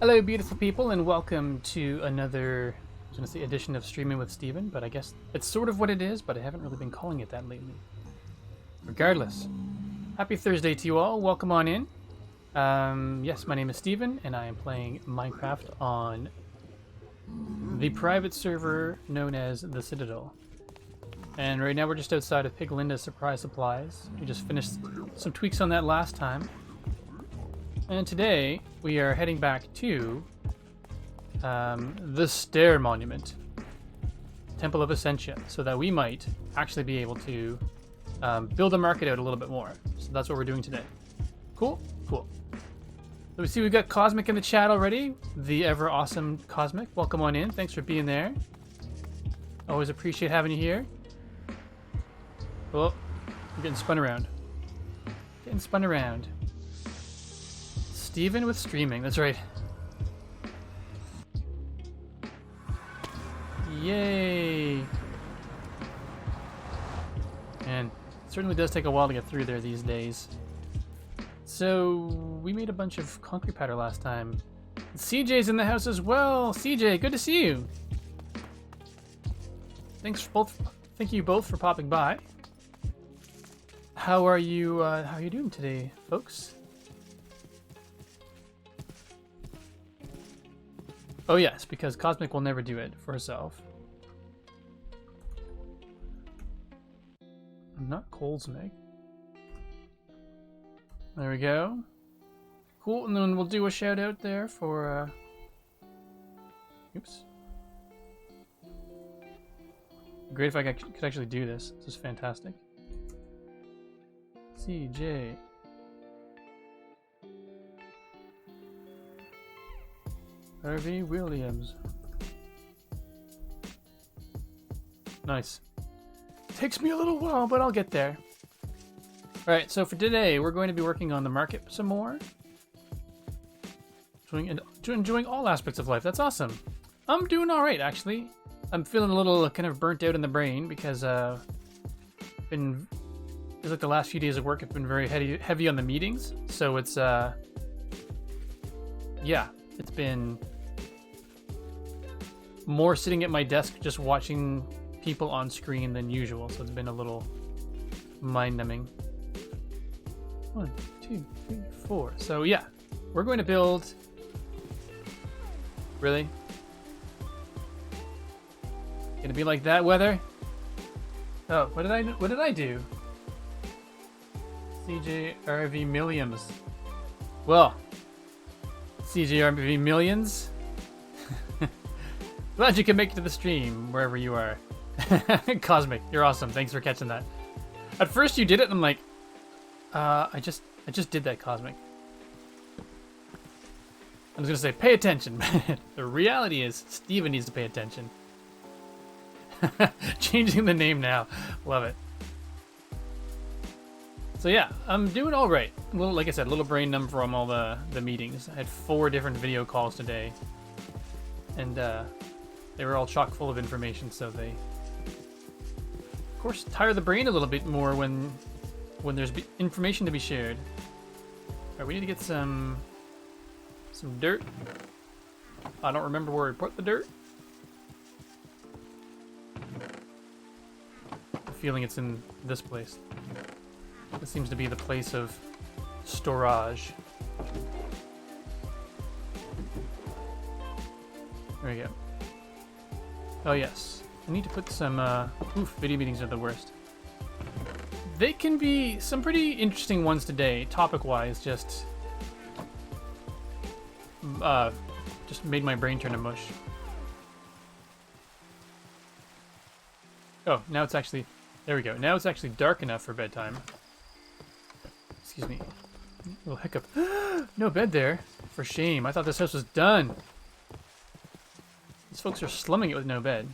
Hello, beautiful people, and welcome to another, I was going to say edition of Streaming with Steven, but I guess it's sort of what it is, but I haven't really been calling it that lately. Regardless, happy Thursday to you all. Welcome on in. Yes, my name is Steven, and I am playing Minecraft on the private server known as the Citadel. And right now we're just outside of Pig Linda's Surprise Supplies. We just finished some tweaks on that last time. And today, we are heading back to the Stair Monument, Temple of Ascension, so that we might actually be able to build a market out a little bit more. So that's what we're doing today. Cool? Cool. So we see we've got Cosmic in the chat already. The ever awesome Cosmic. Welcome on in. Thanks for being there. Always appreciate having you here. Oh, I'm getting spun around. Getting spun around. Steven with streaming, that's right. Yay! And it certainly does take a while to get through there these days. So, we made a bunch of concrete powder last time. CJ's in the house as well! CJ, good to see you! Thank you both for popping by. How are you doing today, folks? Oh yes, because Cosmic will never do it for herself. Not Colesmeg. There we go. Cool, and then we'll do a shout out there for oops. Great if I could actually do this. This is fantastic. CJ. Harvey Williams. Nice. Takes me a little while, but I'll get there. Alright, so for today, we're going to be working on the market some more. Enjoying all aspects of life. That's awesome. I'm doing alright, actually. I'm feeling a little kind of burnt out in the brain because feels like the last few days of work have been very heavy on the meetings. So it's, yeah, it's been more sitting at my desk just watching people on screen than usual, so it's been a little mind-numbing. 1, 2, 3, 4. So yeah, we're going to build. Really? Gonna be like that weather? Oh, what did I do? CJRV Millions. Well, CJRV Millions. Glad you can make it to the stream, wherever you are. Cosmic, you're awesome. Thanks for catching that. At first you did it, and I'm like, I just did that, Cosmic. I was gonna say, pay attention. The reality is, Steven needs to pay attention. Changing the name now. Love it. So yeah, I'm doing all right. A little, like I said, a little brain numb from all the meetings. I had 4 different video calls today. And, they were all chock full of information, so they, of course, tire the brain a little bit more when there's information to be shared. All right, we need to get some dirt. I don't remember where we put the dirt. I have a feeling it's in this place. This seems to be the place of storage. There we go. Oh yes, I need to put some, video meetings are the worst. They can be some pretty interesting ones today, topic-wise, just made my brain turn to mush. Oh, now it's actually, there we go. Now it's actually dark enough for bedtime. Excuse me. A little hiccup. No bed there. For shame, I thought this house was done. These folks are slumming it with no bed.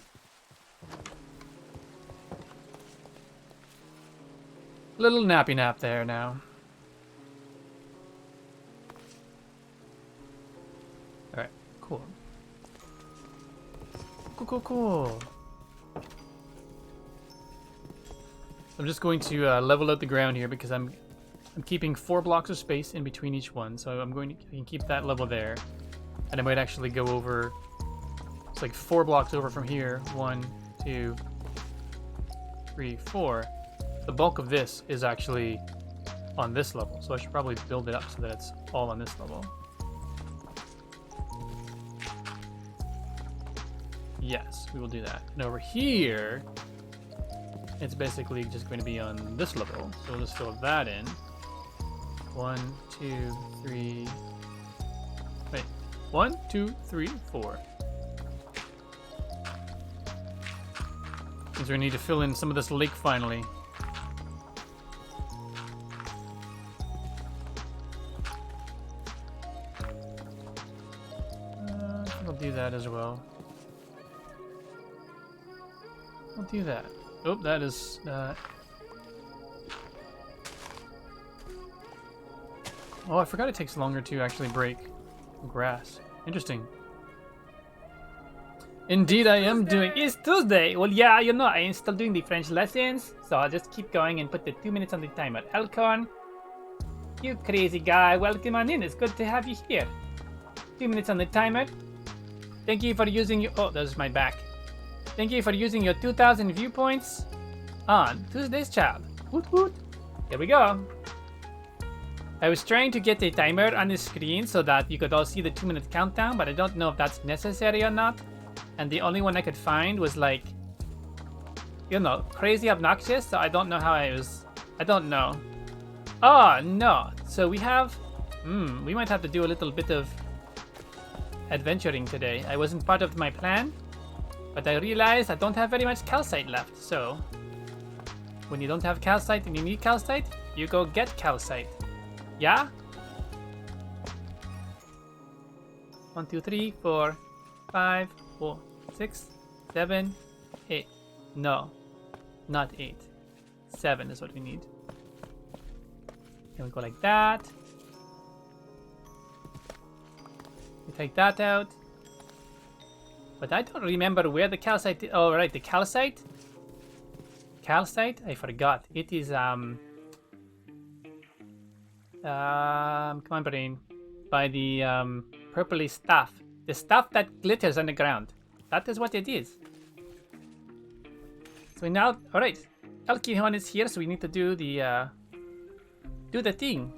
Little nappy nap there now. Alright, cool. Cool. I'm just going to level out the ground here because I'm keeping 4 blocks of space in between each one, so I can keep that level there. And I might actually go over, it's like 4 blocks over from here. 1, 2, 3, 4. The bulk of this is actually on this level, so I should probably build it up so that it's all on this level. Yes, we will do that. And over here, it's basically just going to be on this level, so we'll just fill that in. 1, 2, 3. Wait, 1, 2, 3, 4. Means we need to fill in some of this lake finally. I'll do that as well. I'll do that. Oh, that is. Oh, I forgot it takes longer to actually break grass. Interesting. Indeed, I am doing. It's Tuesday. Well, yeah, you know, I am still doing the French lessons, so I'll just keep going and put the 2 minutes on the timer. Elkhorn, you crazy guy, welcome on in. It's good to have you here. 2 minutes on the timer. Thank you for using your. Oh, there's my back. Thank you for using your 2,000 viewpoints on Tuesday's Child. Woot woot. Here we go. I was trying to get a timer on the screen so that you could all see the 2-minute countdown, but I don't know if that's necessary or not. And the only one I could find was like, you know, crazy obnoxious, so I don't know how I don't know. Oh, no. So we have, we might have to do a little bit of adventuring today. I wasn't part of my plan, but I realized I don't have very much calcite left, so when you don't have calcite and you need calcite, you go get calcite. Yeah? 1, 2, 3, 4, 5, 4, 6, 7, 8. No, not 8. 7 is what we need. Then we go like that. We take that out. But I don't remember where the calcite is. Oh, right, the calcite. Calcite? I forgot. It is, come on, brain. By the, purpley stuff. The stuff that glitters on the ground. That is what it is. So now, alright. Elkhorn is here, so we need to do the thing.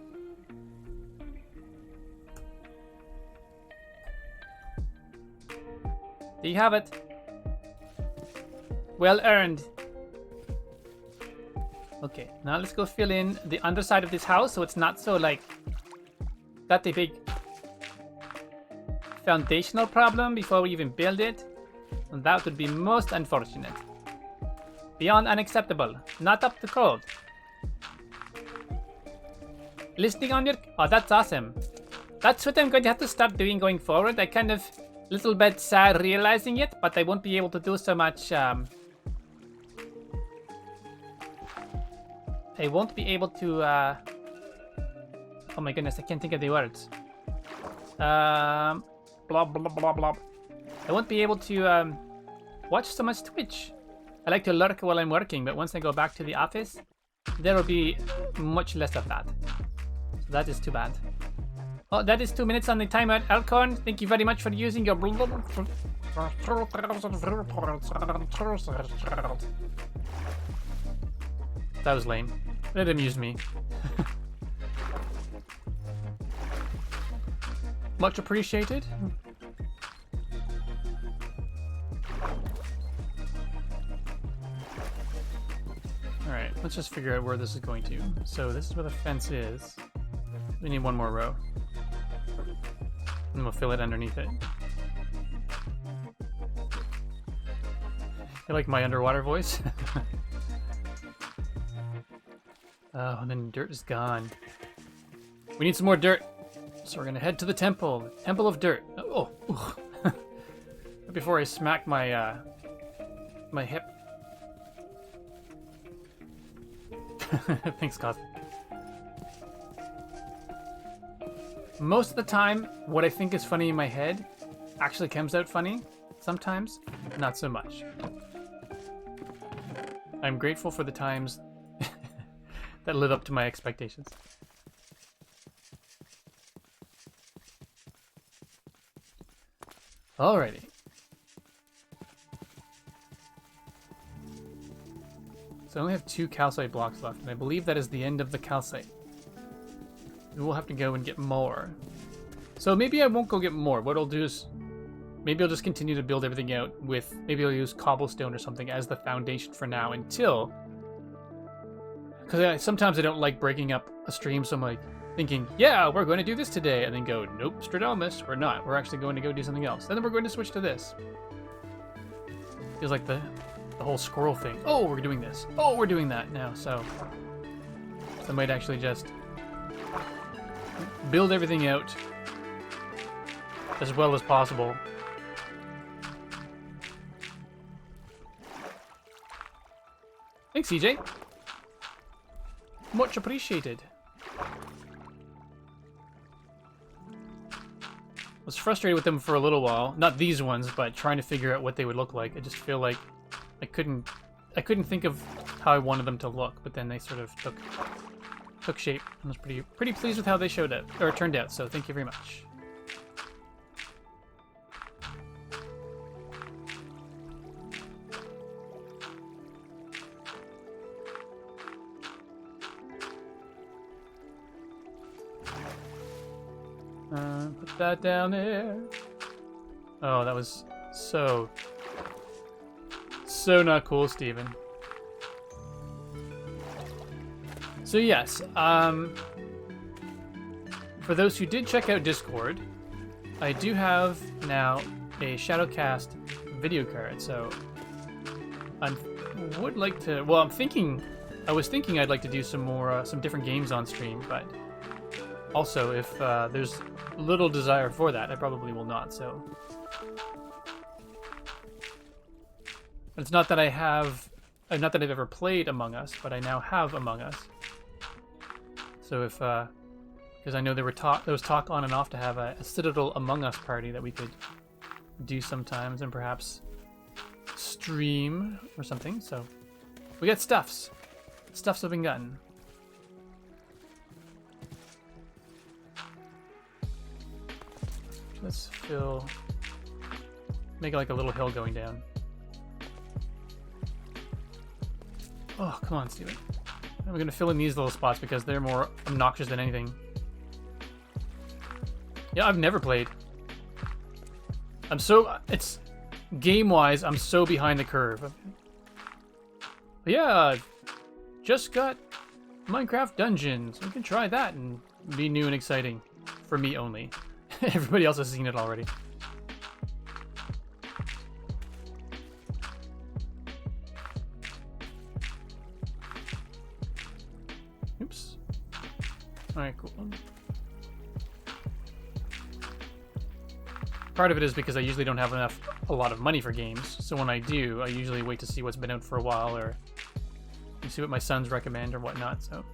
There you have it. Well earned. Okay, now let's go fill in the underside of this house so it's not so like got a big foundational problem before we even build it. And that would be most unfortunate. Beyond unacceptable. Not up to code. Listening on your... Oh, that's awesome. That's what I'm going to have to start doing going forward. I kind of... little bit sad realizing it, but I won't be able to do so much. I won't be able to. Oh my goodness, I can't think of the words. Blah blah blah blah. I won't be able to watch so much Twitch. I like to lurk while I'm working, but once I go back to the office, there will be much less of that. So that is too bad. Oh, that is 2 minutes on the timer. Elkhorn, thank you very much for using your... That was lame. It amused me. Much appreciated. Alright, let's just figure out where this is going to. So this is where the fence is. We need one more row. And we'll fill it underneath it. I like my underwater voice. Oh, and then dirt is gone. We need some more dirt. So we're gonna head to the temple. Temple of Dirt. Oh, before I smack my my hip. Thanks, Cosmic. Most of the time, what I think is funny in my head actually comes out funny. Sometimes, not so much. I'm grateful for the times that live up to my expectations. Alrighty. So I only have 2 calcite blocks left, and I believe that is the end of the calcite. We'll have to go and get more. So maybe I won't go get more. What I'll do is, maybe I'll just continue to build everything out with, maybe I'll use cobblestone or something as the foundation for now until, because sometimes I don't like breaking up a stream, so I'm like thinking, yeah, we're going to do this today, and then go, nope, Stradamus, we're not. We're actually going to go do something else. And then we're going to switch to this. Feels like the whole squirrel thing. Oh, we're doing this. Oh, we're doing that now. So I might actually just build everything out as well as possible. Thanks, CJ. Much appreciated. I was frustrated with them for a little while. Not these ones, but trying to figure out what they would look like. I just feel like I couldn't think of how I wanted them to look, but then they sort of took shape. I was pretty pleased with how they showed up or turned out. So thank you very much. Put that down there. Oh, that was so not cool, Steven. So yes, for those who did check out Discord, I do have now a Shadowcast video card. So I would like to. Well, I was thinking I'd like to do some different games on stream, but also if there's little desire for that, I probably will not. So. It's not that not that I've ever played Among Us, but I now have Among Us. So if, because I know there was talk on and off to have a Citadel Among Us party that we could do sometimes and perhaps stream or something. So we got stuffs. Stuffs have been gotten. Let's make it like a little hill going down. Oh, come on, Steven. We're going to fill in these little spots because they're more obnoxious than anything. Yeah, I've never played. It's game-wise, I'm so behind the curve. But yeah, just got Minecraft Dungeons. We can try that and be new and exciting. For me only. Everybody else has seen it already. Oops. Alright, cool. Part of it is because I usually don't have a lot of money for games, so when I do, I usually wait to see what's been out for a while, or see what my sons recommend or whatnot, so.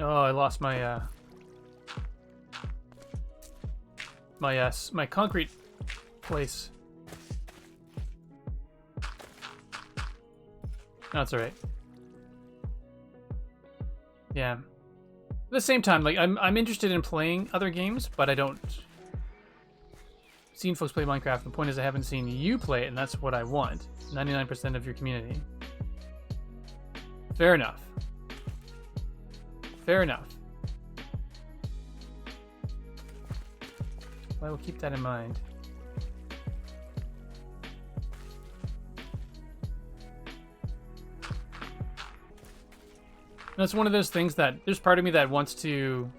Oh, I lost my my concrete place. No, it's all right. Yeah. At the same time, like I'm interested in playing other games, but I don't. I've seen folks play Minecraft. The point is, I haven't seen you play it, and that's what I want. 99% of your community. Fair enough. Fair enough. I will keep that in mind. And it's one of those things that there's part of me that wants to,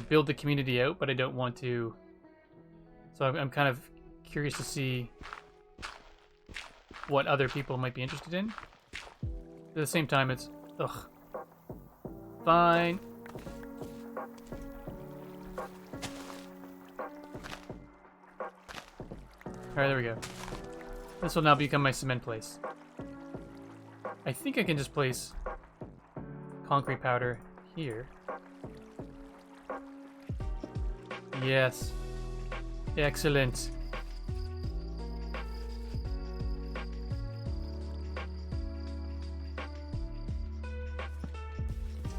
build the community out, but I don't want to. So I'm kind of curious to see what other people might be interested in. At the same time, it's ugh. Fine. Alright, there we go. This will now become my cement place. I think I can just place concrete powder here. Yes. Excellent.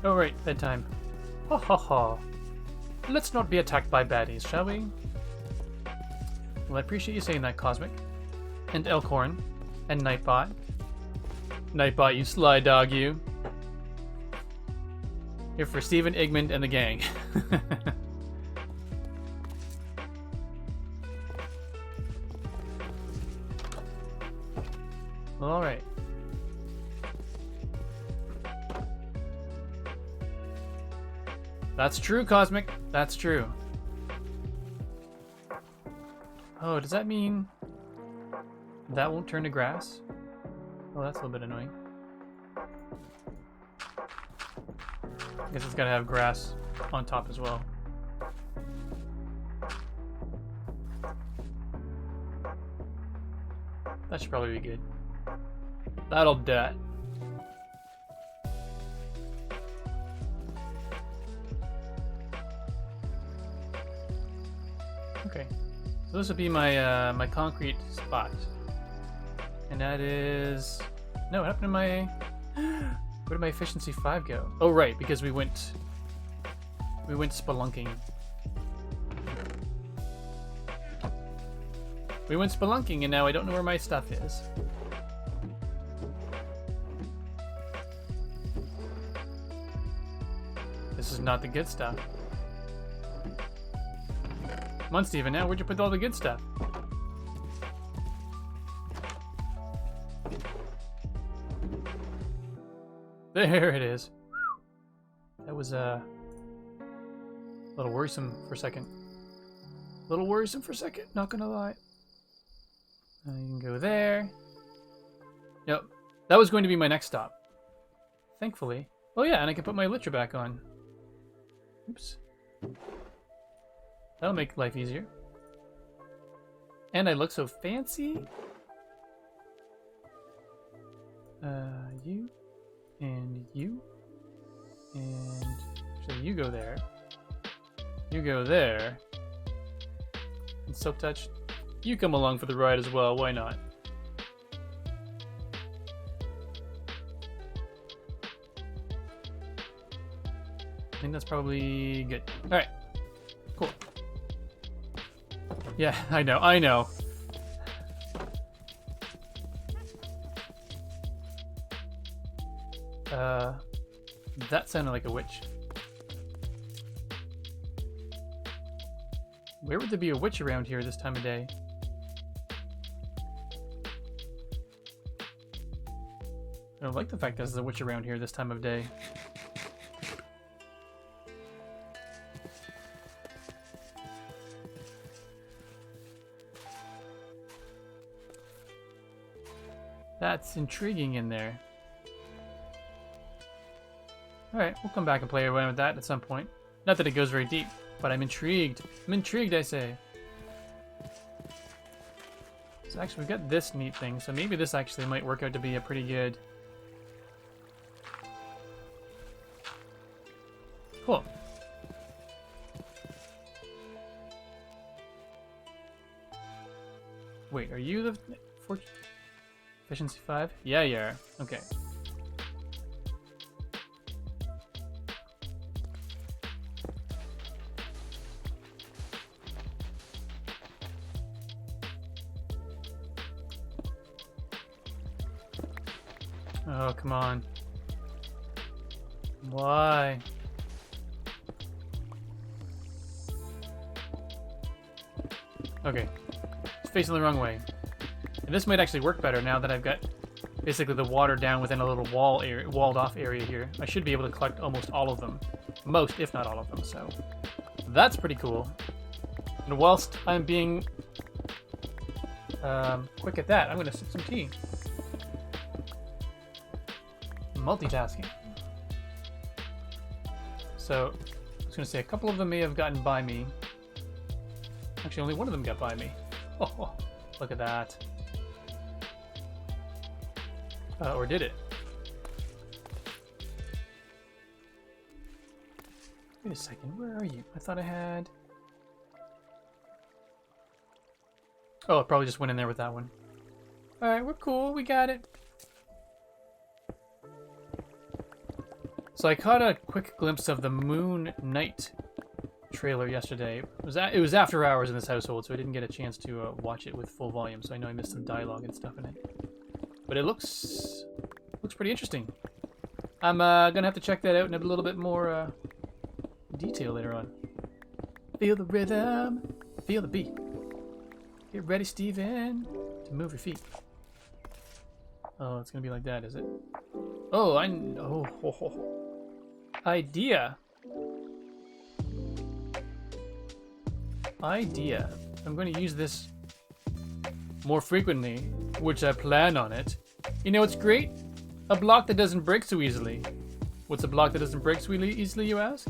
Oh, right, bedtime. Ha ha ha. Let's not be attacked by baddies, shall we? Well, I appreciate you saying that, Cosmic. And Elkhorn. And Nightbot. Nightbot, you sly dog, you. Here for Steven, Igmund, and the gang. Alright. That's true, Cosmic. That's true. Oh, does that mean that won't turn to grass? Oh, that's a little bit annoying. I guess it's gotta have grass on top as well. That should probably be good. That'll do it. Okay, so this would be my my concrete spot, and that is no. What happened to my? Where did my efficiency 5 go? Oh right, because we went spelunking. We went spelunking, and now I don't know where my stuff is. This is not the good stuff. Come on, Steven, now where'd you put all the good stuff? There it is. That was a little worrisome for a second. Not gonna lie. You can go there. Yep, that was going to be my next stop. Thankfully. Oh yeah, and I can put my Elytra back on. Oops. That'll make life easier. And I look so fancy. You. And you. And so you go there. You go there. And Soap Touch, you come along for the ride as well. Why not? I think that's probably good. Alright. Cool. Yeah, I know. That sounded like a witch. Where would there be a witch around here this time of day? I don't like the fact that there's a witch around here this time of day. That's intriguing in there. Alright, we'll come back and play around with that at some point. Not that it goes very deep, but I'm intrigued. I'm intrigued, I say. So actually, we've got this neat thing, so maybe this actually might work out to be a pretty good... Cool. Wait, are you the... Efficiency 5? Yeah, you are. Okay. Oh, come on. Why? Okay. It's facing the wrong way. And this might actually work better now that I've got basically the water down within a little walled off area here. I should be able to collect almost all of them. Most, if not all of them, so that's pretty cool. And whilst I'm being quick at that, I'm going to sip some tea. Multitasking. So, I was going to say, a couple of them may have gotten by me. Actually, only one of them got by me. Oh, look at that. Or did it? Wait a second, where are you? I thought I had... Oh, it probably just went in there with that one. Alright, we're cool. We got it. So I caught a quick glimpse of the Moon Knight trailer yesterday. It was after hours in this household, so I didn't get a chance to watch it with full volume, so I know I missed some dialogue and stuff in it. But it looks pretty interesting. I'm gonna have to check that out in a little bit more detail later on. Feel the rhythm, feel the beat. Get ready, Steven, to move your feet. Oh, it's gonna be like that, is it? Oh, I know. Idea. I'm going to use this more frequently, which I plan on it. You know what's great? A block that doesn't break so easily. What's a block that doesn't break so easily, you ask?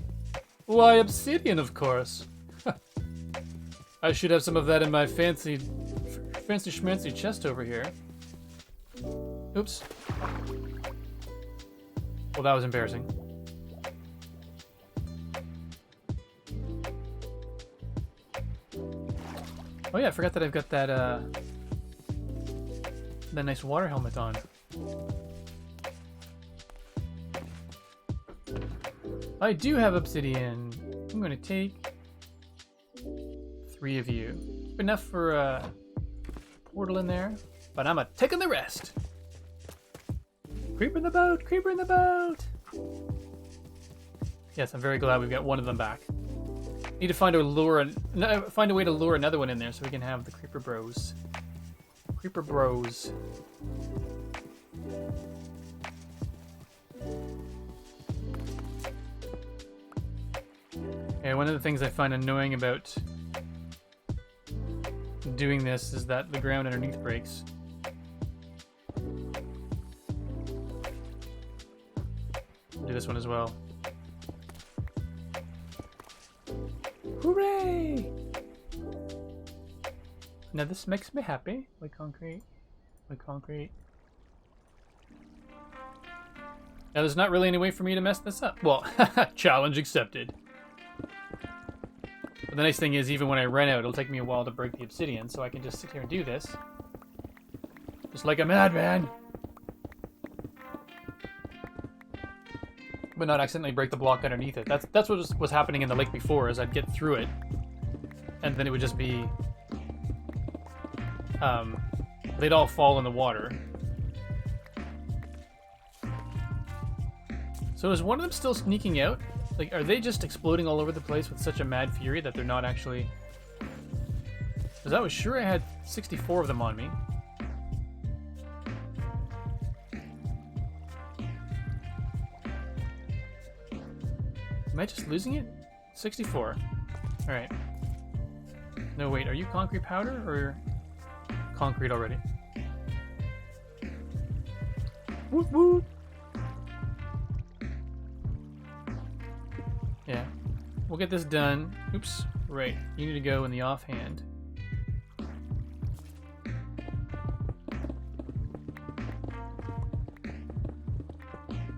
Why, obsidian, of course. I should have some of that in my fancy schmancy chest over here. Oops. Well, that was embarrassing. Oh yeah, I forgot that I've got that that nice water helmet on. I do have obsidian. I'm gonna take 3 of you. Enough for a portal in there, but I'm taking the rest. Creeper in the boat! Creeper in the boat! Yes, I'm very glad we've got one of them back. Need to find a way to lure another one in there so we can have the creeper bros. Creeper bros. Yeah, one of the things I find annoying about doing this is that the ground underneath breaks. I'll do this one as well. Hooray! Now this makes me happy. Like concrete. Like concrete. Now there's not really any way for me to mess this up. Well, challenge accepted. But the nice thing is, even when I run out, it'll take me a while to break the obsidian, so I can just sit here and do this. Just like a madman! But not accidentally break the block underneath it. That's what was happening in the lake before, is I'd get through it, and then it would just be... they'd all fall in the water. So is one of them still sneaking out? Like, are they just exploding all over the place with such a mad fury that they're not actually... Because I was sure I had 64 of them on me. Am I just losing it? 64. Alright. No, wait, are you concrete powder or concrete already? Woot woot! Yeah. We'll get this done. Oops. Right. You need to go in the offhand.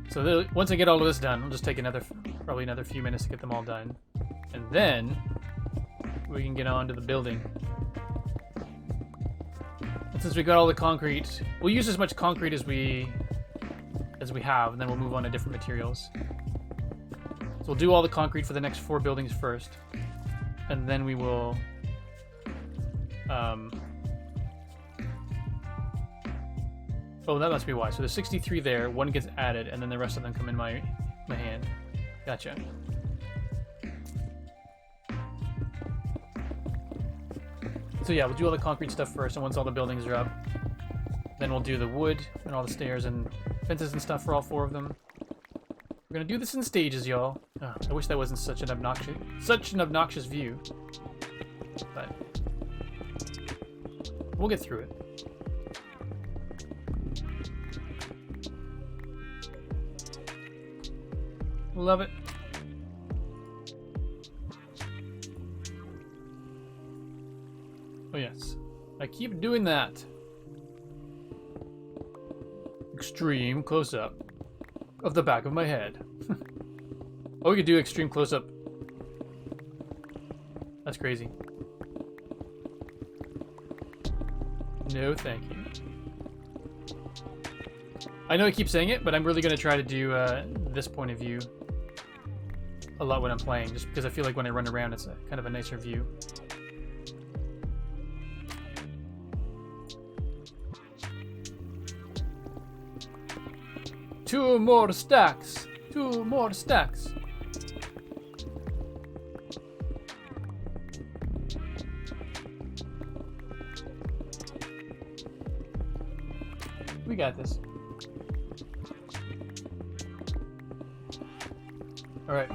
So once I get all of this done, I'll just take probably another few minutes to get them all done. And then we can get on to the building. And since we got all the concrete, we'll use as much concrete as we have, and then we'll move on to different materials. So we'll do all the concrete for the next 4 buildings first, and then we will oh, that must be why. So there's 63 there, 1 gets added, and then the rest of them come in my hand. Gotcha. So yeah, we'll do all the concrete stuff first, and once all the buildings are up, then we'll do the wood and all the stairs and fences and stuff for all 4 of them. We're gonna do this in stages, y'all. Oh, I wish that wasn't such an obnoxious view, but we'll get through it. Love it. Oh yes, I keep doing that. Extreme close-up of the back of my head. Oh, we could do extreme close-up. That's crazy. No, thank you. I know I keep saying it, but I'm really going to try to do this point of view a lot when I'm playing, just because I feel like when I run around, it's kind of a nicer view. Two more stacks. Two more stacks. We got this. All right.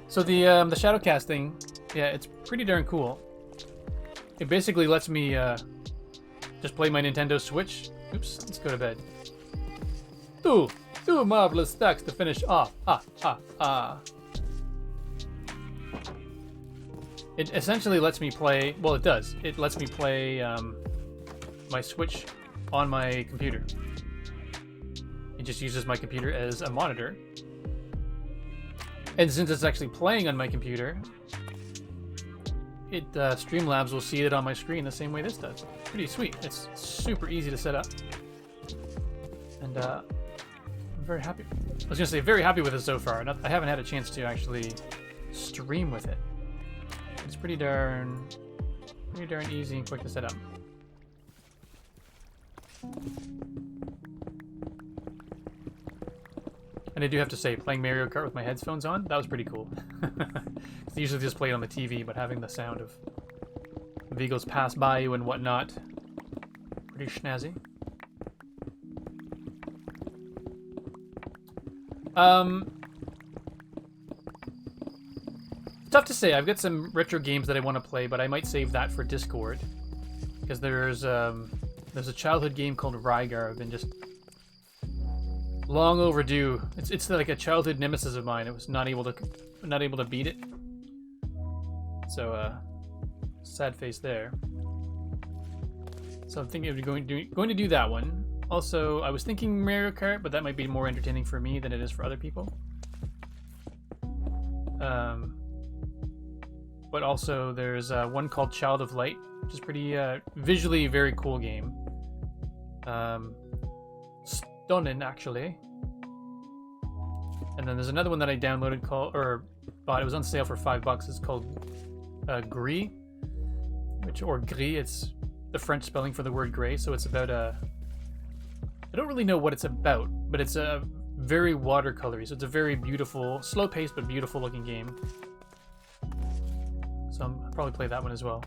So the shadow casting, yeah, it's pretty darn cool. It basically lets me just play my Nintendo Switch. Oops, let's go to bed. Two marvelous stacks to finish off. It essentially lets me play. Well, it does. It lets me play my Switch on my computer. It just uses my computer as a monitor. And since it's actually playing on my computer, it Streamlabs will see it on my screen the same way this does. Pretty sweet. It's super easy to set up. And I'm very happy. I was gonna say very happy with it so far. I haven't had a chance to actually stream with it. It's pretty darn easy and quick to set up. And I do have to say, playing Mario Kart with my headphones on, that was pretty cool. I usually just play it on the TV, but having the sound of vehicles pass by you and whatnot, pretty snazzy. Tough to say. I've got some retro games that I want to play, but I might save that for Discord, because there's a childhood game called Rygar. I've been just long overdue. It's like a childhood nemesis of mine. I was not able to beat it. So sad face there. So I'm thinking of going to do that one. Also, I was thinking Mario Kart, but that might be more entertaining for me than it is for other people. But also there's one called Child of Light, which is pretty visually very cool game. Stunning, actually. And then there's another one that I downloaded bought. It was on sale for $5. It's called Gris, or Gris. It's the French spelling for the word gray. So it's about I don't really know what it's about, but it's a very watercolory. So it's a very beautiful, slow-paced but beautiful-looking game. So I'll probably play that one as well.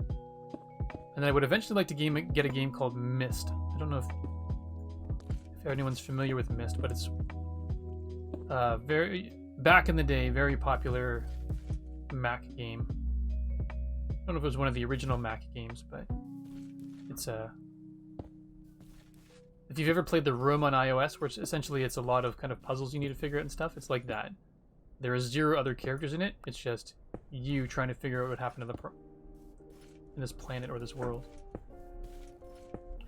And then I would eventually like to get a game called Myst. I don't know if anyone's familiar with Myst, but it's very back in the day, very popular Mac game. I don't know if it was one of the original Mac games, but it's if you've ever played The Room on iOS, where essentially it's a lot of kind of puzzles you need to figure out and stuff, it's like that. There are 0 other characters in it. It's just you trying to figure out what happened to in this planet or this world.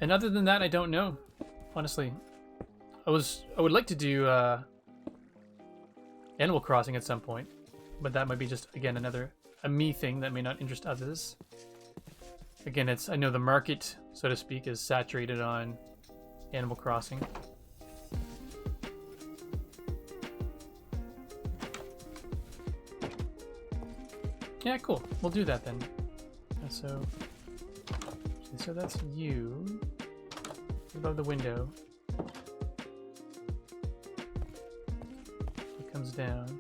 And other than that, I don't know. Honestly, I would like to do Animal Crossing at some point, but that might be just, again, a me thing that may not interest others. Again, I know the market, so to speak, is saturated on Animal Crossing. Yeah, cool. We'll do that then. So that's you above the window. It comes down.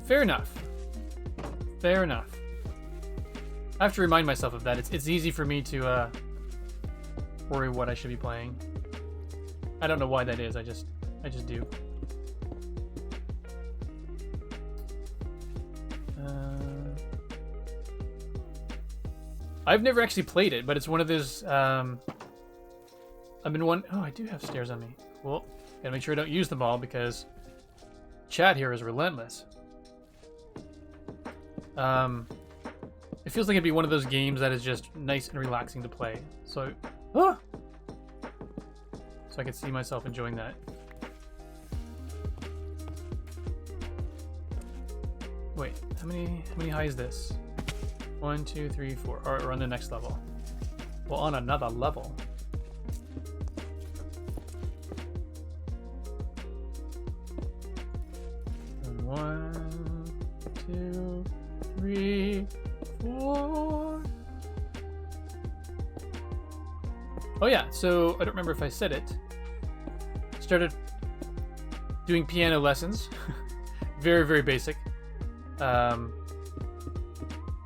Fair enough. Fair enough. I have to remind myself of that. It's easy for me to worry what I should be playing. I don't know why that is. I just do. I've never actually played it, but it's one of those. I've been one. Oh, I do have stairs on me. Cool. Gotta make sure I don't use them all because chat here is relentless. It feels like it'd be one of those games that is just nice and relaxing to play. So I could see myself enjoying that. Wait, how many high is this? 1, 2, 3, 4. All right, we're on the next level. Well, on another level. And 1, 2, 3, 4. Oh yeah, so I don't remember if I said it. Started doing piano lessons. Very, very basic.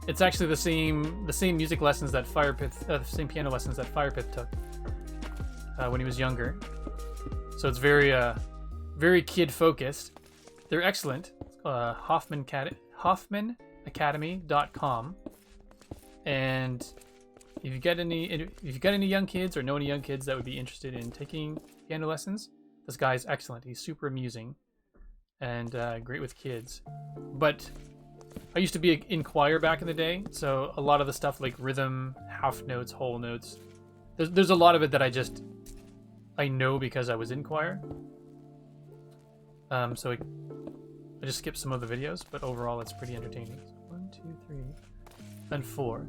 It's actually the same music lessons that Firepith, the same piano lessons that Firepith took when he was younger. So it's very, very kid focused. They're excellent. HoffmanAcademy.com. And if you got any young kids or know any young kids that would be interested in taking piano lessons, this guy's excellent. He's super amusing and great with kids. But I used to be in choir back in the day, so a lot of the stuff like rhythm, half notes, whole notes, there's a lot of it that I know because I was in choir. So I just skipped some of the videos, but overall it's pretty entertaining. 1, 2, 3, and 4.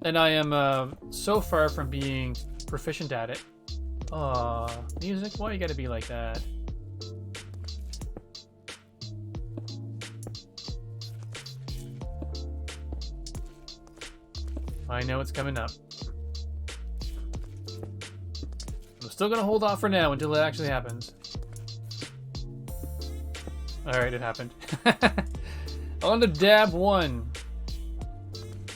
And I am so far from being proficient at it. Aw, music, why you gotta be like that? I know it's coming up. I'm still gonna hold off for now until it actually happens. Alright, it happened. On to Dab 1.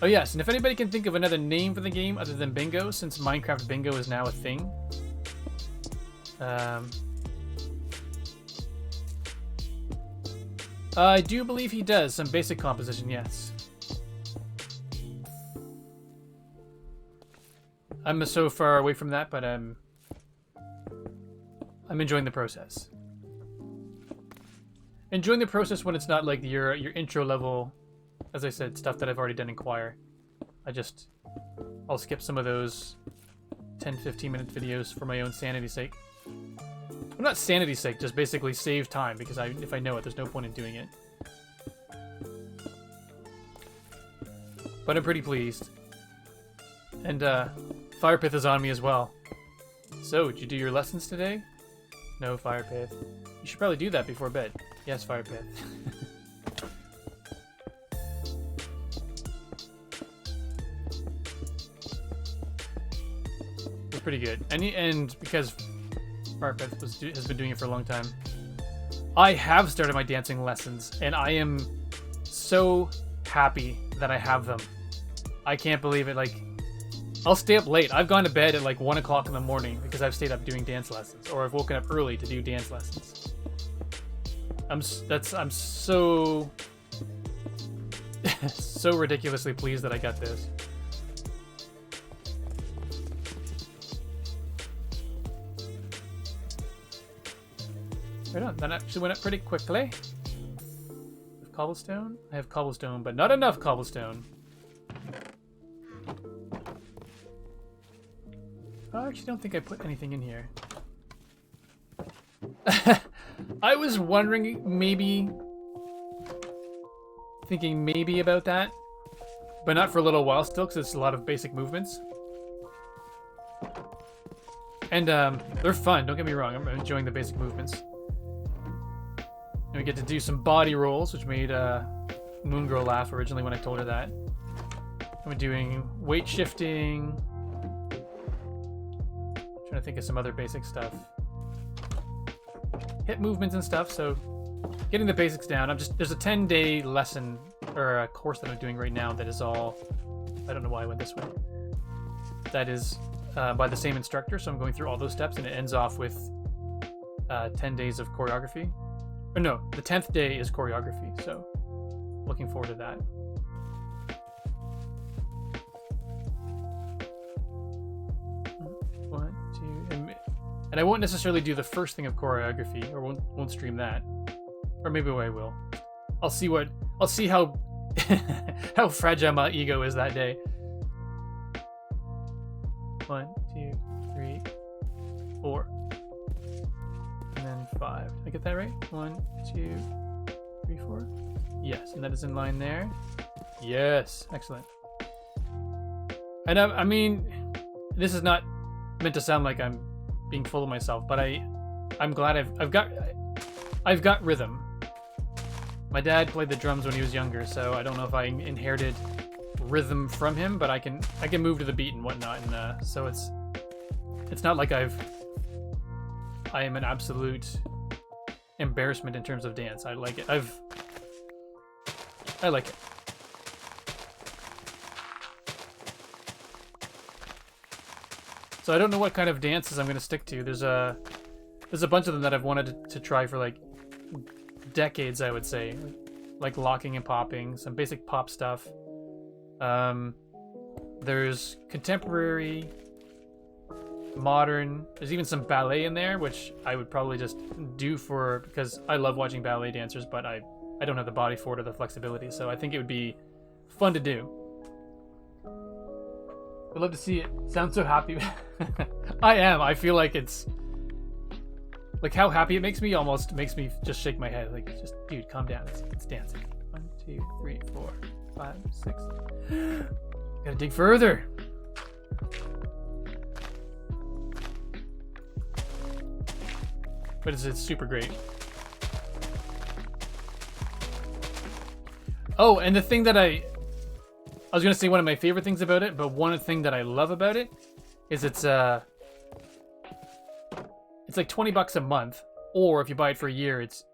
Oh yes, and if anybody can think of another name for the game other than Bingo, since Minecraft Bingo is now a thing. I do believe he does some basic composition, yes. I'm so far away from that, but I'm enjoying the process. Enjoying the process when it's not like your intro level, as I said, stuff that I've already done in choir. I'll skip some of those 10-15 minute videos for my own sanity's sake. Well, not sanity's sake, just basically save time, because if I know it, there's no point in doing it. But I'm pretty pleased. And Firepith is on me as well. So, did you do your lessons today? No, Firepith. You should probably do that before bed. Yes, Firepith. It's pretty good. And because Firepith has been doing it for a long time, I have started my dancing lessons, and I am so happy that I have them. I can't believe it. Like, I'll stay up late. I've gone to bed at like 1 o'clock in the morning because I've stayed up doing dance lessons, or I've woken up early to do dance lessons. I'm so so ridiculously pleased that I got this. Right on. That actually went up pretty quickly. Cobblestone? I have cobblestone, but not enough cobblestone. I actually don't think I put anything in here. I was wondering, thinking maybe about that, but not for a little while still, because it's a lot of basic movements. And they're fun, don't get me wrong, I'm enjoying the basic movements. And we get to do some body rolls, which made Moongirl laugh originally when I told her that. And we're doing weight shifting. Trying to think of some other basic stuff. Hip movements and stuff, so getting the basics down. There's a 10-day lesson, or a course that I'm doing right now that is all, I don't know why I went this way. That is by the same instructor, so I'm going through all those steps, and it ends off with 10 days of choreography. Or no, the 10th day is choreography, so looking forward to that. One, two, and I won't necessarily do the first thing of choreography, or won't stream that, or maybe I will. I'll see how how fragile my ego is that day. 1, 2, 3, 4. And then 5. Did I get that right? 1, 2, 3, 4. Yes, and that is in line there. Yes, excellent. And I mean, this is not meant to sound like I'm being full of myself, but I'm glad I've got rhythm. My dad played the drums when he was younger, so I don't know if I inherited rhythm from him, but I can move to the beat and whatnot, and so it's not like I am an absolute embarrassment in terms of dance. I like it. I like it. So I don't know what kind of dances I'm going to stick to. There's a bunch of them that I've wanted to try for like decades, I would say. Like locking and popping, some basic pop stuff. There's contemporary, modern. There's even some ballet in there, which I would probably just do because I love watching ballet dancers, but I don't have the body for it or the flexibility, so I think it would be fun to do. I'd love to see it. Sounds so happy. I am. I feel like it's like how happy it makes me almost makes me just shake my head. Like, just dude, calm down. It's dancing. 1, 2, 3, 4, 5, 6. Gotta dig further. But it's super great. Oh, and the thing that I was gonna say one of my favorite things about it, but one thing that I love about it is it's like $20 a month, or if you buy it for a year, it's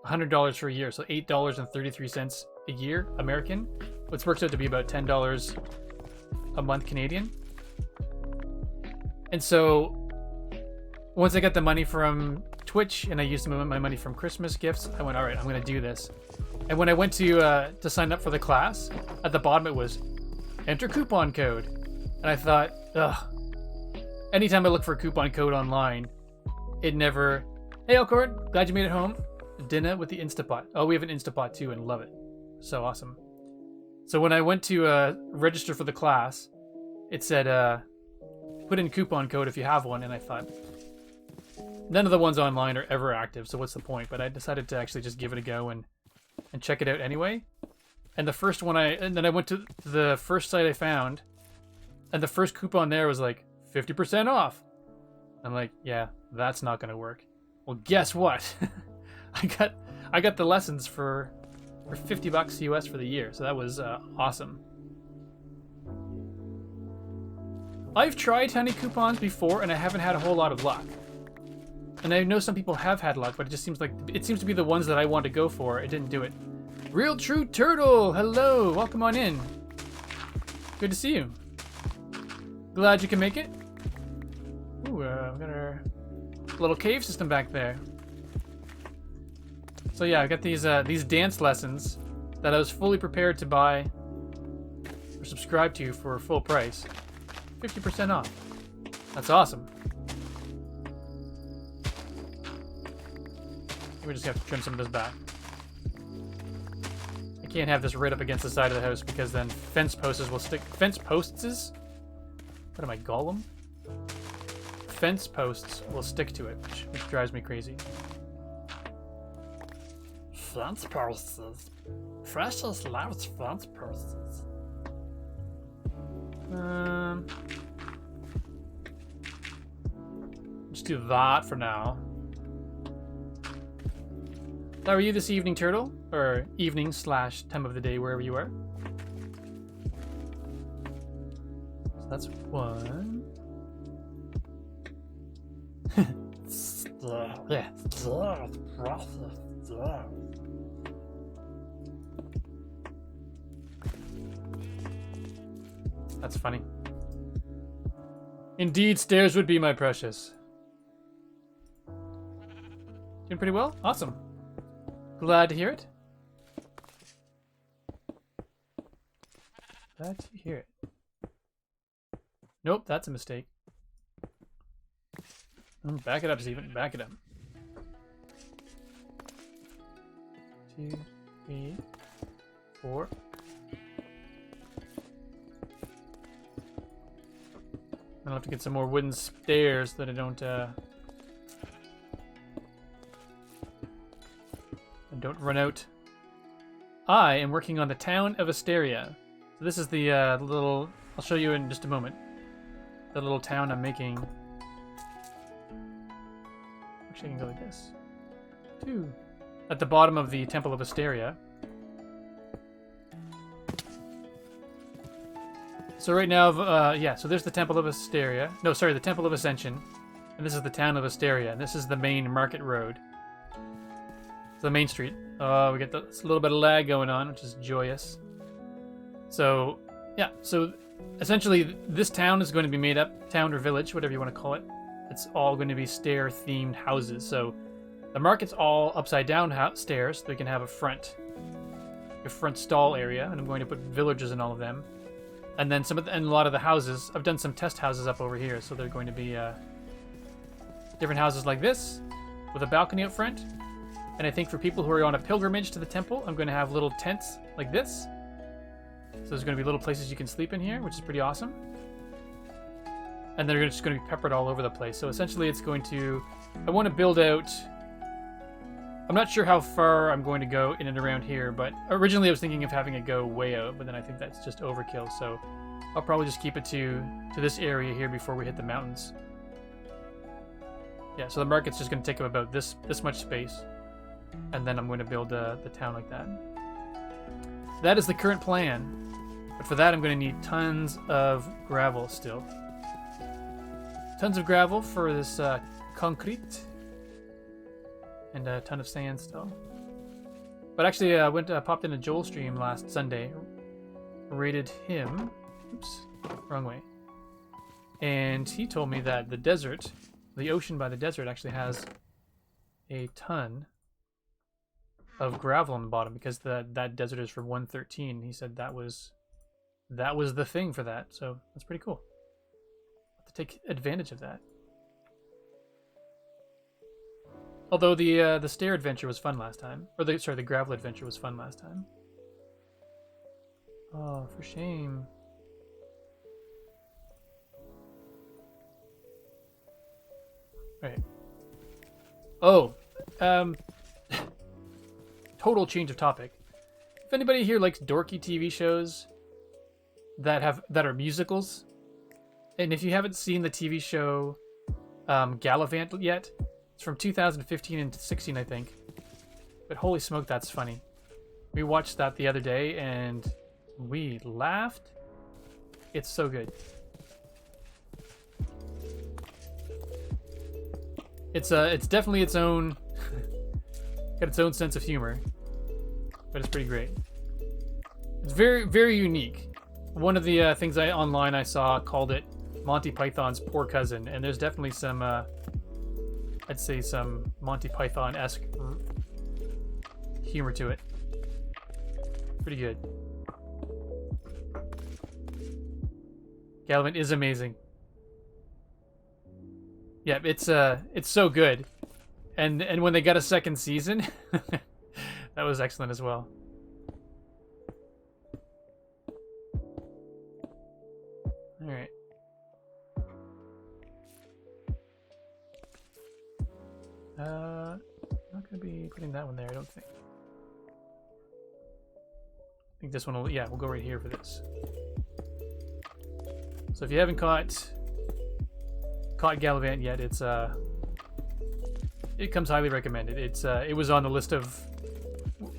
$100 for a year, so $8.33 a year American, which works out to be about $10 a month Canadian. And so once I got the money from Twitch and I used my money from Christmas gifts, I went, all right, I'm gonna do this. And when I went to sign up for the class, at the bottom it was enter coupon code, and I thought, ugh. Anytime I look for a coupon code online, it never. Hey, Elcord, glad you made it home. Dinner with the Instapot. Oh, we have an Instapot too, and love it. So awesome. So when I went to register for the class, it said put in coupon code if you have one, and I thought none of the ones online are ever active, so what's the point? But I decided to actually just give it a go and check it out anyway. And the first one and then I went to the first site I found, and the first coupon there was like 50% off. I'm like, yeah, that's not gonna work. Well, guess what? I got the lessons for $50 US for the year, so that was awesome. I've tried honey coupons before, and I haven't had a whole lot of luck. And I know some people have had luck, but it just seems to be the ones that I want to go for. It didn't do it. Real True Turtle, hello, welcome on in. Good to see you. Glad you can make it. Ooh, we got our little cave system back there. So yeah, I got these dance lessons that I was fully prepared to buy or subscribe to for full price. 50% off. That's awesome. We just have to trim some of this back. I can't have this right up against the side of the house because then fence posts will stick. Fence posts? What am I, Gollum? Fence posts will stick to it, which drives me crazy. Fence posts. Precious loves fence posts. Just do that for now. How are you this evening, Turtle? Or evening / time of the day, wherever you are. So that's one. That's funny. Indeed, stairs would be my precious. Doing pretty well? Awesome. Glad to hear it. Glad to hear it. Nope, that's a mistake. Back it up, Steven. Back it up. 2, 3, 4. I'll have to get some more wooden stairs that I don't run out I am working on the town of Astairia. So this is the little... I'll show you in just a moment. The little town I'm making. Actually, I can go like this. 2. At the bottom of the Temple of Astairia. So right now, yeah, so there's the Temple of Astairia. No, sorry, the Temple of Ascension. And this is the town of Astairia. And this is the main market road. The main street. Oh, we get a little bit of lag going on, which is joyous. So, yeah, so essentially this town is going to be made up, town or village, whatever you want to call it. It's all going to be stair-themed houses. So the market's all upside-down stairs. So we can have a front stall area, and I'm going to put villagers in all of them. And then and a lot of the houses, I've done some test houses up over here, so they're going to be different houses like this, with a balcony up front. And I think for people who are on a pilgrimage to the temple, I'm going to have little tents like this. So there's going to be little places you can sleep in here, which is pretty awesome. And they're just going to be peppered all over the place. So essentially it's going to... I want to build out... I'm not sure how far I'm going to go in and around here, but originally I was thinking of having it go way out, but then I think that's just overkill. So I'll probably just keep it to this area here before we hit the mountains. Yeah, so the market's just going to take up about this much space. And then I'm going to build the town like that. That is the current plan. But for that, I'm going to need tons of gravel still. Tons of gravel for this concrete. And a ton of sand still. But actually, I popped in a Joel stream last Sunday. Rated him. Oops, wrong way. And he told me that the desert, the ocean by the desert, actually has a ton of gravel on the bottom because that desert is for 113. He said that was the thing for that, so that's pretty cool. Have to take advantage of that. Although the stair adventure was fun last time, or the gravel adventure was fun last time. Oh, for shame. Right. Oh, total change of topic. If anybody here likes dorky TV shows that are musicals, and if you haven't seen the TV show Gallivant yet, it's from 2015 and 16, I think. But holy smoke, that's funny. We watched that the other day and we laughed. It's so good. It's definitely its own got its own sense of humor, but it's pretty great. It's very, very unique. One of the things online I saw called it Monty Python's poor cousin, and there's definitely some I'd say some Monty Python-esque humor to it. Pretty good. Gallivant is amazing. Yeah, it's so good. And when they got a second season, that was excellent as well. All right. Not gonna be putting that one there, I don't think. I think this one will, yeah, we'll go right here for this. So if you haven't caught Gallivant yet, it comes highly recommended. It was on the list of,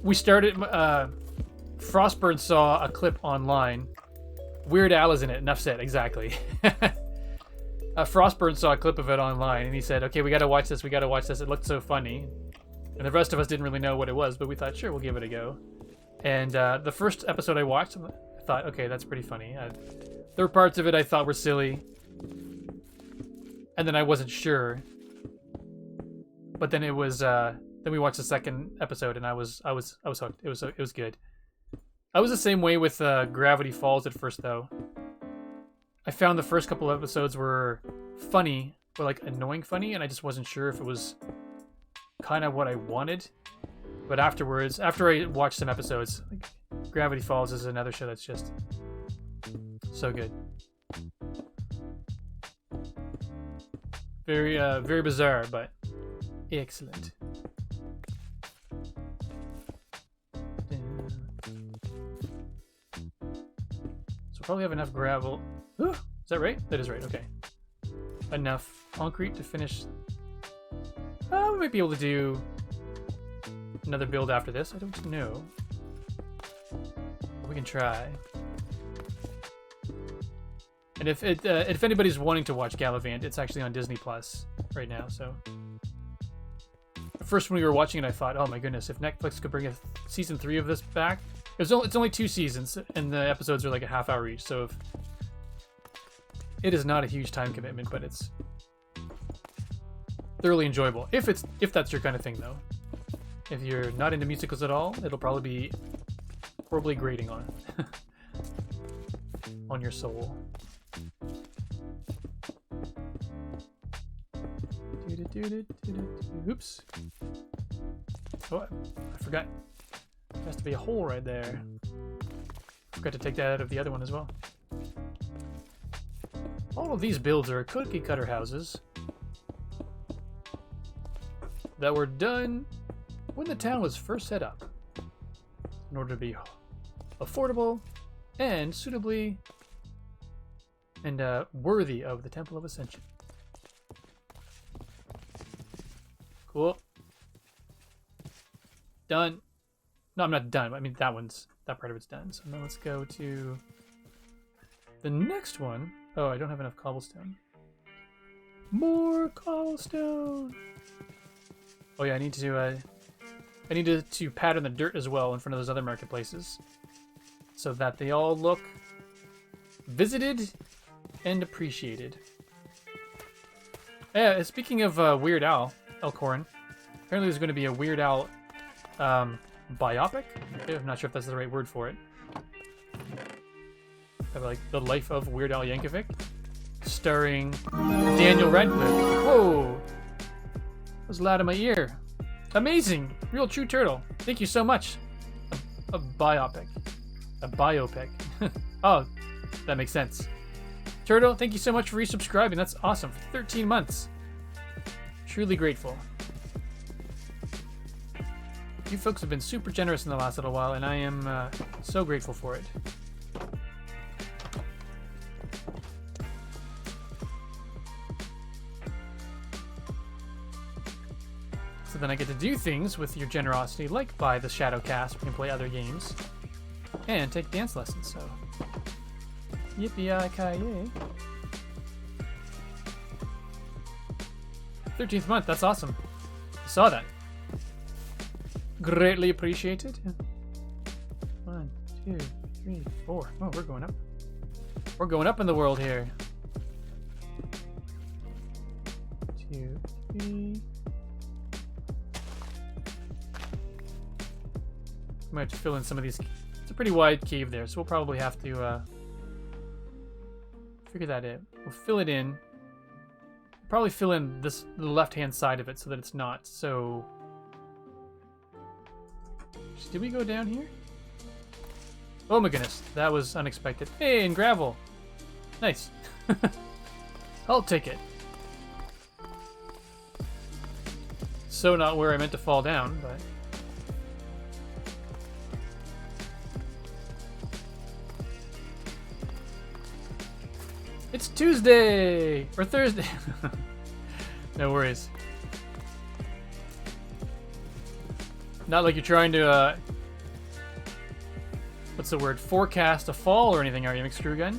we started, Frostburn saw a clip online. Weird Al is in it, enough said, exactly. Frostburn saw a clip of it online and he said, okay, we gotta watch this, it looked so funny. And the rest of us didn't really know what it was, but we thought, sure, we'll give it a go. And the first episode I watched, I thought, okay, that's pretty funny. There were parts of it I thought were silly. And then I wasn't sure. But then it was, then we watched the second episode and I was hooked. It was good. I was the same way with Gravity Falls at first, though. I found the first couple of episodes were funny, or like annoying funny, and I just wasn't sure if it was kind of what I wanted. But afterwards, after I watched some episodes, like, Gravity Falls is another show that's just so good. Very, very bizarre, but excellent. probably have enough gravel. Ooh, is that right? That is right, okay. Enough concrete to finish. We might be able to do another build after this. I don't know. We can try. And if anybody's wanting to watch Gallivant, it's actually on Disney Plus right now. So, at first when we were watching it, I thought, oh my goodness, if Netflix could bring a season 3 of this back. It's only 2 seasons, and the episodes are like a half hour each. So it is not a huge time commitment, but it's thoroughly enjoyable. If that's your kind of thing, though. If you're not into musicals at all, it'll probably be horribly grating on on your soul. Oops. Oh, I forgot. There has to be a hole right there. Forgot to take that out of the other one as well. All of these builds are cookie cutter houses that were done when the town was first set up in order to be affordable and suitably and worthy of the Temple of Ascension. Cool. Done. No, I'm not done. I mean, that part of it's done. So now let's go to the next one. Oh, I don't have enough cobblestone. More cobblestone. Oh yeah, I need to pattern the dirt as well in front of those other marketplaces, so that they all look visited and appreciated. Yeah, speaking of Weird Al, Elkhorn, apparently there's going to be a Weird Al biopic. I'm not sure if that's the right word for it. Like the life of Weird Al Yankovic, starring Daniel Radcliffe. Whoa! That was loud in my ear. Amazing! Real true turtle. Thank you so much. A biopic. A biopic. Oh, that makes sense. Turtle, thank you so much for resubscribing. That's awesome. For 13 months. Truly grateful. You folks have been super generous in the last little while, and I am so grateful for it. So then I get to do things with your generosity, like buy the Shadowcast, we can play other games, and take dance lessons, so yippee-ki-yay. 13th month, that's awesome. I saw that. Greatly appreciated. 1, 2, 3, 4. Oh, we're going up. We're going up in the world here. 2, 3. Might have to fill in some of these. It's a pretty wide cave there, so we'll probably have to figure that out. We'll fill it in. Probably fill in the left-hand side of it so that it's not so. Did we go down here? Oh my goodness, that was unexpected. Hey, and gravel. Nice. I'll take it. So not where I meant to fall down, but. It's Tuesday! Or Thursday! No worries. Not like you're trying to, what's the word? Forecast a fall or anything, are you, McScrewgun?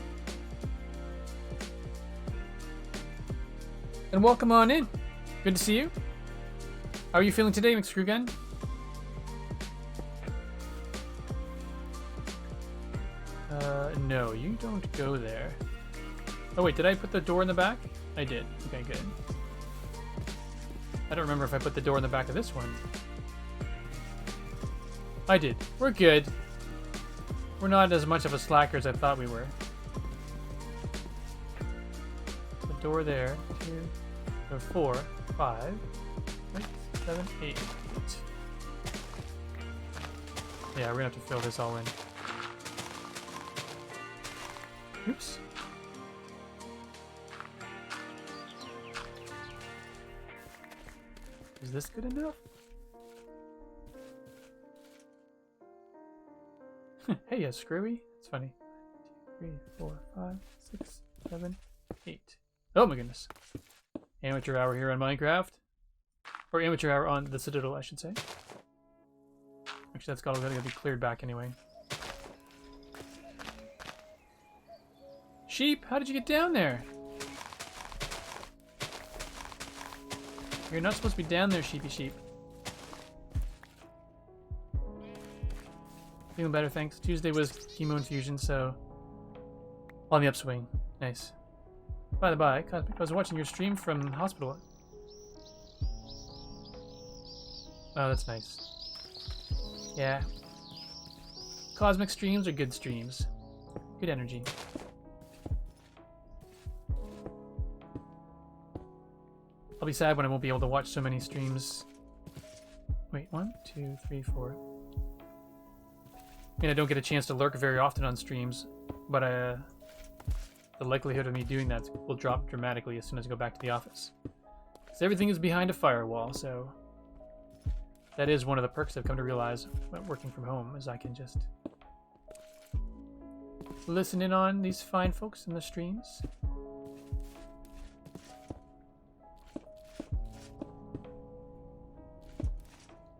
And welcome on in. Good to see you. How are you feeling today, McScrewgun? No, you don't go there. Oh wait, did I put the door in the back? I did. Okay, good. I don't remember if I put the door in the back of this one. I did. We're good. We're not as much of a slacker as I thought we were. The door there. 2, 4, 5, 6, 7, 8. Yeah, we're gonna have to fill this all in. Oops. Is this good enough? Hey, Screwy. It's funny. 3, 4, 5, 6, 7, 8. Oh my goodness. Amateur hour here on Minecraft. Or amateur hour on the Citadel, I should say. Actually, that's got to be cleared back anyway. Sheep, how did you get down there? You're not supposed to be down there, sheepy sheep. Feeling better, thanks. Tuesday was chemo infusion, so on the upswing. Nice. By the by, Cosmic, I was watching your stream from hospital. Oh, that's nice. Yeah. Cosmic streams are good streams. Good energy. I'll be sad when I won't be able to watch so many streams. Wait, 1, 2, 3, 4. I mean, I don't get a chance to lurk very often on streams, but the likelihood of me doing that will drop dramatically as soon as I go back to the office. Because everything is behind a firewall, so that is one of the perks I've come to realize about working from home, is I can just listen in on these fine folks in the streams.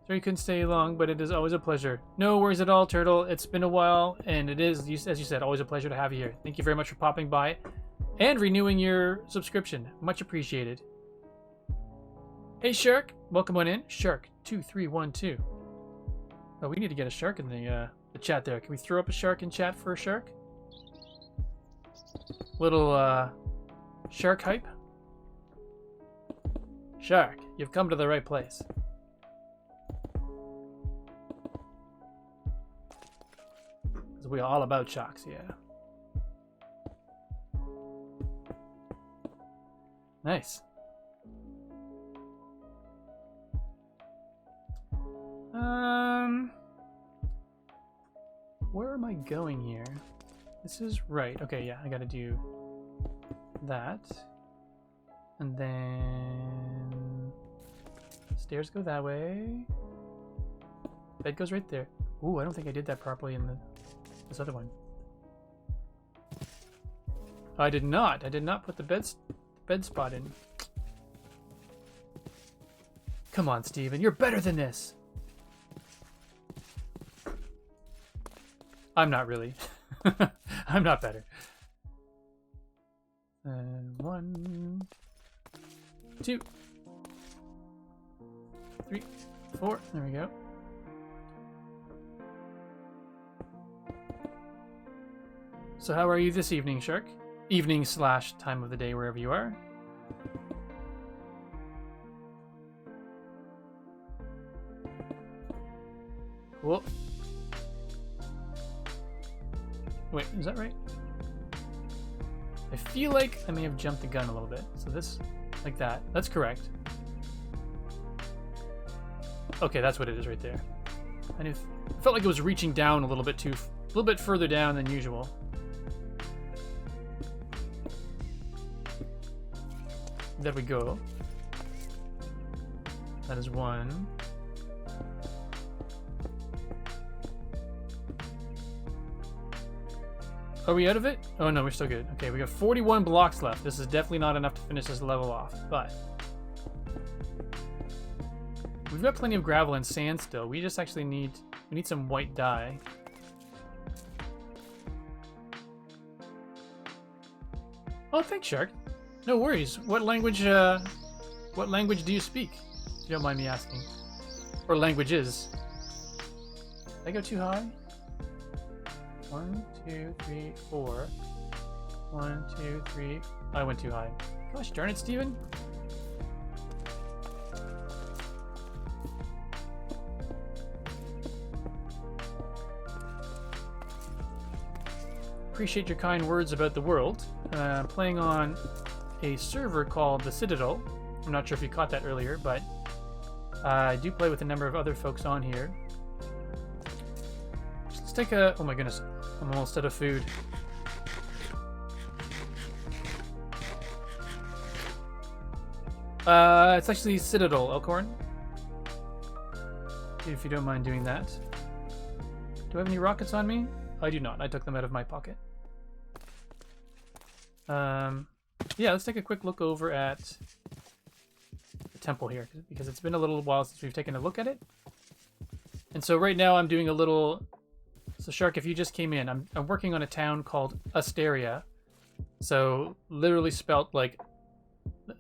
Sorry you couldn't stay long, but it is always a pleasure. No worries at all, Turtle. It's been a while, and it is, as you said, always a pleasure to have you here. Thank you very much for popping by and renewing your subscription. Much appreciated. Hey, Shark. Welcome on in. Shark2312. Oh, we need to get a shark in the chat there. Can we throw up a shark in chat for a shark? Little shark hype. Shark, you've come to the right place. We're all about sharks, yeah. Nice. Where am I going here? This is right. Okay, yeah, I gotta do that. And then stairs go that way. Bed goes right there. Ooh, I don't think I did that properly in this other one. I did not. I did not put the bed spot in. Come on, Steven. You're better than this. I'm not really. I'm not better. 1, 2, 3, 4. There we go. So how are you this evening, Shark? Evening / time of the day, wherever you are. Cool. Wait, is that right? I feel like I may have jumped the gun a little bit. So this, like that. That's correct. Okay, that's what it is right there. I felt like it was reaching down a little bit further down than usual. There we go. That is 1. Are we out of it? Oh no, we're still good. Okay, we got 41 blocks left. This is definitely not enough to finish this level off, but we've got plenty of gravel and sand still. We just actually need some white dye. Oh, thanks, Shark. No worries. What language do you speak? If you don't mind me asking. Or languages. Did I go too high? 1, 2, 3, 4. 1, 2, 3. I went too high. Gosh darn it, Steven. Appreciate your kind words about the world. Playing on a server called the Citadel. I'm not sure if you caught that earlier, but I do play with a number of other folks on here. Let's take a... Oh my goodness, I'm almost out of food. It's actually Citadel, Elkhorn. If you don't mind doing that. Do I have any rockets on me? I do not. I took them out of my pocket. Yeah, let's take a quick look over at the temple here, because it's been a little while since we've taken a look at it. And so right now I'm doing a little... So Shark, if you just came in, I'm working on a town called Astairia. So literally spelt like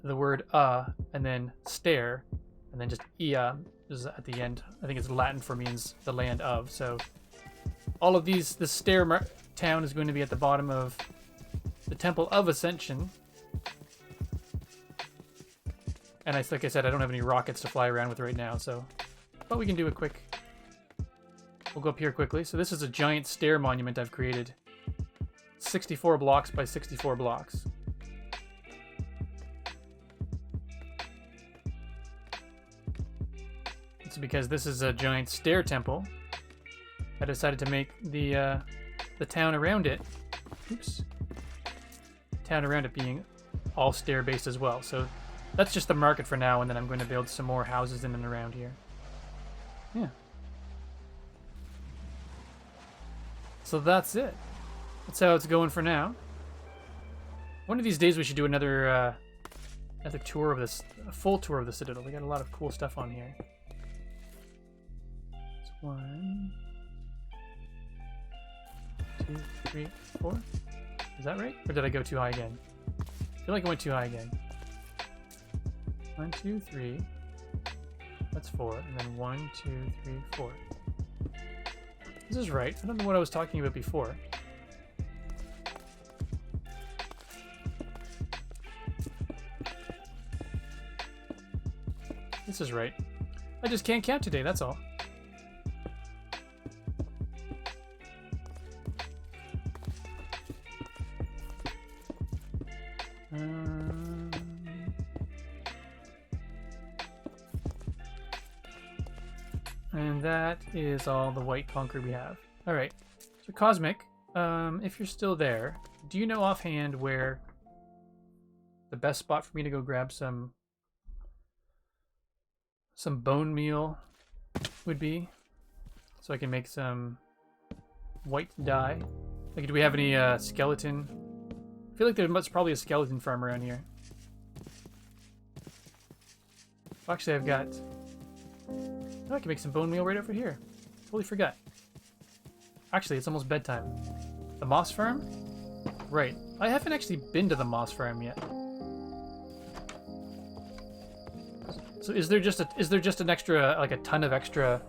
the word and then stare, and then just ia is at the end. I think it's Latin for means the land of. So all of these, this stare town is going to be at the bottom of the Temple of Ascension. And like I said, I don't have any rockets to fly around with right now, so... But we can do a quick... We'll go up here quickly. So this is a giant stair monument I've created. 64 blocks by 64 blocks. It's because this is a giant stair temple. I decided to make the town around it... Oops. Town around it being all stair-based as well. So that's just the market for now, and then I'm going to build some more houses in and around here. Yeah. So that's it. That's how it's going for now. One of these days we should do another tour of this, a full tour of the Citadel. We got a lot of cool stuff on here. It's 1, 2, 3, 4. Is that right? Or did I go too high again? I feel like I went too high again. 1, 2, 3. That's 4. And then 1, 2, 3, 4. This is right. I don't know what I was talking about before. This is right. I just can't count today, that's all. And that is all the white concrete we have. Alright, so Cosmic, if you're still there, do you know offhand where the best spot for me to go grab some bone meal would be? So I can make some white dye. Like, do we have any skeleton? I feel like there's probably a skeleton farm around here. Actually, I've got... Oh, I can make some bone meal right over here. Totally forgot. Actually, it's almost bedtime. The moss farm? Right. I haven't actually been to the moss farm yet. So is there just an extra, like a ton of extra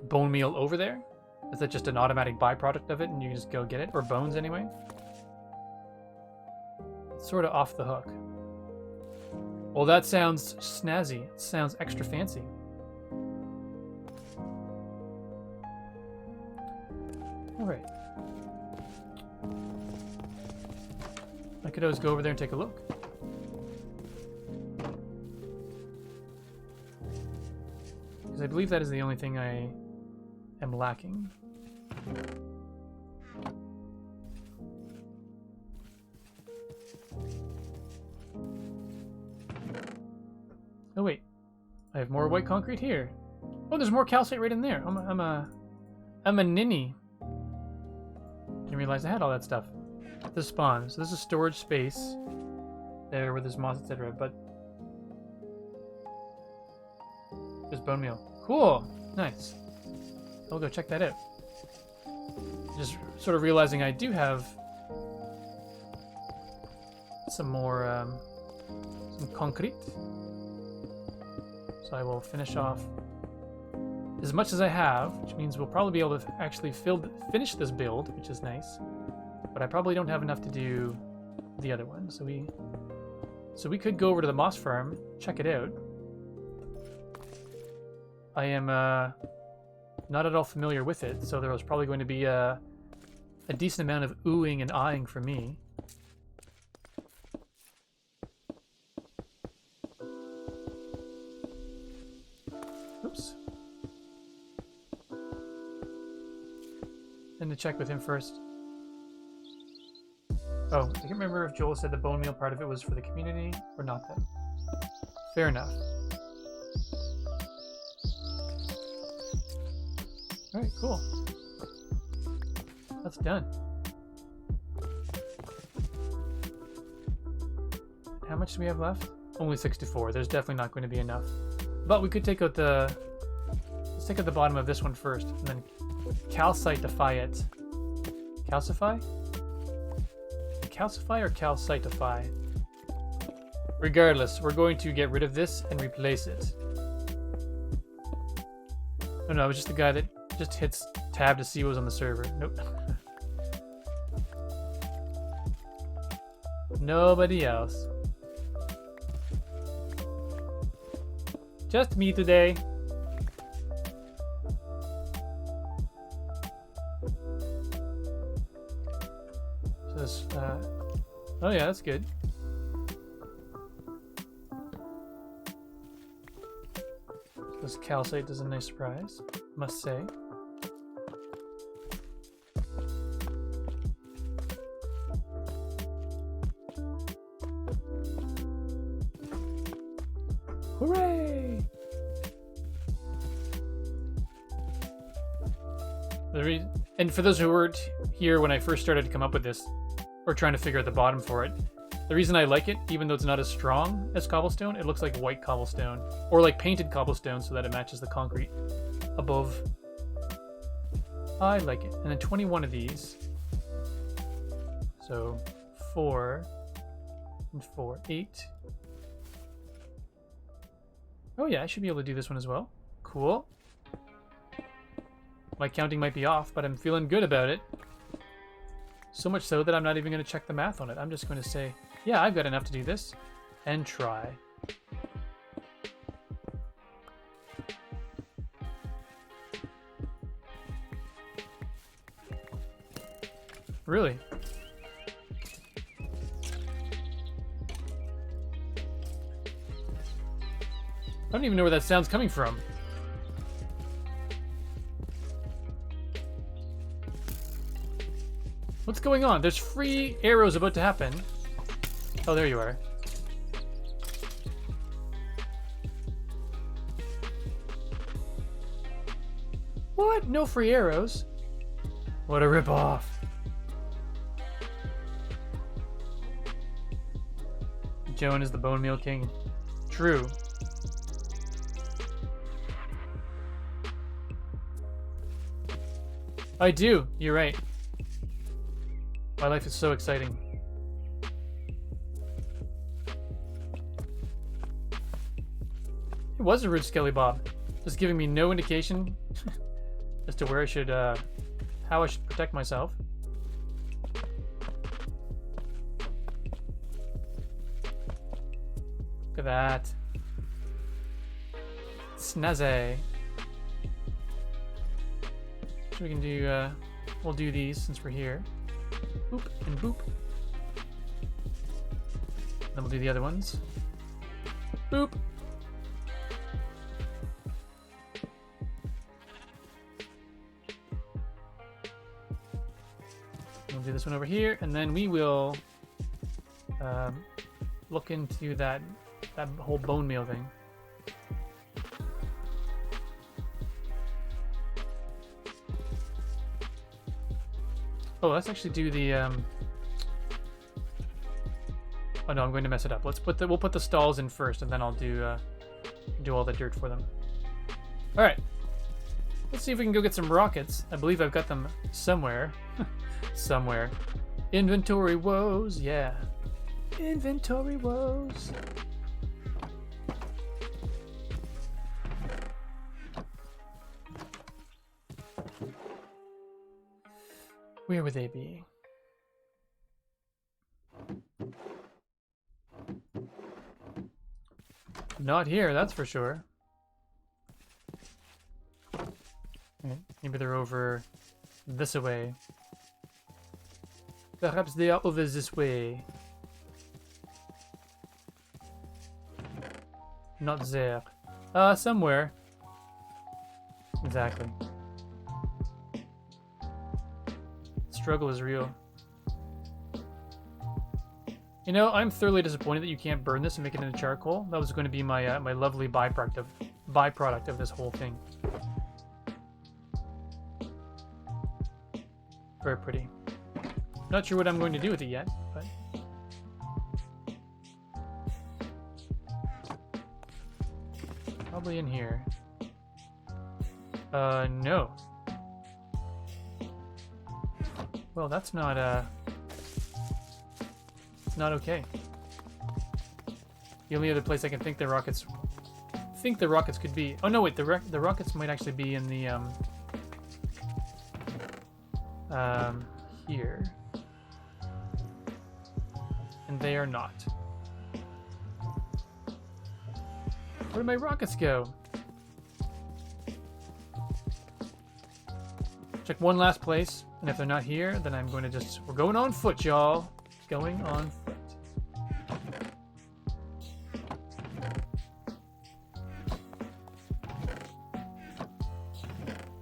bone meal over there? Is that just an automatic byproduct of it and you can just go get it? Or bones anyway? It's sort of off the hook. Well, that sounds snazzy. It sounds extra fancy. Alright. I could always go over there and take a look. Because I believe that is the only thing I am lacking. Oh wait, I have more white concrete here. Oh, there's more calcite right in there. I'm a ninny. Didn't realize I had all that stuff. This spawn. So this is storage space. There, where there's moss, etc. But there's bone meal. Cool, nice. I'll go check that out. Just sort of realizing I do have some more some concrete. So I will finish off as much as I have, which means we'll probably be able to actually finish this build, which is nice. But I probably don't have enough to do the other one. So we could go over to the moss farm, check it out. I am not at all familiar with it, so there was probably going to be a decent amount of oohing and eyeing from me. Oops. And to check with him first. Oh, I can't remember if Joel said the bone meal part of it was for the community or not then. Fair enough. Alright, cool. That's done. How much do we have left? Only 64. There's definitely not going to be enough. But we could take out the... Let's take out the bottom of this one first, and then calcitify it. Calcify? Calcify or calcitify? Regardless, we're going to get rid of this and replace it. Oh no, it was just the guy that just hits tab to see what was on the server. Nope. Nobody else. Just me today. So this, oh yeah, that's good. This calcite is a nice surprise, must say. Hooray! And for those who weren't here when I first started to come up with this, or trying to figure out the bottom for it, the reason I like it, even though it's not as strong as cobblestone, it looks like white cobblestone, or like painted cobblestone so that it matches the concrete above. I like it. And then 21 of these. So 4 and 4, 8. Oh yeah, I should be able to do this one as well. Cool. My counting might be off, but I'm feeling good about it. So much so that I'm not even going to check the math on it. I'm just going to say, yeah, I've got enough to do this, and try. Really? I don't even know where that sound's coming from. What's going on? There's free arrows about to happen. Oh, there you are. What? No free arrows? What a ripoff. Joan is the bone meal king. True. I do. You're right. My life is so exciting. It was a rude skelly bob, just giving me no indication as to where I should, how I should protect myself. Look at that. Snazzy. So we can do, we'll do these since we're here. Boop and boop. Then we'll do the other ones. Boop. We'll do this one over here, and then we will look into that whole bone meal thing. Oh, let's actually do the. Oh no, I'm going to mess it up. We'll put the stalls in first, and then I'll do all the dirt for them. All right. Let's see if we can go get some rockets. I believe I've got them somewhere. Somewhere. Inventory woes, yeah. Inventory woes. Where would they be? Not here, that's for sure. Okay, maybe they're over this way. Perhaps they are over this way. Not there. Somewhere. Exactly. Struggle is real. You know, I'm thoroughly disappointed that you can't burn this and make it into charcoal. That was going to be my my lovely byproduct of this whole thing. Very pretty. Not sure what I'm going to do with it yet, but probably in here. No. Well, that's not, it's not okay. The only other place I can think the rockets could be... Oh, no, wait, the rockets might actually be in the, here. And they are not. Where did my rockets go? Check one last place, and if they're not here, then I'm going to just... We're going on foot, y'all. Going on foot.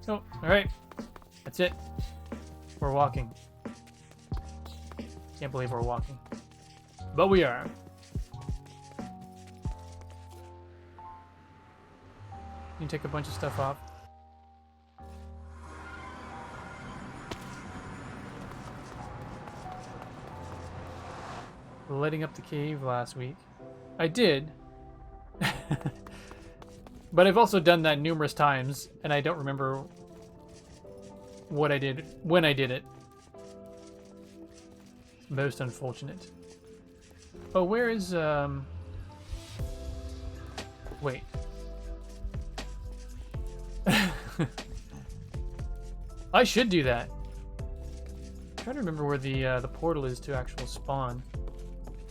Oh, alright. That's it. We're walking. Can't believe we're walking. But we are. You can take a bunch of stuff off. Lighting up the cave last week. I did. But I've also done that numerous times, and I don't remember what I did when I did it. Most unfortunate. Oh, where is, wait. I should do that. I'm trying to remember where the portal is to actual spawn.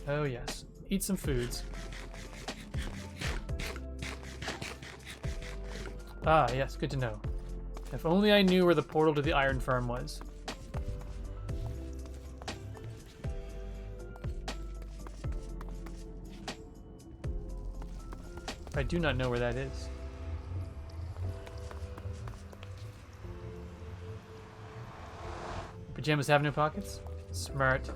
Oh, yes. Eat some foods. Ah, yes, good to know. If only I knew where the portal to the Iron Farm was. I do not know where that is. Pajamas have no pockets? Smart.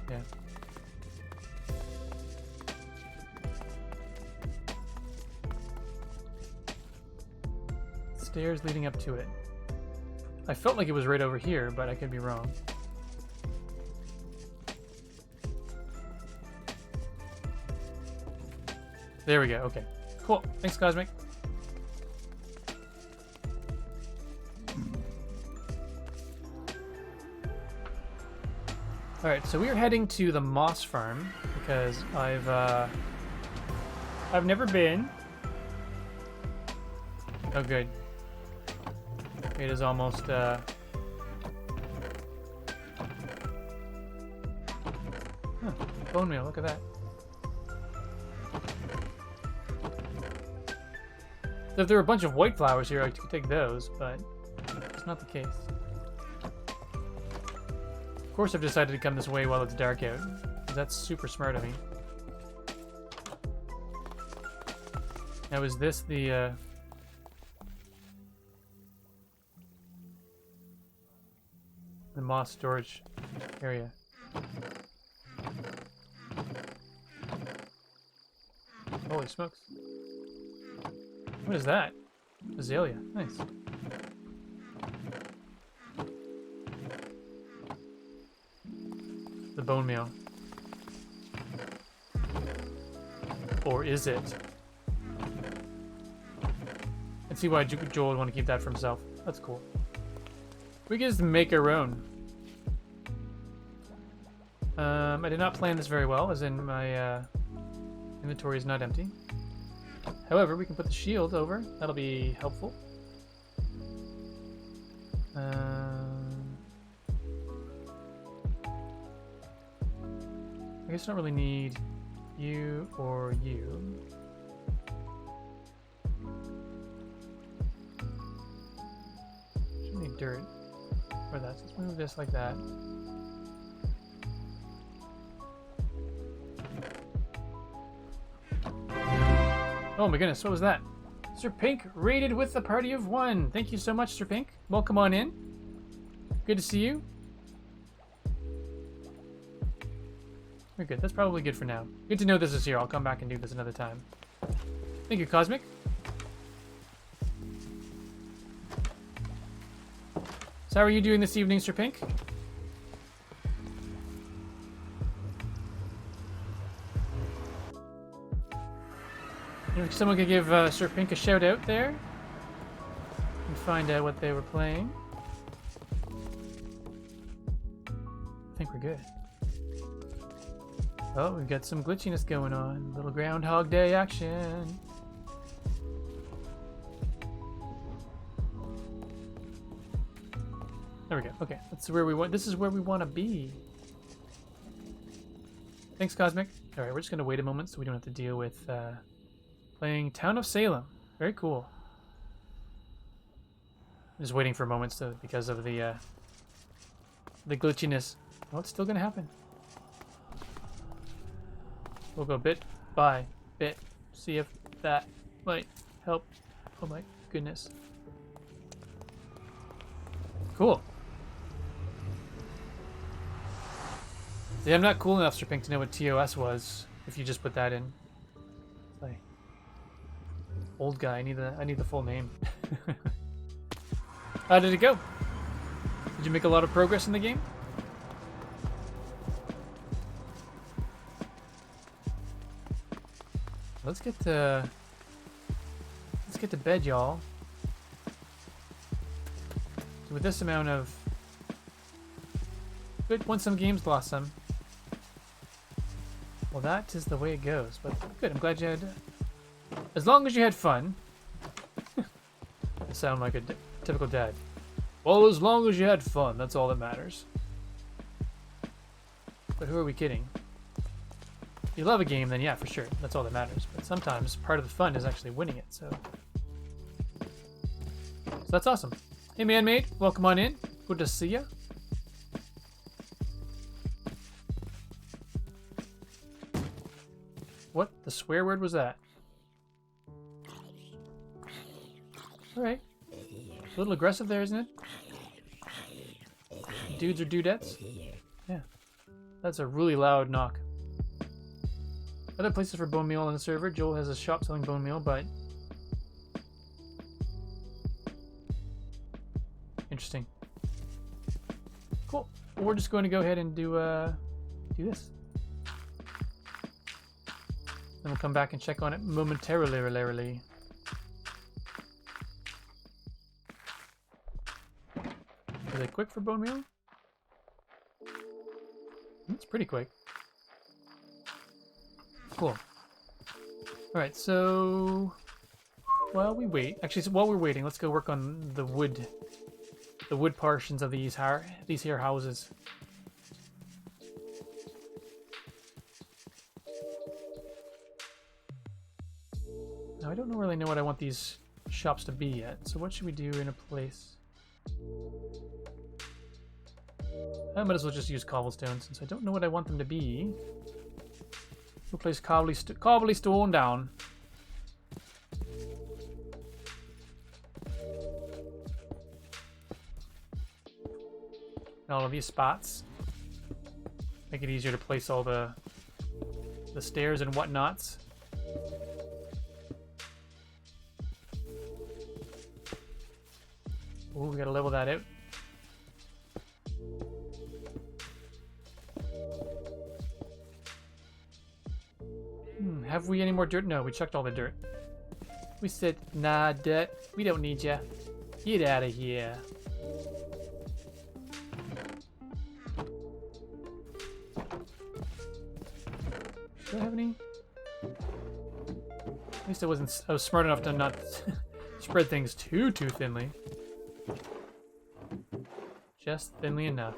Yeah. Stairs leading up to it. I felt like it was right over here, but I could be wrong. There we go, okay. Cool, thanks Cosmic. Alright, so we are heading to the moss farm because I've never been. Oh good. It is almost bone meal, look at that. So if there were a bunch of white flowers here, I could take those, but it's not the case. Of course I've decided to come this way while it's dark out. That's super smart of me. Now is this the moss storage area? Holy smokes. What is that? Azalea. Nice. The bone meal. Or is it? And see why Joel would want to keep that for himself. That's cool. We can just make our own. I did not plan this very well, as in my inventory is not empty. However, we can put the shield over. That'll be helpful. I guess I don't really need you or you. Shouldn't need dirt for that. So let's move this like that. Oh my goodness, what was that? Sir Pink raided with a party of one. Thank you so much, Sir Pink. Welcome on in. Good to see you. Very good. That's probably good for now. Good to know this is here. I'll come back and do this another time. Thank you, Cosmic. So how are you doing this evening, Sir Pink? If someone could give Sir Pink a shout out there and find out what they were playing. I think we're good. Oh, we've got some glitchiness going on. Little Groundhog Day action. There we go. Okay, that's where we want. This is where we want to be. Thanks, Cosmic. All right, we're just gonna wait a moment so we don't have to deal with playing Town of Salem. Very cool. Just waiting for a moment so because of the glitchiness. Oh, it's still gonna happen. We'll go bit by bit. See if that might help. Oh my goodness. Cool. See, I'm not cool enough, Sir Pink, to know what TOS was. If you just put that in. Like, old guy. I need the full name. How did it go? Did you make a lot of progress in the game? Let's get to bed, y'all. So with this amount of good, won some games, lost some. Well, that is the way it goes. But good. I'm glad you had. As long as you had fun. I sound like a typical dad. Well, as long as you had fun, that's all that matters. But who are we kidding? If you love a game, then yeah, for sure. That's all that matters. But sometimes part of the fun is actually winning it, so that's awesome. Hey, man-made, welcome on in. Good to see ya. What the swear word was that? Alright. A little aggressive there, isn't it? Dudes or dudettes? Yeah. That's a really loud knock. Other places for bone meal on the server. Joel has a shop selling bone meal, but interesting. Cool. Well, we're just going to go ahead and do this. Then we'll come back and check on it momentarily. Is it quick for bone meal? It's pretty quick. Cool. Alright, so while we wait, actually, so while we're waiting, let's go work on the wood portions of these here houses. Now, I don't really know what I want these shops to be yet, so what should we do in a place? I might as well just use cobblestone since I don't know what I want them to be. We'll place cobblestone down. All of these spots make it easier to place all the stairs and whatnots. Oh, we gotta level that out. Have we any more dirt? No, we chucked all the dirt. We said, nah, dirt. We don't need ya. Get out of here. Do I have any? At least I was smart enough to not spread things too thinly. Just thinly enough.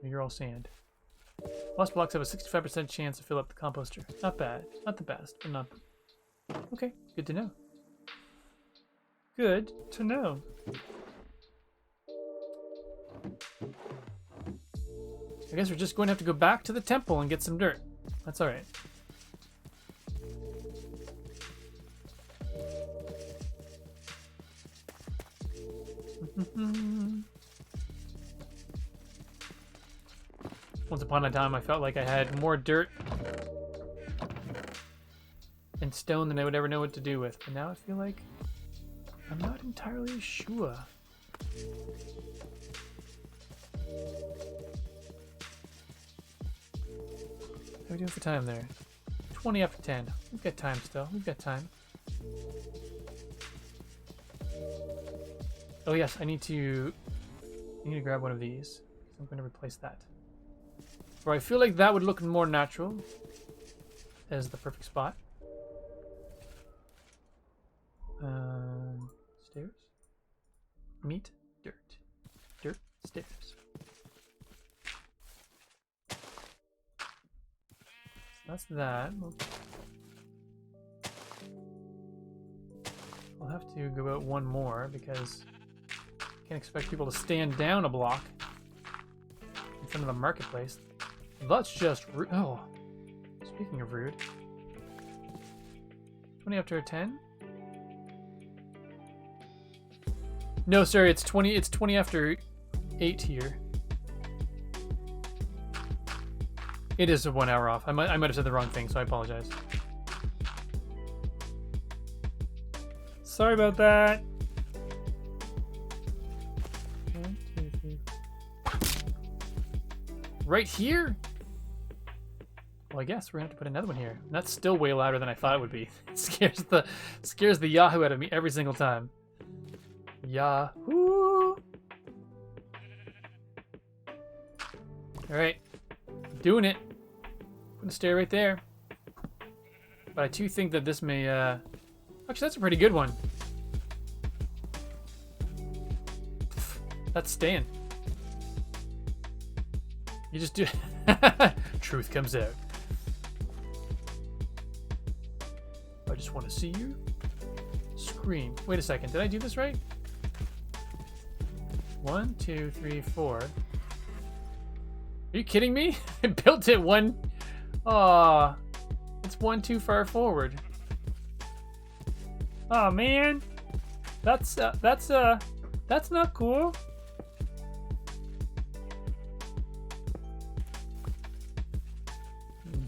You're all sand. Lost blocks have a 65% chance to fill up the composter. Not bad. Not the best, but not... Okay, good to know. Good to know. I guess we're just going to have to go back to the temple and get some dirt. That's alright. Once upon a time, I felt like I had more dirt and stone than I would ever know what to do with. But now I feel like I'm not entirely sure. How are we doing for time there? 20 after 10. We've got time still. We've got time. Oh yes, I need to grab one of these. I'm going to replace that. Or I feel like that would look more natural as the perfect spot. Stairs. Meat. Dirt. Dirt. Stairs. That's that. We'll have to go out one more because I can't expect people to stand down a block in front of the marketplace. That's just rude. Oh, speaking of rude. 20 after 10? No, sorry, it's 20. It's 20 after 8 here. It is a 1 hour off. I might have said the wrong thing, so I apologize. Sorry about that. 1, 2, 3. Right here? Well, I guess we're gonna have to put another one here. And that's still way louder than I thought it would be. It scares the yahoo out of me every single time. Yahoo! Alright. Doing it. I'm gonna stay right there. But I do think that this may, actually, that's a pretty good one. That's staying. You just do... Truth comes out. I just want to see you scream. Wait a second. Did I do this right? 1, 2, 3, 4. Are you kidding me? I built it one... Aw. It's one too far forward. Oh man, that's not cool.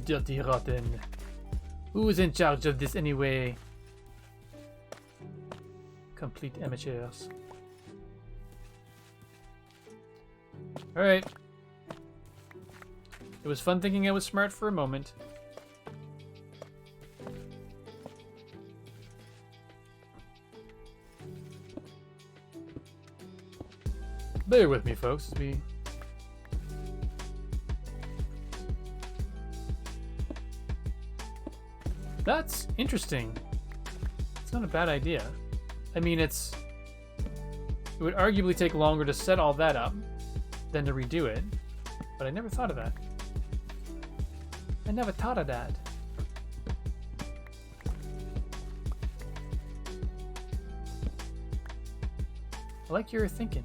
Dirty rotten. Who's in charge of this anyway? Complete amateurs. Alright. It was fun thinking I was smart for a moment. Bear with me, folks, as we... That's interesting. It's not a bad idea. I mean, it would arguably take longer to set all that up than to redo it, but I never thought of that. I never thought of that. I like your thinking.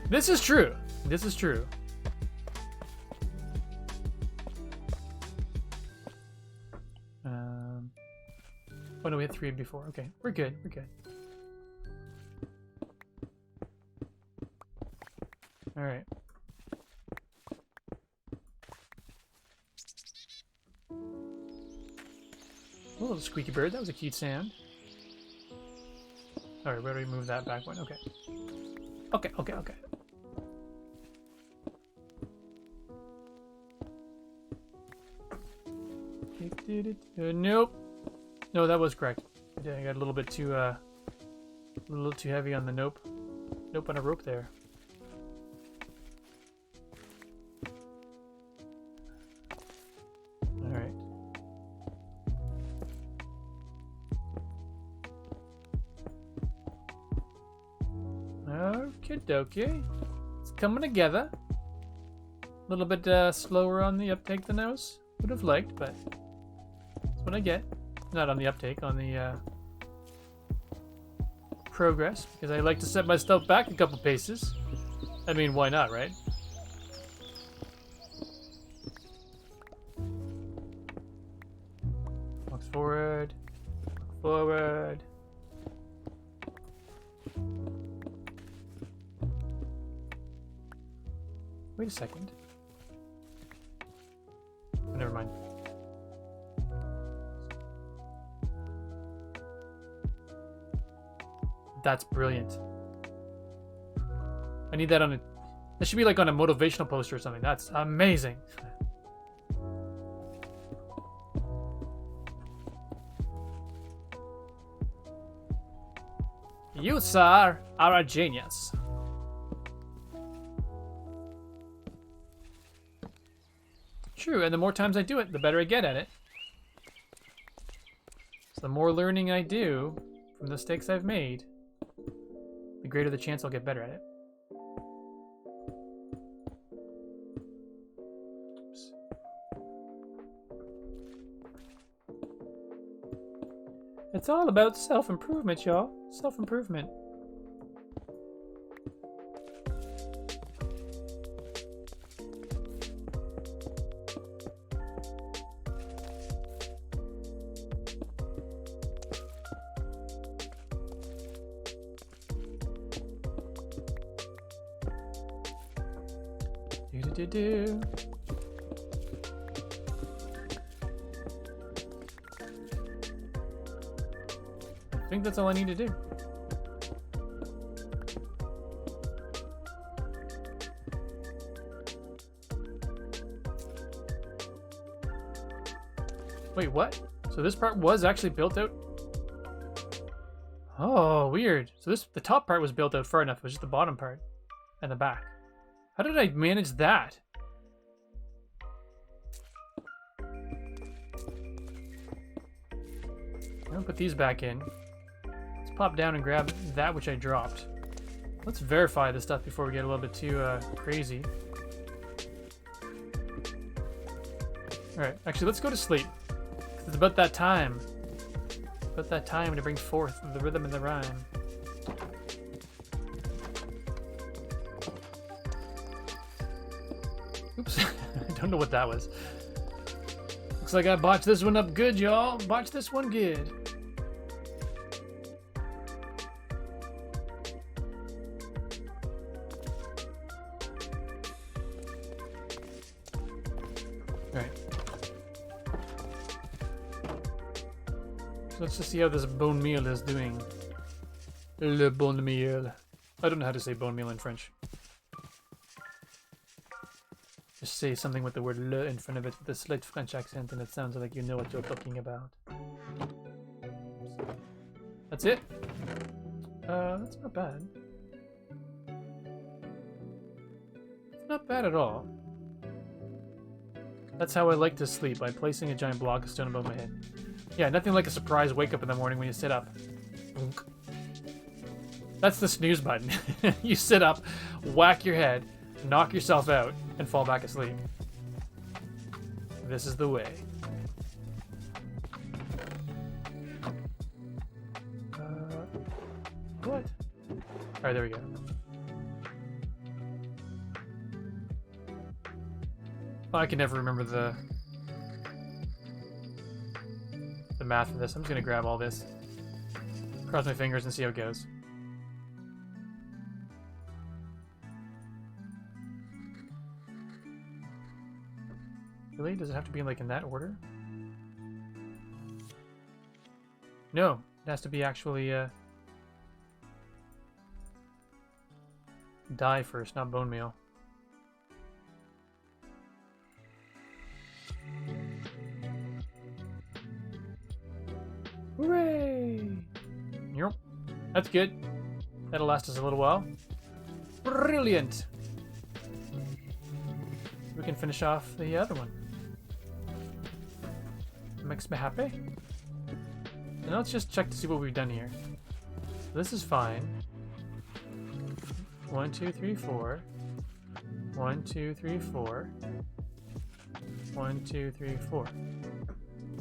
This is true. This is true. Oh no, we had 3 before. Okay, we're good. We're good. All right. A little squeaky bird. That was a cute sound. All right, where do we move that back one? Okay. Okay. Okay. Okay. Nope. No, that was correct. I got a little bit too heavy on the nope. Nope on a rope there. All right. Okie dokie. It's coming together. A little bit slower on the uptake than I would have liked, but that's what I get. Not on the uptake, on the progress, because I like to set myself back a couple paces. I mean, why not, right? Walks forward. Walk forward. Wait a second. Oh, never mind. That's brilliant. I need that on a... That should be like on a motivational poster or something. That's amazing. You, sir, are a genius. True, and the more times I do it, the better I get at it. So the more learning I do from the mistakes I've made, the greater the chance I'll get better at it. Oops. It's all about self-improvement, y'all. Self-improvement. Do. I think that's all I need to do. Wait, what? So this part was actually built out? Oh, weird. So the top part was built out far enough. It was just the bottom part and the back. How did I manage that? I'll put these back in. Let's pop down and grab that which I dropped. Let's verify this stuff before we get a little bit too crazy. Alright, actually let's go to sleep. It's about that time. About that time to bring forth the rhythm and the rhyme. Oops, I don't know what that was. Looks like I botched this one up good, y'all. Botched this one good. Alright. So let's just see how this bone meal is doing. Le bone meal. I don't know how to say bone meal in French. Just say something with the word le in front of it with a slight French accent and it sounds like you know what you're talking about. That's it? That's not bad. It's not bad at all. That's how I like to sleep, by placing a giant block of stone above my head. Yeah, nothing like a surprise wake up in the morning when you sit up. That's the snooze button. You sit up, whack your head, knock yourself out, and fall back asleep. This is the way. What? Alright, there we go. I can never remember the math of this. I'm just gonna grab all this, cross my fingers, and see how it goes. Really? Does it have to be like in that order? No, it has to be actually dye first, not bone meal. Hooray! Yep. That's good. That'll last us a little while. Brilliant! We can finish off the other one. Makes me happy. And let's just check to see what we've done here. This is fine. 1, 2, 3, 4. 1, 2, 3, 4. 1, 2, 3, 4.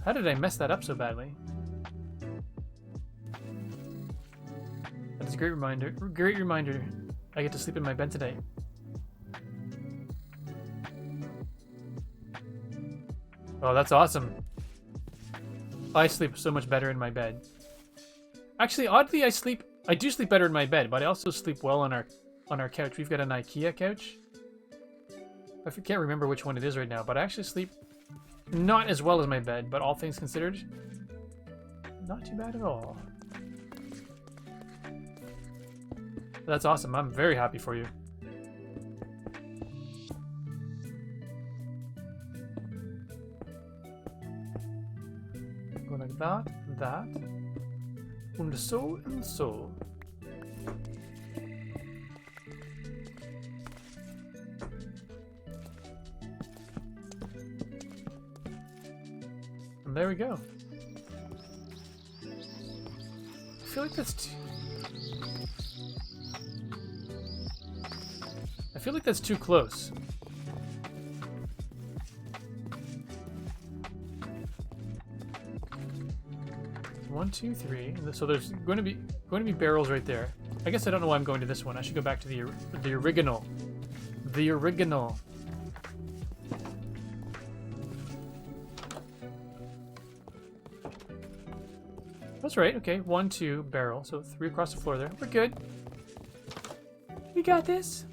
How did I mess that up so badly? That's a great reminder. Great reminder. I get to sleep in my bed today. Oh, that's awesome. I sleep so much better in my bed. Actually, oddly, I do sleep better in my bed, but I also sleep well on our couch. We've got an IKEA couch. I can't remember which one it is right now, but I actually sleep not as well as my bed, but all things considered, not too bad at all. That's awesome. I'm very happy for you. Go like that, that, and so, and so. And there we go. I feel like that's too close. One, two, three. So there's going to be barrels right there. I guess I don't know why I'm going to this one. I should go back to the original. The original. That's right. Okay, 1, 2 barrel. So 3 across the floor there. We're good. We got this.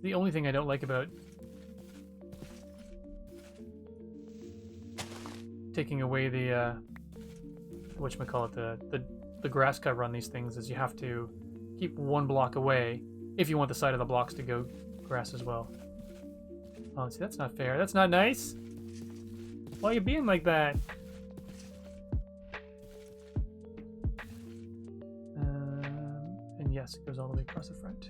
The only thing I don't like about taking away the whatchamacallit, the grass cover on these things is you have to keep 1 block away if you want the side of the blocks to go grass as well. Oh, see, that's not fair. That's not nice. Why are you being like that? And yes, it goes all the way across the front.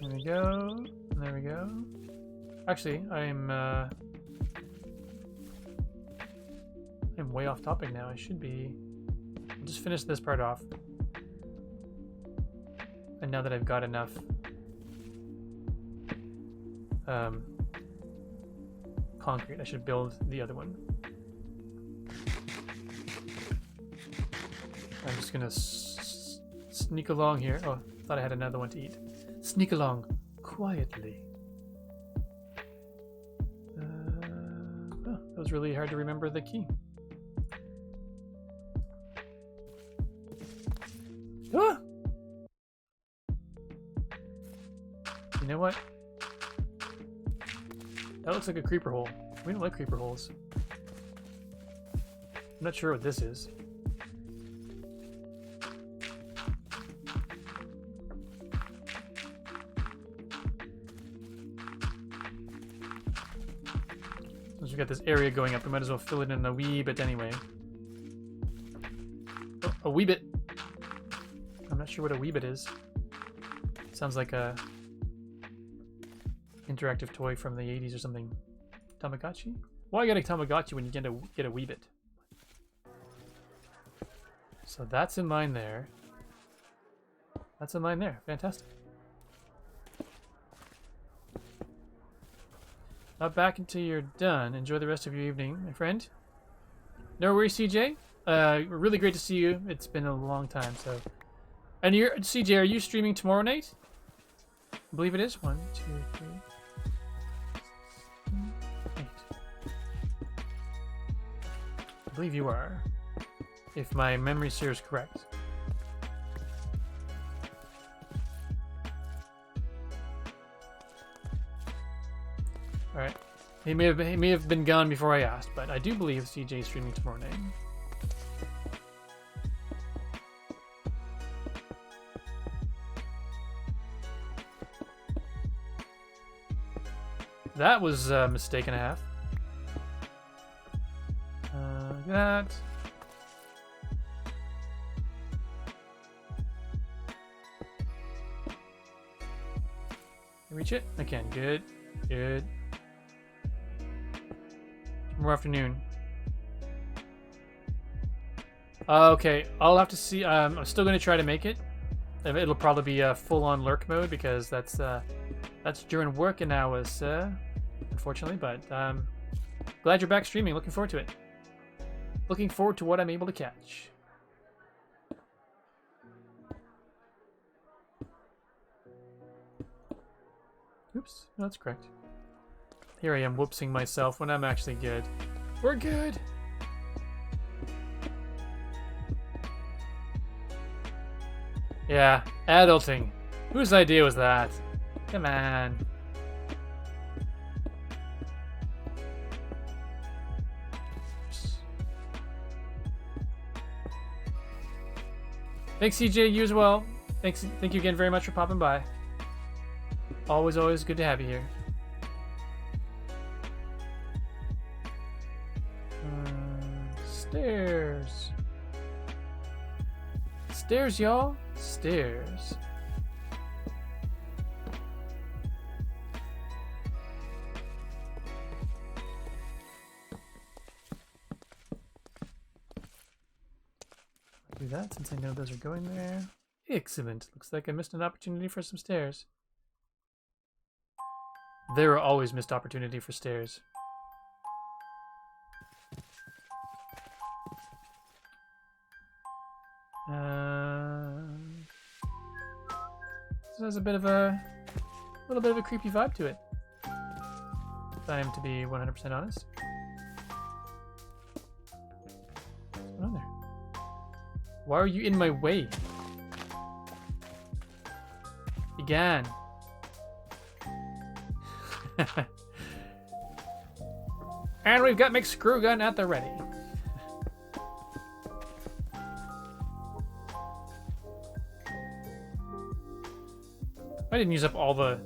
There we go. There we go. Actually, I'm way off topic now. I should be. I'll just finish this part off. And now that I've got enough concrete, I should build the other one. I'm just gonna sneak along here. Oh, thought I had another one to eat. Sneak along quietly. Oh, that was really hard to remember the key. Ah! You know what? That looks like a creeper hole. We don't like creeper holes. I'm not sure what this is. Since we got this area going up, we might as well fill it in a wee bit anyway. Oh, a wee bit. I'm not sure what a wee bit is. Sounds like a interactive toy from the 80s or something. Tamagotchi? Why get a Tamagotchi when you get a wee bit? So that's in mine there. That's in mine there. Fantastic. Not back until you're done. Enjoy the rest of your evening, my friend. No worries, CJ. Really great to see you. It's been a long time, so. And you're CJ, are you streaming tomorrow night? I believe it is. 1, 2, 3, 8. I believe you are, if my memory serves correct. All right. He may have been gone before I asked, but I do believe CJ is streaming tomorrow night. That was a mistake and a half. Like that. Can I reach it? I can. Good. Good. Tomorrow afternoon. Okay, I'll have to see. I'm still going to try to make it. It'll probably be a full-on lurk mode because that's during working hours, unfortunately. But glad you're back streaming. Looking forward to it. Looking forward to what I'm able to catch. Oops, no, that's correct. Here I am whoopsing myself when I'm actually good. We're good! Yeah, adulting. Whose idea was that? Come on. Thanks, CJ. You as well. Thank you again very much for popping by. Always good to have you here. Stairs. Stairs, y'all. Stairs. Do that since I know those are going there. Excellent. Looks like I missed an opportunity for some stairs. There are always missed opportunity for stairs. This has a little bit of a creepy vibe to it. If I am to be 100% honest. What's going on there? Why are you in my way? Began. And we've got mixed screw gun at the ready. I didn't use up all the...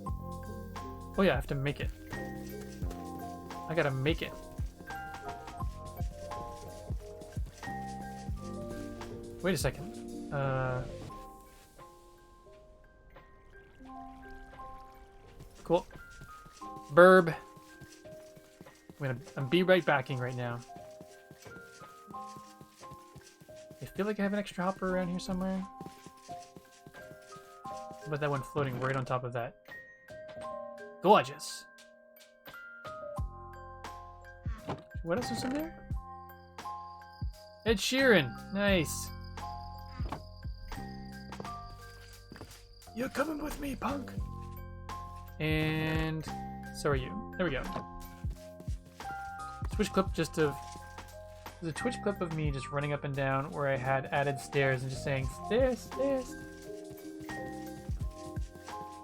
Oh yeah, I have to make it. I gotta make it. Wait a second. Cool. Burb. I'm be right backing right now. I feel like I have an extra hopper around here somewhere. How about that one floating right on top of that? Gorgeous. What else is in there? Ed Sheeran. Nice. You're coming with me, punk. And so are you. There we go. Switch clip just of... There's a Twitch clip of me just running up and down where I had added stairs and just saying, stairs, stairs.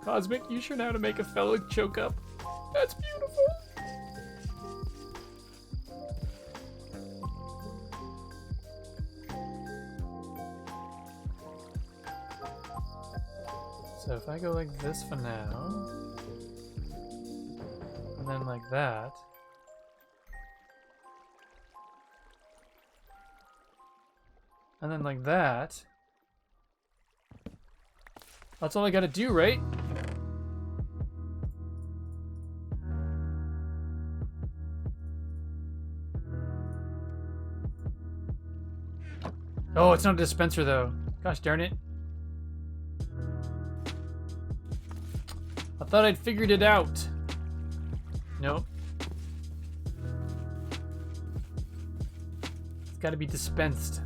Cosmic, you sure know how to make a fellow choke up. That's beautiful. So if I go like this for now, and then like that, and then like that, that's all I gotta do, right? Oh, it's not a dispenser though. Gosh darn it. I thought I'd figured it out. Nope. It's gotta be dispensed.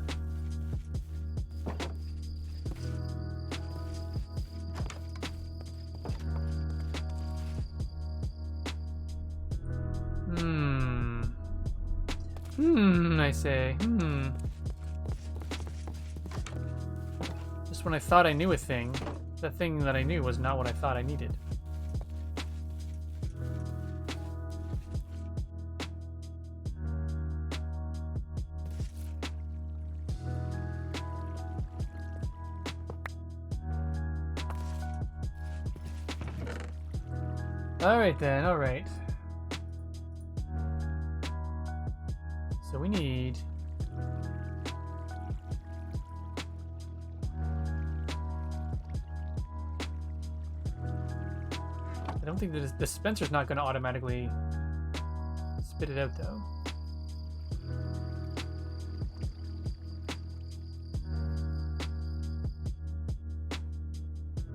I say. Just when I thought I knew a thing, the thing that I knew was not what I thought I needed. Alright then, alright. So we need... I don't think the dispenser's not going to automatically spit it out though.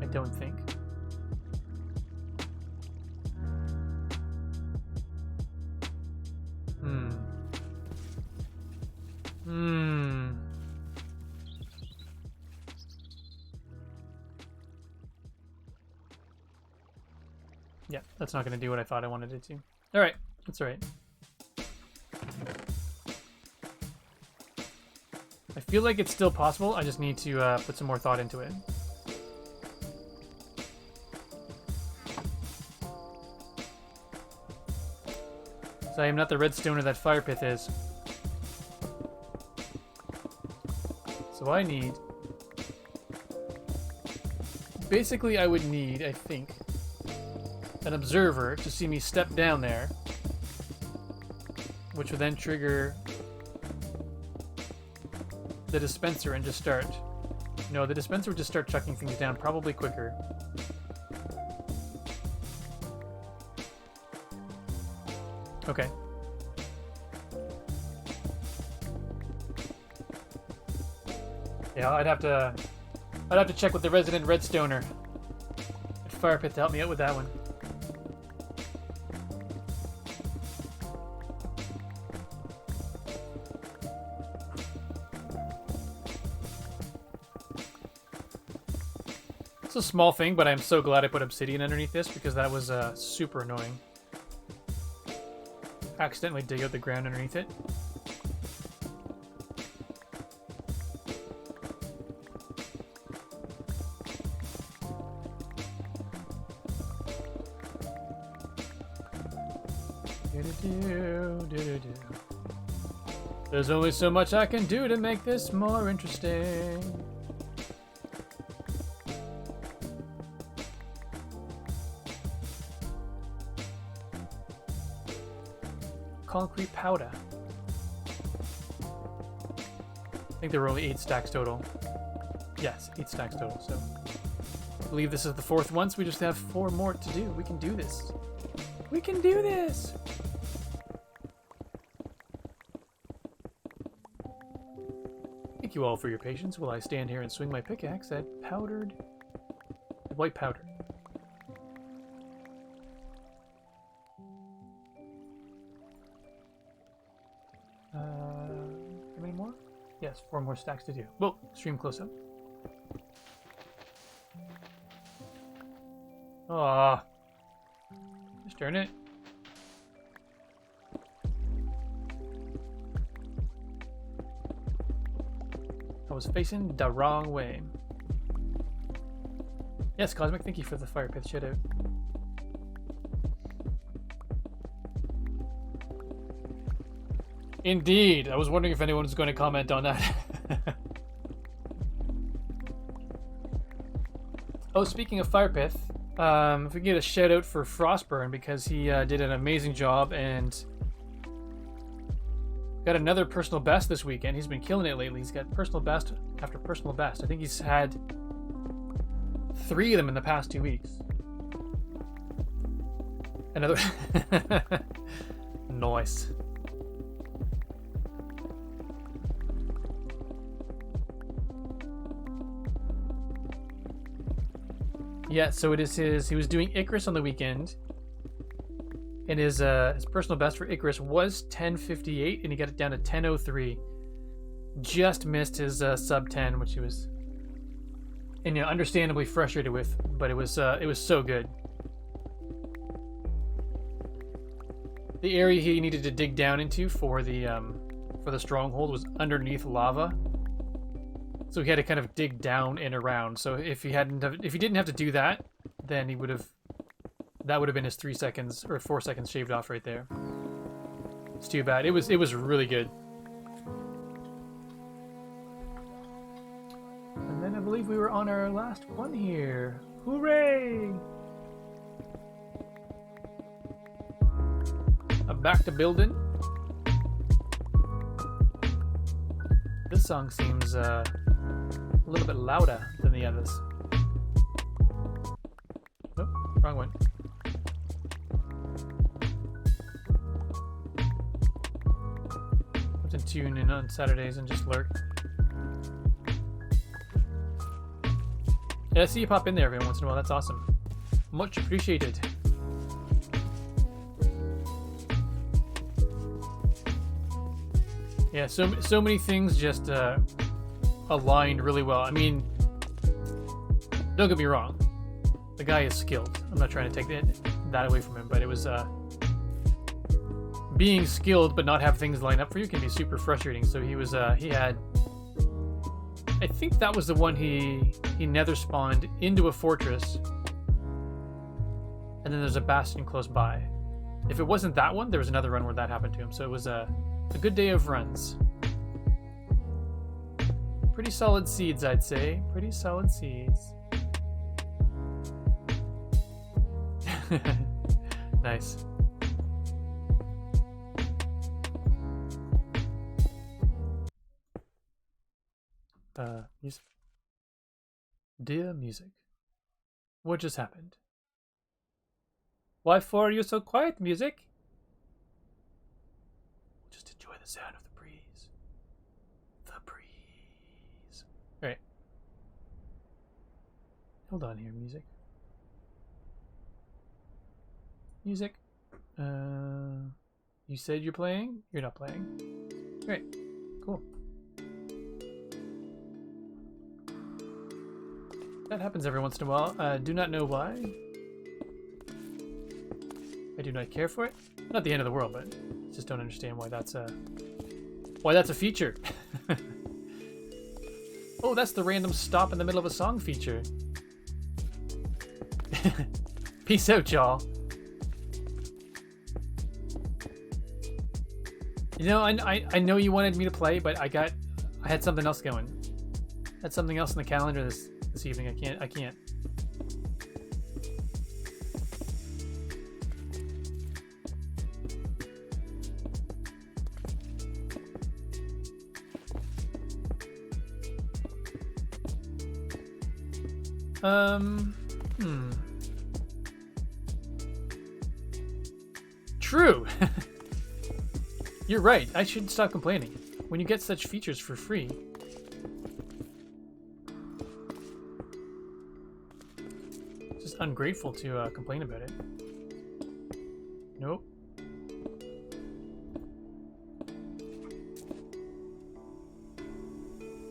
I don't think. Yeah, that's not going to do what I thought I wanted it to. Alright, that's alright. I feel like it's still possible, I just need to put some more thought into it. So I am not the redstoner that fire pit is. So I need... Basically, I would need, I think, an observer to see me step down there, which would then trigger the dispenser and just start. No, the dispenser would just start chucking things down probably quicker. Okay. Yeah, I'd have to check with the resident redstoner at Fire Pit to help me out with that one. It's a small thing, but I'm so glad I put obsidian underneath this because that was super annoying. Accidentally dig out the ground underneath it. There's only so much I can do to make this more interesting. Concrete powder. I think there were only 8 stacks total. Yes, 8 stacks total, so I believe this is the 4th one, so we just have 4 more to do. We can do this. We can do this! Thank you all for your patience while I stand here and swing my pickaxe at white powder. How many more? Yes, 4 more stacks to do. Whoa, stream close up. Aww. Just turn it. I was facing the wrong way. Yes, Cosmic, thank you for the fire pit shout out. Indeed, I was wondering if anyone was going to comment on that. Oh, speaking of fire pit, if we can get a shout out for Frostburn because he did an amazing job and got another personal best this weekend. He's been killing it lately. He's got personal best after personal best. I think he's had 3 of them in the past 2 weeks. Another nice. Yeah, so it is his. He was doing Icarus on the weekend, and his personal best for Icarus was 10:58, and he got it down to 10:03. Just missed his sub 10, which he was, and you know, understandably frustrated with. But it was so good. The area he needed to dig down into for the stronghold was underneath lava. So he had to kind of dig down and around. So if he didn't have to do that, then that would have been his 3 seconds or 4 seconds shaved off right there. It's too bad. It was really good. And then I believe we were on our last one here. Hooray! I'm back to building. This song seems a little bit louder than the others. Nope, wrong one. I have to tune in on Saturdays and just lurk. Yeah, I see you pop in there every once in a while. That's awesome. Much appreciated. Yeah, so many things just aligned really well. I mean, don't get me wrong, the guy is skilled. I'm not trying to take that away from him, but it was being skilled but not have things line up for you can be super frustrating. So he had, I think that was the one he nether spawned into a fortress, and then there's a bastion close by. If it wasn't that one, there was another run where that happened to him. So it was a good day of runs. Pretty solid seeds, I'd say. Pretty solid seeds. Nice. Music. Dear music, what just happened? Why for are you so quiet, music? Just enjoy the sound of the breeze. The breeze. Alright. Hold on here, music. Music. You said you're playing? You're not playing. Great. Cool. That happens every once in a while. Do not know why. I do not care for it. Not the end of the world, but just don't understand why that's a feature. Oh, that's the random stop in the middle of a song feature. Peace out, y'all. You know, I know you wanted me to play, but I had something else going. I had something else in the calendar this evening. I can't. True. You're right. I should stop complaining. When you get such features for free. It's just ungrateful to complain about it. Nope.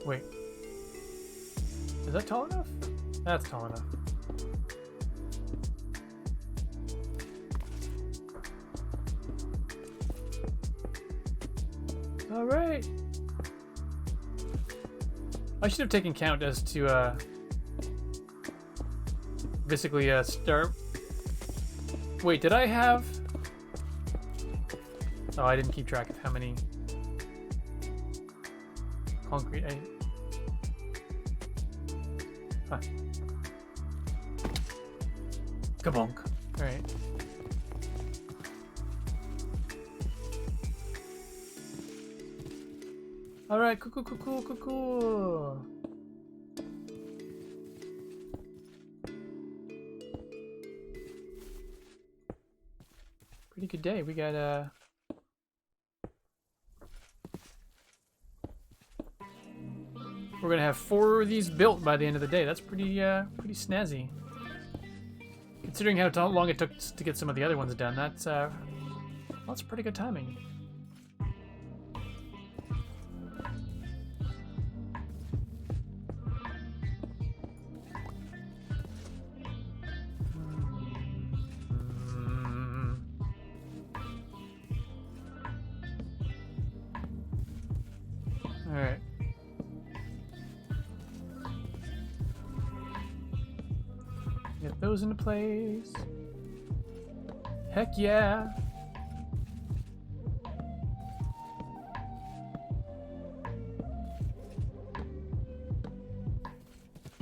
Wait. Is that tall enough? That's tall enough. All right. I should have taken count as to basically start. Wait, did I have? Oh, I didn't keep track of how many concrete. Huh. Kabonk. All right. All right, cool. Pretty good day. We got we're gonna have 4 of these built by the end of the day. That's pretty snazzy. Considering how long it took to get some of the other ones done, that's pretty good timing. Alright. Get those into place. Heck yeah.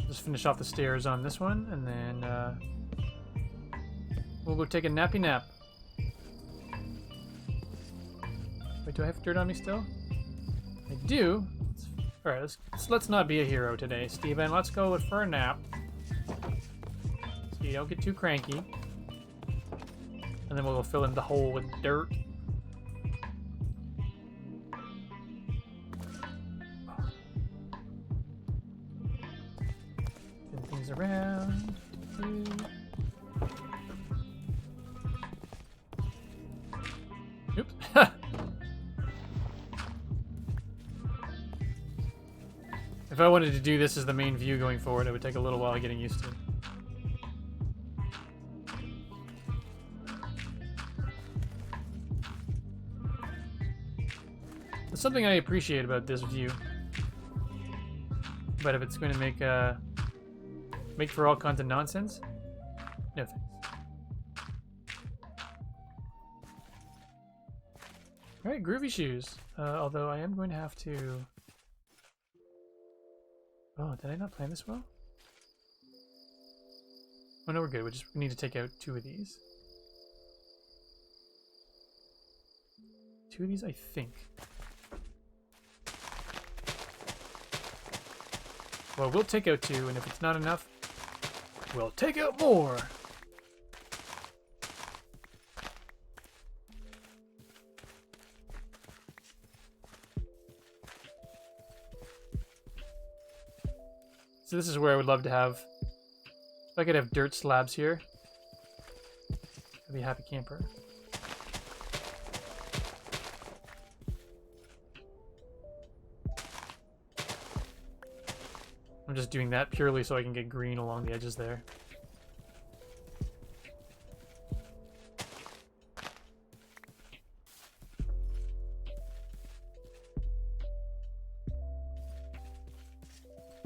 Just finish off the stairs on this one, and then we'll go take a nappy nap. Wait, do I have dirt on me still? I do. All right, let's not be a hero today, Steven. Let's go for a nap. So you don't get too cranky. And then we'll fill in the hole with dirt. Spin things around. Oops. If I wanted to do this as the main view going forward, it would take a little while getting used to. There's something I appreciate about this view. But if it's going to make for all kinds of nonsense, no thanks. Alright, groovy shoes. Although I am going to have to... Oh, did I not plan this well? Oh no, we're good. We need to take out 2 of these. 2 of these, I think. Well, we'll take out 2, and if it's not enough, we'll take out more! So this is where I would love to have... If I could have dirt slabs here, I'd be a happy camper. I'm just doing that purely so I can get green along the edges there.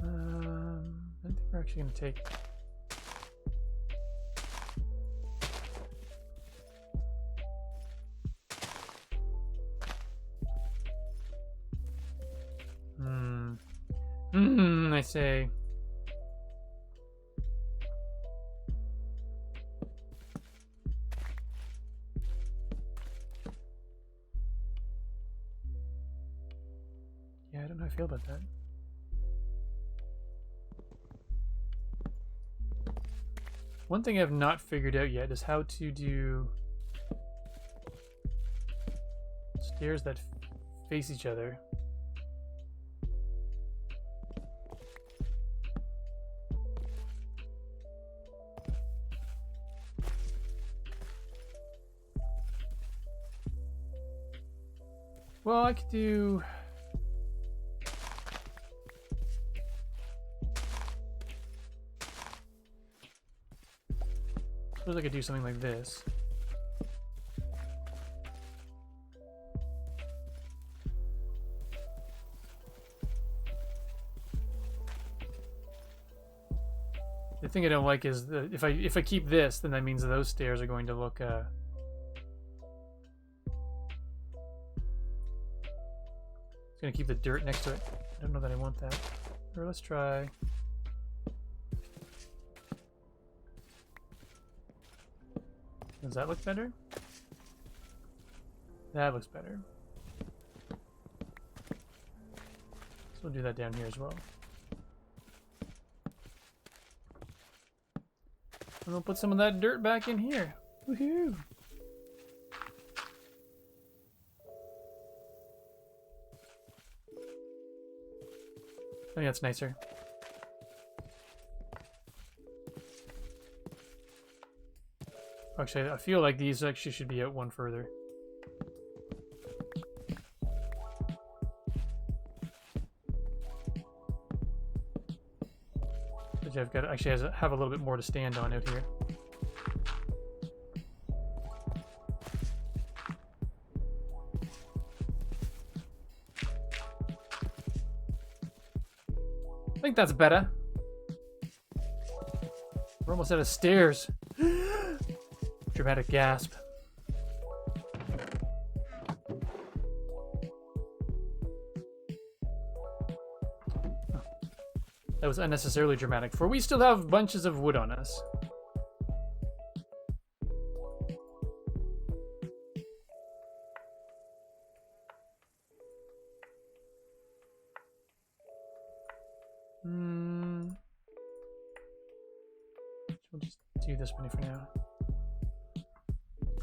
I think we're actually going to take... I say. Yeah, I don't know how I feel about that. One thing I've not figured out yet is how to do stairs that face each other. Well, I could do... Suppose I could do something like this. The thing I don't like is that if I keep this, then that means that those stairs are going to look it's gonna keep the dirt next to it. I don't know that I want that. Or let's try. Does that look better? That looks better. So we'll do that down here as well. And we'll put some of that dirt back in here. Woohoo! I think that's nicer. Actually, I feel like these actually should be out one further. But I've got actually have a little bit more to stand on out here. I think that's better. We're almost out of stairs. Dramatic gasp. Oh. That was unnecessarily dramatic, for we still have bunches of wood on us. We'll just do this many for now.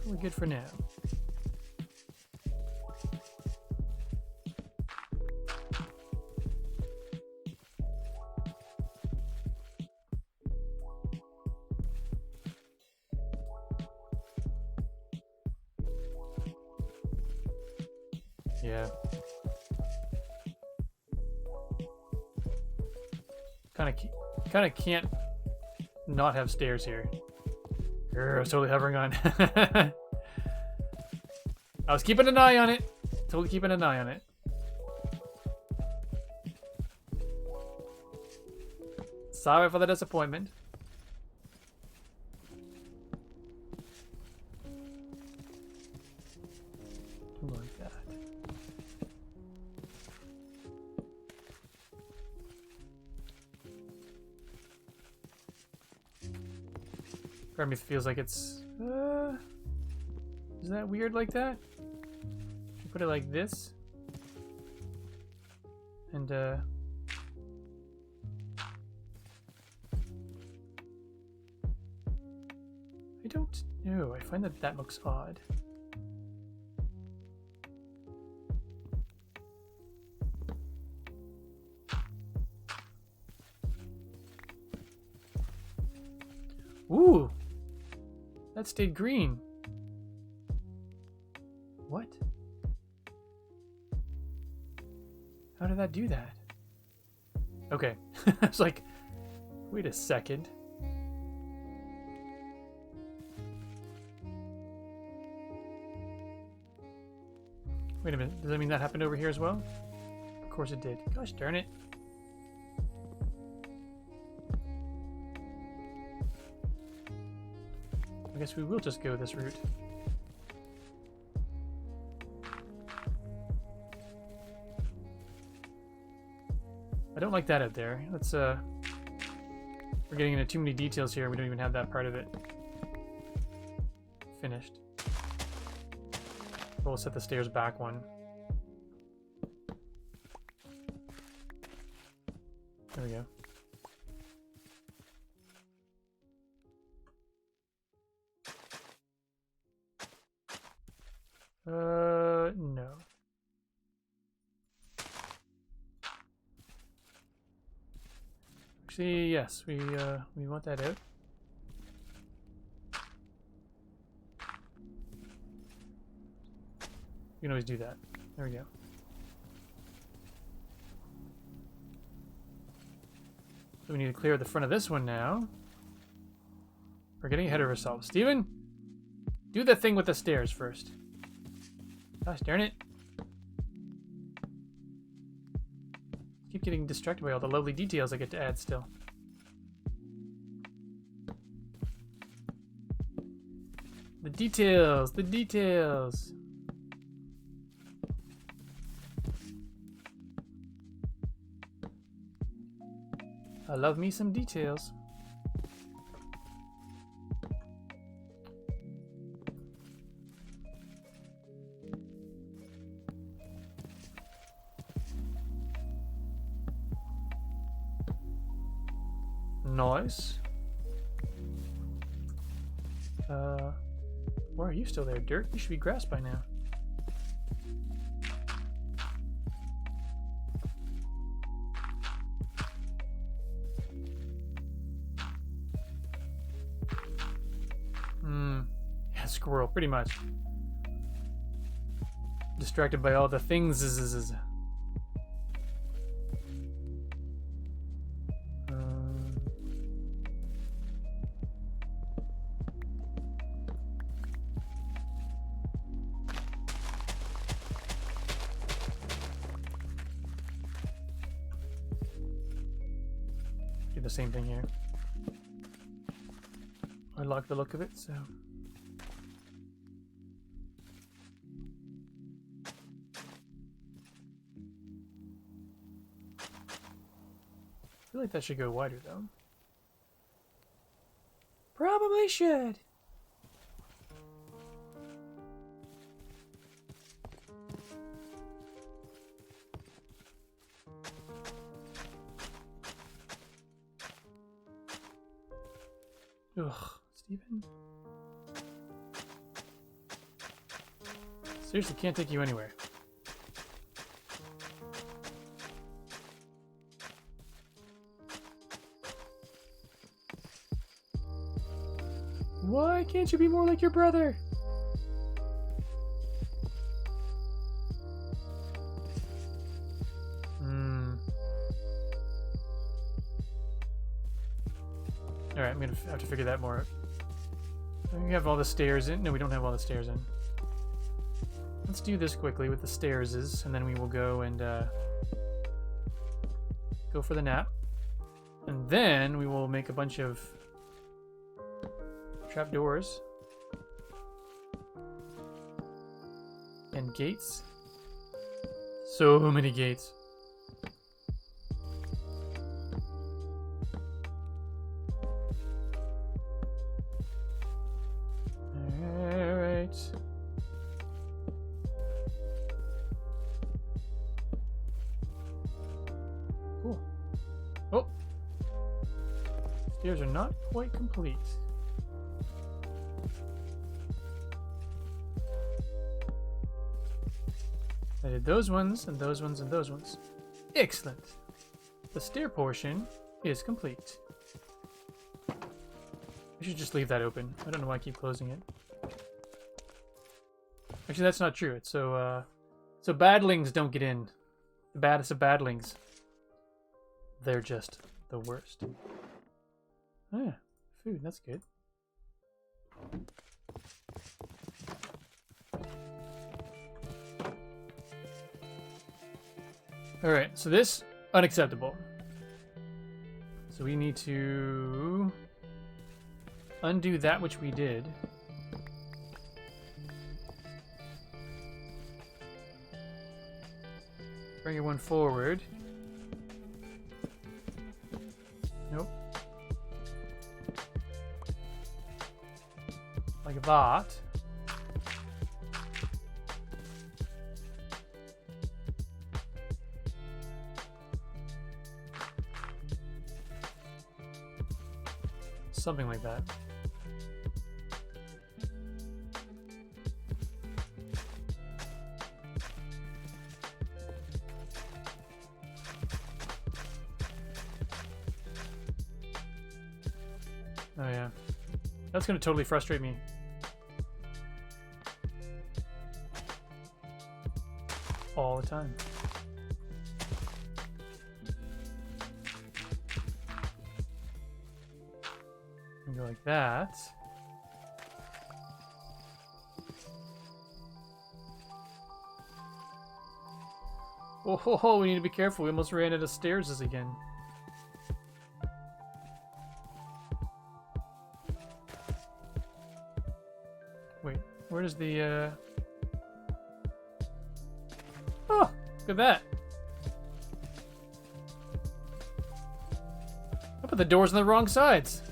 We're good for now. Yeah. Kind of can't not have stairs here. I was totally hovering on. I was keeping an eye on it. Totally keeping an eye on it. Sorry for the disappointment. Like that. Part of me feels like it's... is that weird like that? Should put it like this? And, I don't know. I find that that looks odd. Ooh! That stayed green. What? How did that do that? Okay. I was like, wait a second. Wait a minute. Does that mean that happened over here as well? Of course it did. Gosh darn it. I guess we will just go this route. I don't like that out there. Let's, we're getting into too many details here. We don't even have that part of it finished. We'll set the stairs back one. There we go. No. Actually, yes, we want that out. You can always do that. There we go. So we need to clear the front of this one now. We're getting ahead of ourselves. Steven, do the thing with the stairs first. Gosh darn it. Keep getting distracted by all the lovely details I get to add still. The details, the details. I love me some details. Nice. Why are you still there, Dirt? You should be grass by now. Yeah, squirrel, pretty much. Distracted by all the things. Do the same thing here. I like the look of it, so. I feel like that should go wider though. Probably should. Ugh, Steven. Seriously, can't take you anywhere. Why can't you be more like your brother? Alright, I'm gonna have to figure that more out. We have all the stairs in. No, we don't have all the stairs in. Let's do this quickly with the stairs, and then we will go and go for the nap. And then we will make a bunch of trapdoors and gates. So many gates. Oh! Stairs are not quite complete. I did those ones, and those ones, and those ones. Excellent! The stair portion is complete. I should just leave that open. I don't know why I keep closing it. Actually, that's not true. It's so badlings don't get in. The baddest of badlings. They're just the worst. Oh yeah, food, that's good. Alright, so this, unacceptable. So we need to undo that which we did. Bring one forward. Nope. Like that. Something like that. Oh yeah. That's gonna totally frustrate me. All the time. Go like that. Oh, ho, ho, we need to be careful. We almost ran out of stairs again. Wait, where does the Oh, look at that. I put the doors on the wrong sides.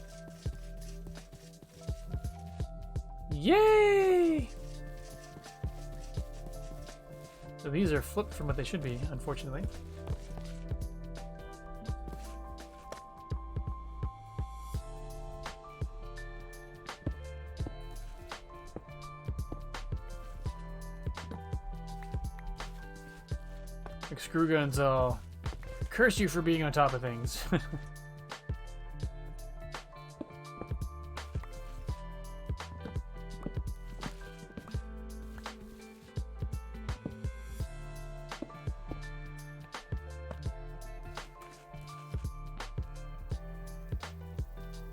Yay! So these are flipped from what they should be, unfortunately. Like screw guns, I'll curse you for being on top of things.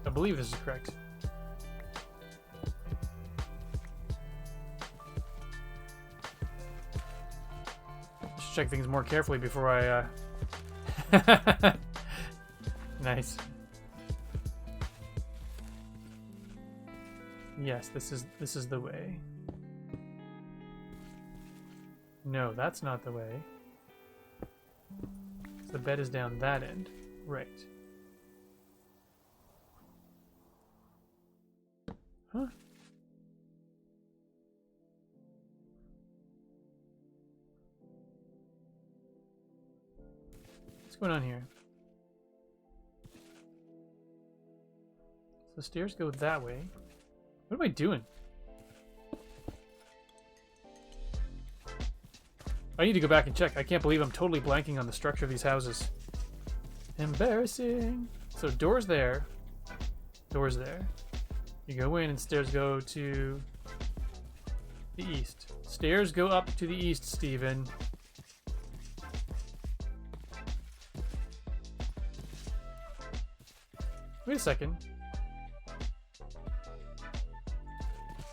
I believe this is correct. I should check things more carefully before I Nice. Yes, this is the way. No, that's not the way. The bed is down that end. Right. Huh? What's going on here? So the stairs go that way. What am I doing? I need to go back and check. I can't believe I'm totally blanking on the structure of these houses. Embarrassing. So doors there. Doors there. You go in and stairs go to the east. Stairs go up to the east, Stephen. Wait a second.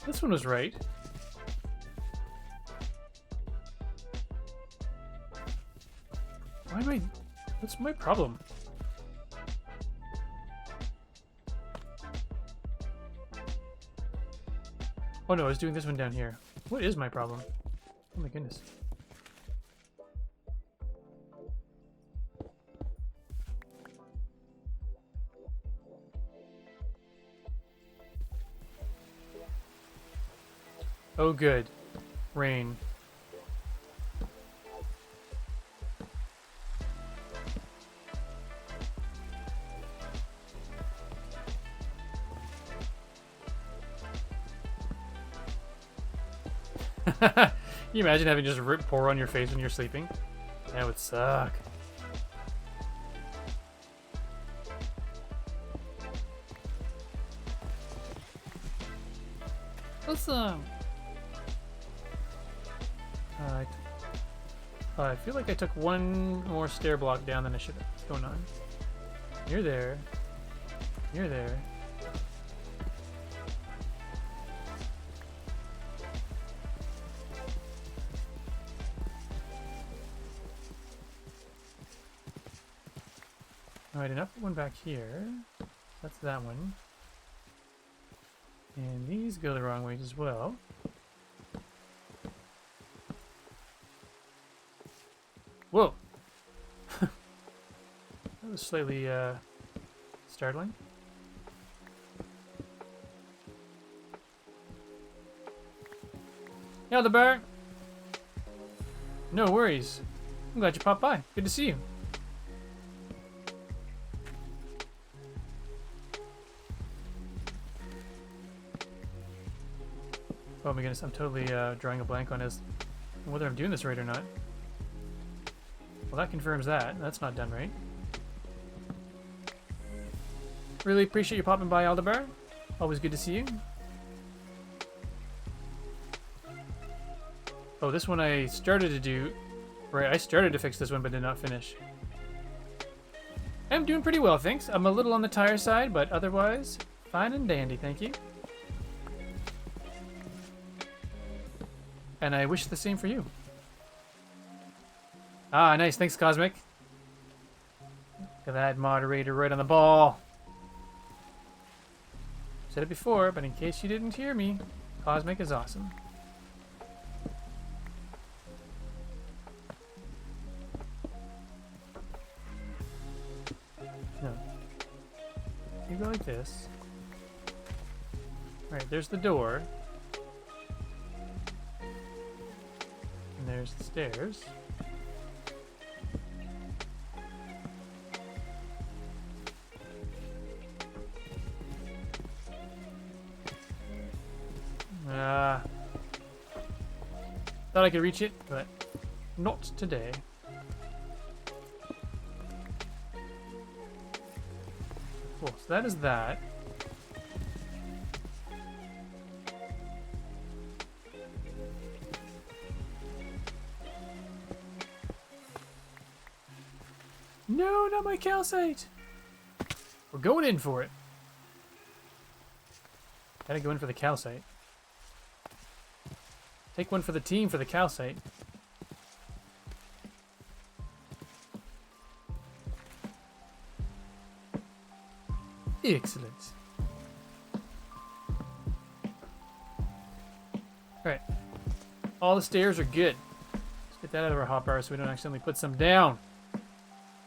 This one was right. Why am I... What's my problem? Oh no, I was doing this one down here. What is my problem? Oh my goodness. Oh good. Rain. Can you imagine having just rip pour on your face when you're sleeping? That would suck. Awesome. I feel like I took one more stair block down than I should have. What's going on? You're there. You're there. Alright, enough for one back here. That's that one. And these go the wrong ways as well. Whoa! That was slightly startling. Elderberg! No worries. I'm glad you popped by. Good to see you. Oh my goodness, I'm totally drawing a blank on whether I'm doing this right or not. Well, that confirms that. That's not done right. Really appreciate you popping by, Aldebar. Always good to see you. Oh, this one I started to do. Right, I started to fix this one but did not finish. I'm doing pretty well, thanks. I'm a little on the tire side, but otherwise, fine and dandy, thank you. And I wish the same for you. Ah, nice. Thanks, Cosmic. Look at that moderator right on the ball. Said it before, but in case you didn't hear me, Cosmic is awesome. No. You go like this. Alright, there's the door. And there's the stairs. Thought I could reach it, but not today. Cool, so that is that. No, not my calcite! We're going in for it. Gotta go in for the calcite. Take one for the team for the calcite. Excellent. Alright. All the stairs are good. Let's get that out of our hotbar so we don't accidentally put some down.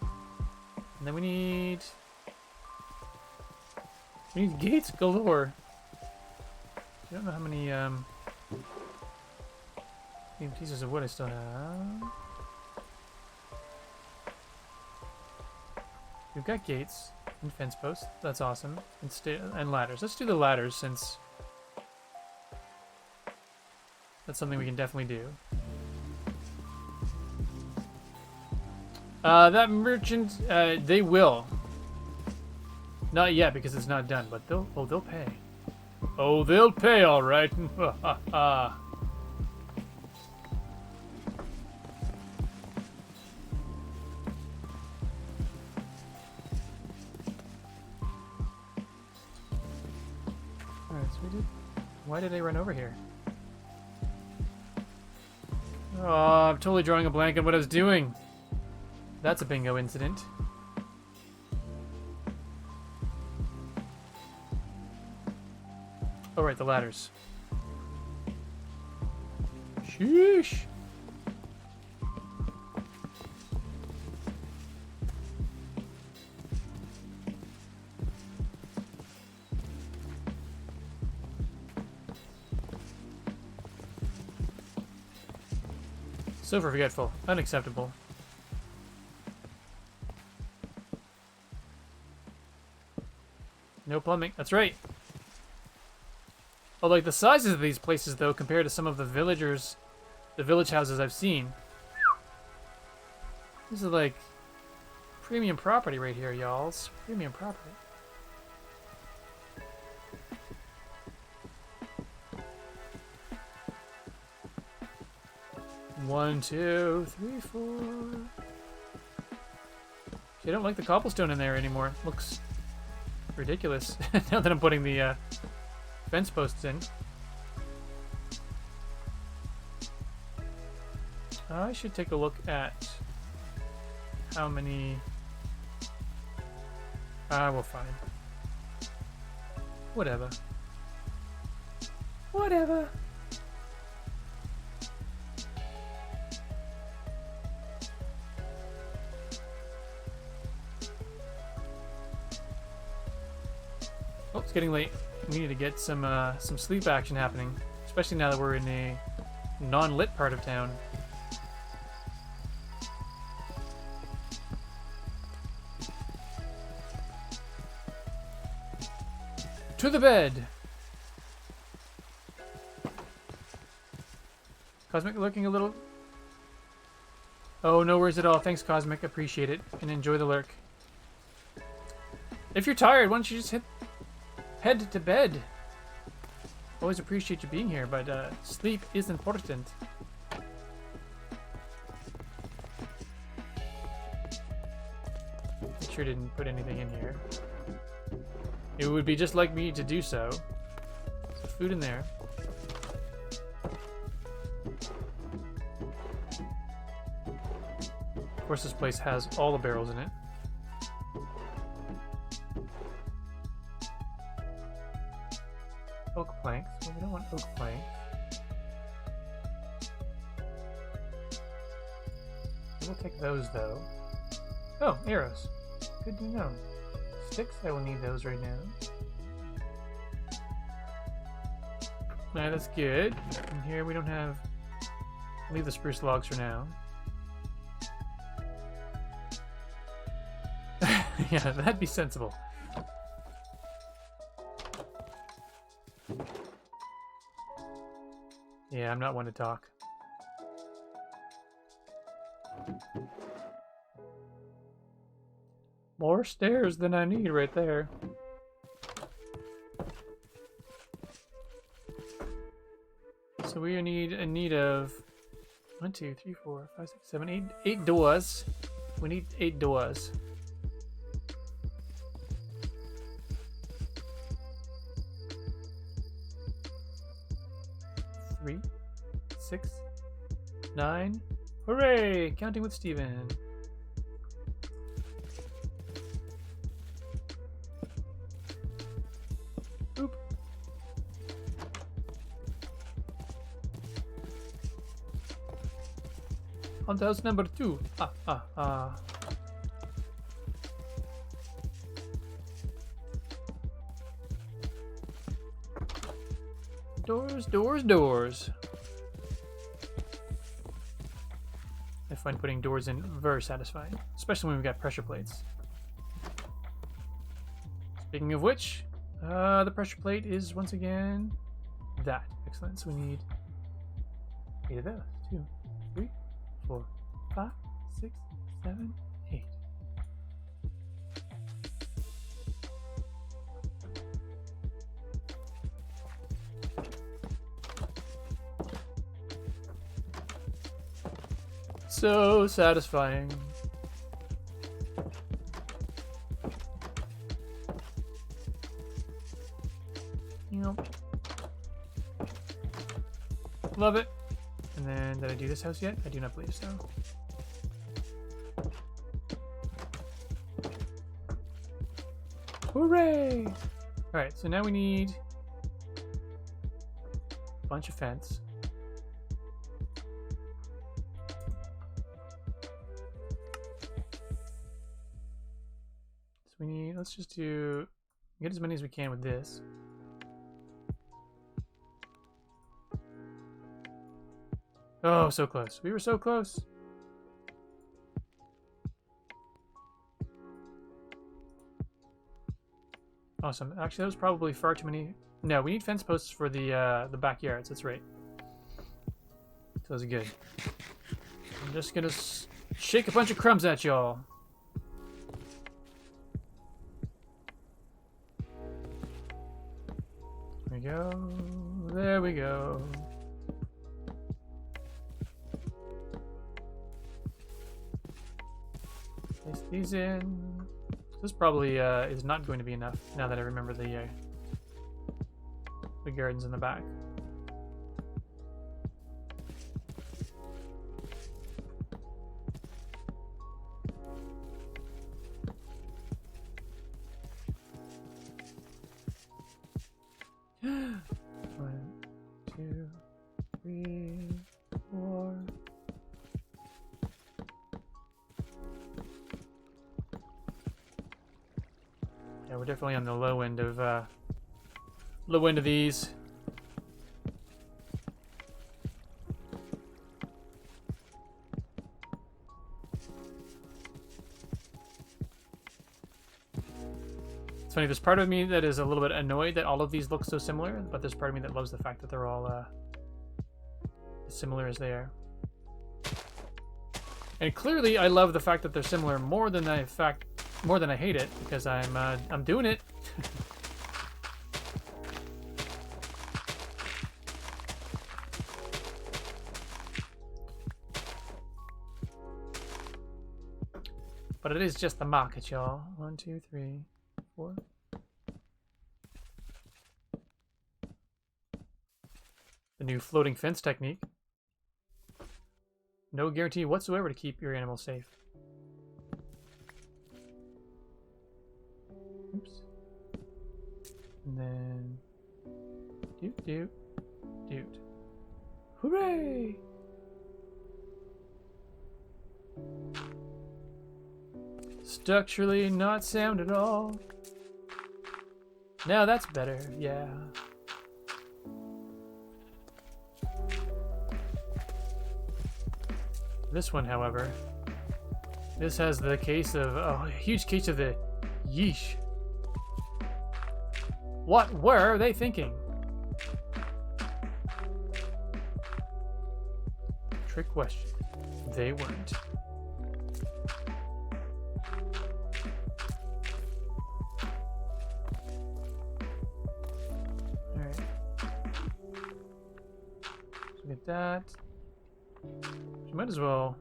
And then we need gates galore. I don't know how many pieces of wood I still have. We've got gates and fence posts. That's awesome. And ladders. Let's do the ladders since that's something we can definitely do. That merchant, they will. Not yet because it's not done, but they'll pay. Oh, they'll pay, all right. Why did I run over here? Oh, I'm totally drawing a blank on what I was doing. That's a bingo incident. Oh, right, the ladders. Sheesh. So forgetful. Unacceptable. No plumbing. That's right. Oh, like the sizes of these places, though, compared to some of the village houses I've seen. This is like premium property right here, y'alls. Premium property. One, two, three, four. I don't like the cobblestone in there anymore. Looks ridiculous now that I'm putting the fence posts in. I should take a look at how many. We'll find. Whatever. Whatever. Oh, it's getting late. We need to get some sleep action happening, especially now that we're in a non-lit part of town. To the bed. Cosmic lurking a little. Oh, no worries at all. Thanks, Cosmic. Appreciate it. And enjoy the lurk. If you're tired, why don't you just head to bed? Always appreciate you being here, but sleep is important. I sure didn't put anything in here. It would be just like me to do so. So food in there. Of course, this place has all the barrels in it. Oak planks. Well, we don't want oak planks. We'll take those, though. Oh, arrows. Good to know. Sticks, I will need those right now. Alright, that's good. And here we don't have... Leave the spruce logs for now. Yeah, that'd be sensible. Yeah, I'm not one to talk. More stairs than I need right there. So we need a need of 1, 2, 3, 4, 5, 6, 7, 8 doors. We need 8 doors. 3, 6, 9. Hooray! Counting with Steven. Oop. On to house number 2. Doors, doors, doors. I find putting doors in very satisfying, especially when we've got pressure plates. Speaking of which, the pressure plate is once again that. Excellent. So we need 8 of those. 2, 3, 4, 5, 6, 7, 8. So satisfying. Yep. Love it. And then, did I do this house yet? I do not believe so. Hooray! Alright, so now we need a bunch of fence. So we need, let's just get as many as we can with this. Oh, so close. We were so close. Awesome. Actually, that was probably far too many. No, we need fence posts for the backyards. That's right. So that's good. I'm just gonna shake a bunch of crumbs at y'all. There we go. There we go. Place these in. This probably is not going to be enough now that I remember the gardens in the back. One, two, three, four. Yeah, we're definitely on the low end of these. It's funny, there's part of me that is a little bit annoyed that all of these look so similar, but there's part of me that loves the fact that they're all as similar as they are. And clearly, I love the fact that they're similar more than I hate it, because I'm doing it. But it is just the market, y'all. 1, 2, 3, 4. The new floating fence technique. No guarantee whatsoever to keep your animals safe. Oops. And then doot doot doot. Hooray! Structurally not sound at all. Now that's better, yeah. This one, however, this has the case of, oh, a huge case of the yeesh. What were they thinking? Trick question. They weren't. Alright. So get that. You might as well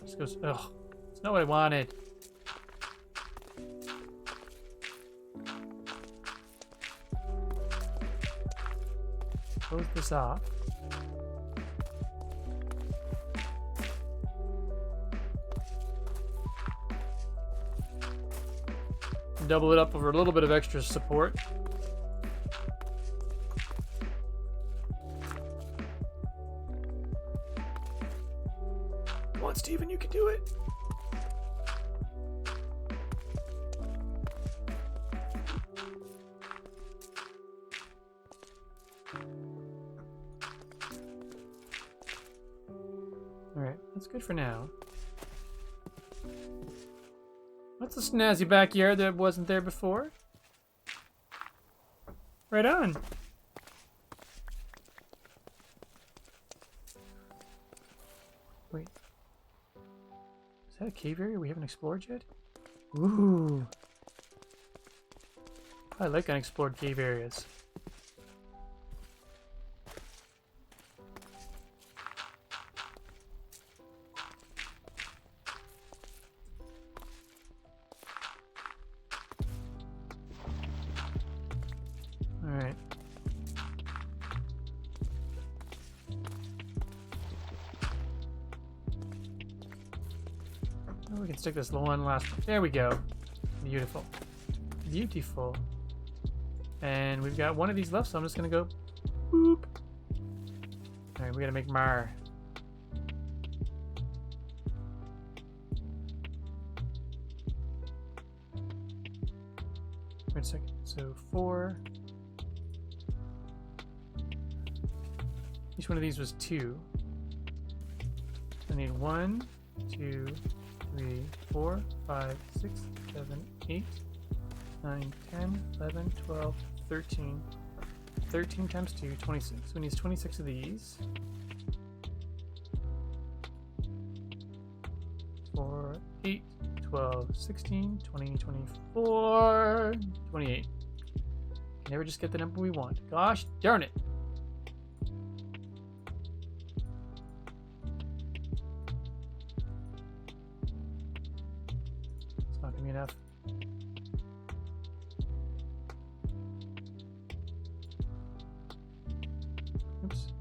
just go. Ugh, it's not what I wanted. Close this off. Double it up for a little bit of extra support. Come on, Steven, you can do it. Alright, that's good for now. That's a snazzy backyard that wasn't there before. Right on. Wait. Is that a cave area we haven't explored yet? Ooh. I like unexplored cave areas. Alright. Oh, we can stick this one last. There we go. Beautiful. Beautiful. And we've got one of these left, so I'm just gonna go boop. Alright, we gotta make MOAR. Wait a second. So 4. Each one of these was 2. I need 1, 2, 3, 4, 5, 6, 7, 8. 9, 10, 11, 12, 13. 13 times 2, 26. So we need 26 of these. 4, 8, 12, 16, 20, 24, 28. Never just get the number we want. Gosh darn it. It's not gonna be enough. Oops.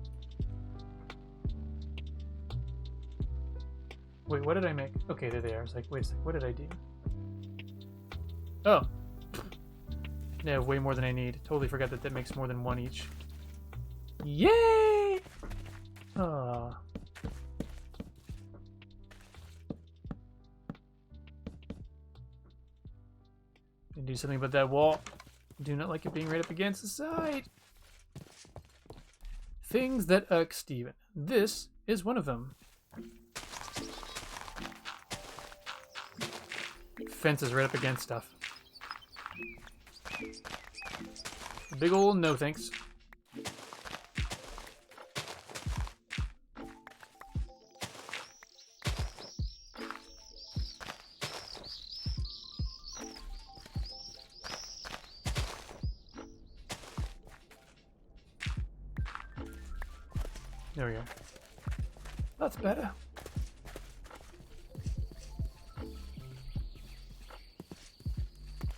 Wait, what did I make? Okay, there they are. I was like, wait a sec, what did I do? Oh. Yeah, way more than I need. Totally forgot that that makes more than one each. Yay! Ah. Can do something about that wall. Do not like it being right up against the side. Things that irk Steven. This is one of them. Fences right up against stuff. Big ol' no thanks. There we go. That's better.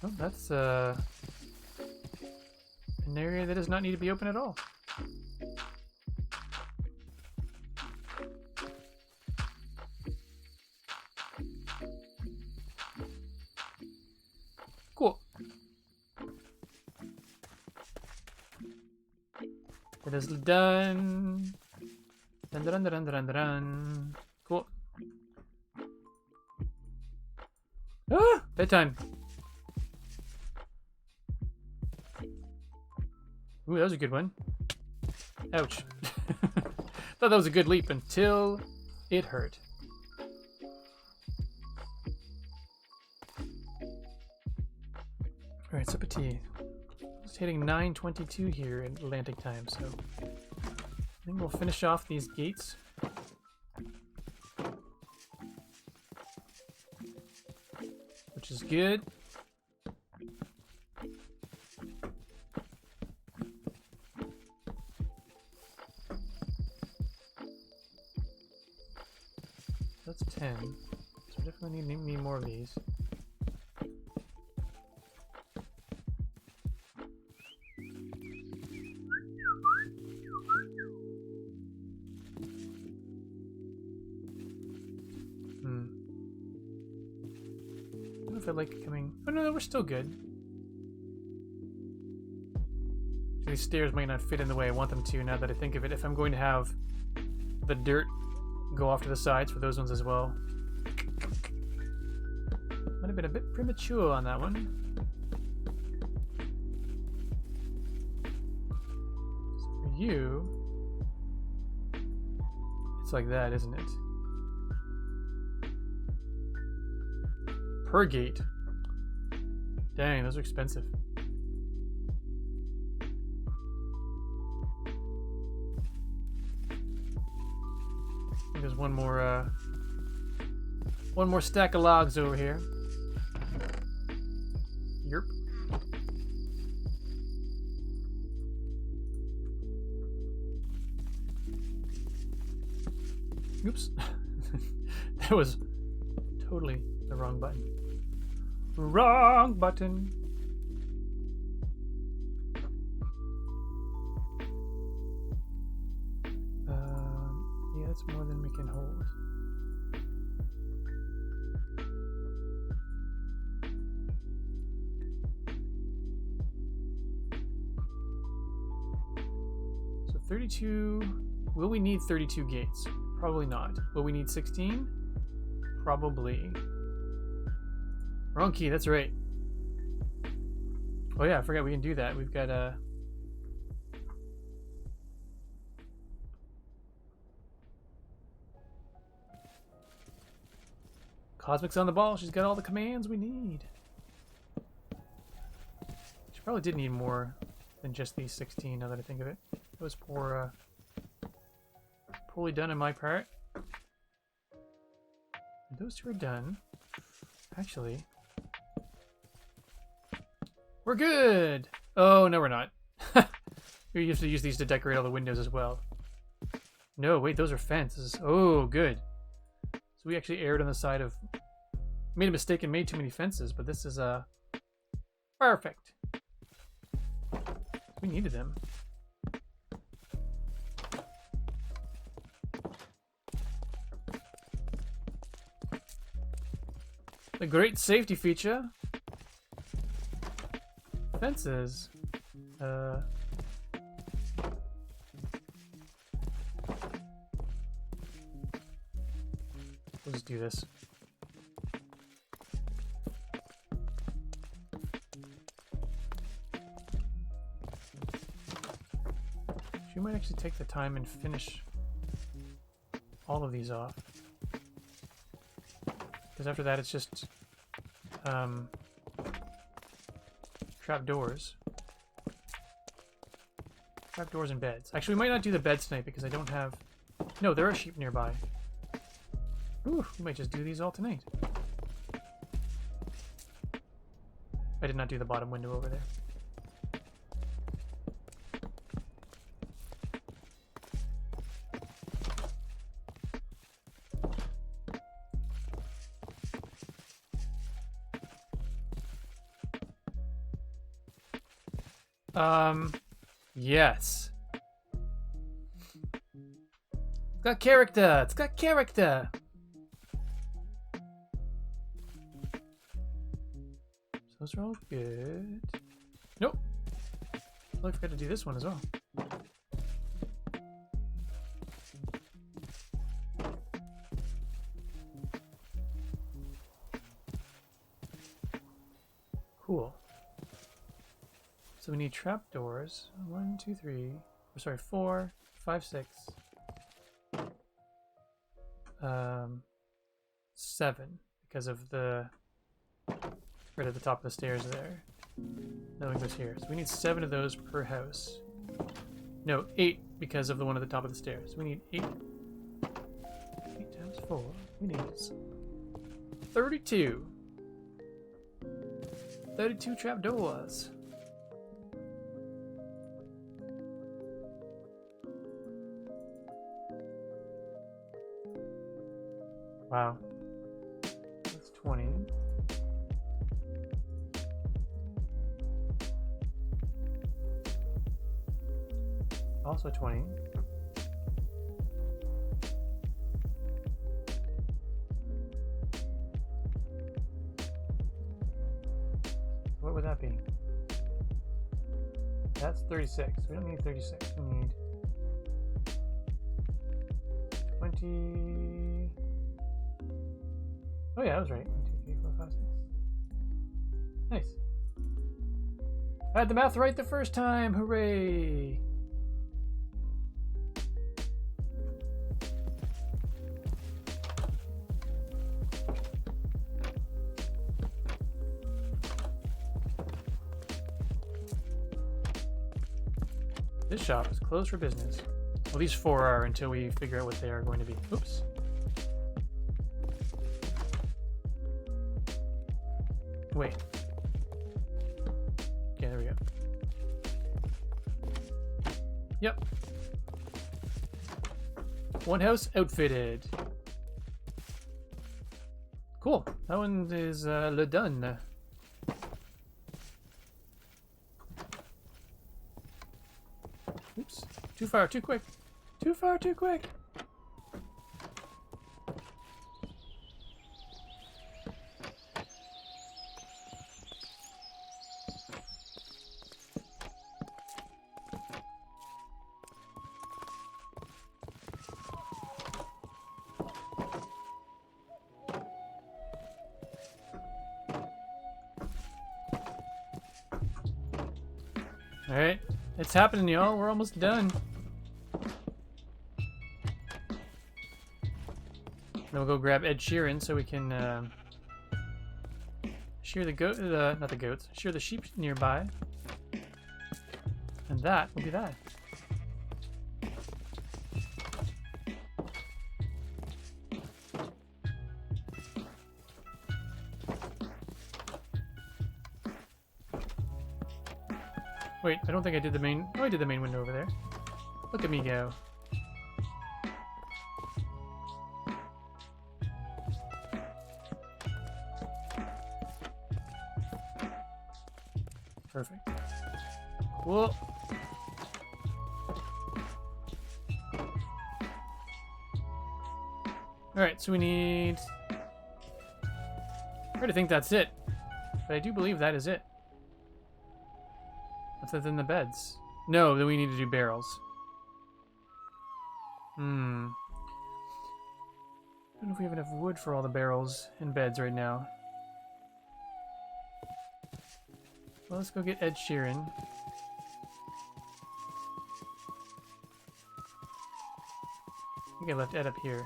Oh, that's an area that does not need to be open at all. Cool. It is done. Dun, dun, dun, dun, dun, dun. Cool. Ah! Bedtime. Ooh, that was a good one. Ouch. Thought that was a good leap until it hurt. Alright, sip of tea. It's hitting 9:22 here in Atlantic time, so I think we'll finish off these gates. Which is good. That's 10. So we definitely need more of these. I don't know if I like coming. Oh no, we're still good. These stairs might not fit in the way I want them to now that I think of it. If I'm going to have the dirt go off to the sides for those ones as well. Might have been a bit premature on that one. So for you, it's like that, isn't it? Per gate. Dang, those are expensive. There's one more stack of logs over here. Yerp. Oops. That was totally the wrong button. Wrong button. Yeah, that's more than we can hold. So 32. Will we need 32 gates? Probably not. Will we need 16? Probably. Wrong key, that's right. Oh yeah, I forgot we can do that. We've got a... Cosmic's on the ball. She's got all the commands we need. Probably did need more than just these 16 now that I think of it. That was poorly done on my part. And those two are done. Actually, we're good! Oh, no we're not. We have to use these to decorate all the windows as well. No, wait, those are fences. Oh, good. So we actually erred on the side of... Made a mistake and made too many fences, but this is perfect. We needed them. A great safety feature. Fences. We'll just do this. She might actually take the time and finish all of these off. Because after that it's just trapdoors. Trapdoors and beds. Actually, we might not do the beds tonight because I don't have... No, there are sheep nearby. Ooh, we might just do these all tonight. I did not do the bottom window over there. Yes. It's got character! It's got character! So those are all good. Nope. I forgot to do this one as well. Cool. So we need trapdoors. 1, 2, 3. Or sorry, 4, 5, 6. 7 because of the right at the top of the stairs there. Nothing goes here. So we need 7 of those per house. No, 8 because of the one at the top of the stairs. We need 8. 8 times 4. We need 32. 32 trapdoors. Wow. That's 20. Also 20. What would that be? That's 36. We don't need 36. We need 20. Oh yeah, I was right. 1, 2, 3, 4, 5, 6. Nice. I had the math right the first time. Hooray! This shop is closed for business. Well, these 4 are until we figure out what they are going to be. Oops. Wait. Okay, there we go. Yep. One house outfitted. Cool. That one is le done. Oops. Too far, too quick. Too far, too quick. Alright, it's happening, y'all. We're almost done. Then we'll go grab Ed Sheeran so we can shear the not the goats, shear the sheep nearby. And that will be that. Wait, I don't think I did the main... Oh, I did the main window over there. Look at me go. Perfect. Cool. Alright, so we need... I already think that's it. But I do believe that is it. Other than the beds. No, then we need to do barrels. I don't know if we have enough wood for all the barrels and beds right now. Well, let's go get Ed Sheeran. I think I left Ed up here.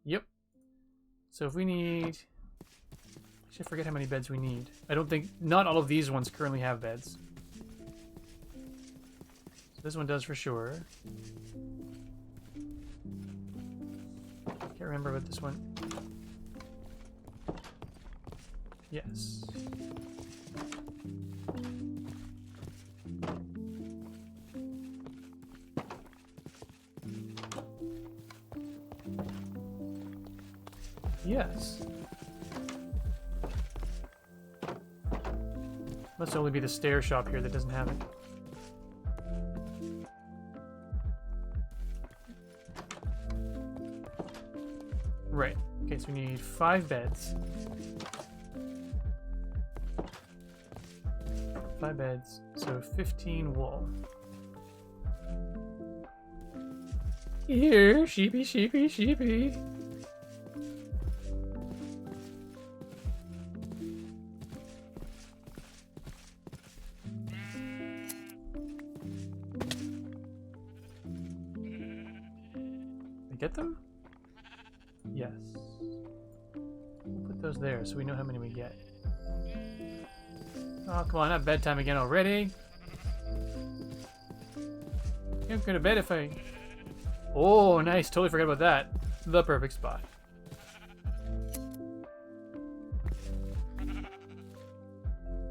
Yep. So if we need... Actually, I forget how many beds we need. I don't think... Not all of these ones currently have beds. So this one does for sure. Can't remember about this one. Yes. Yes. Must only be the stair shop here that doesn't have it. Right. Okay, so we need 5 beds. 5 beds, so 15 wool. Here, sheepy, sheepy, sheepy. Get them? Yes. We'll put those there so we know how many we get. Oh, come on, not bedtime again already. Can't go to bed if I... Oh, nice. Totally forgot about that. The perfect spot.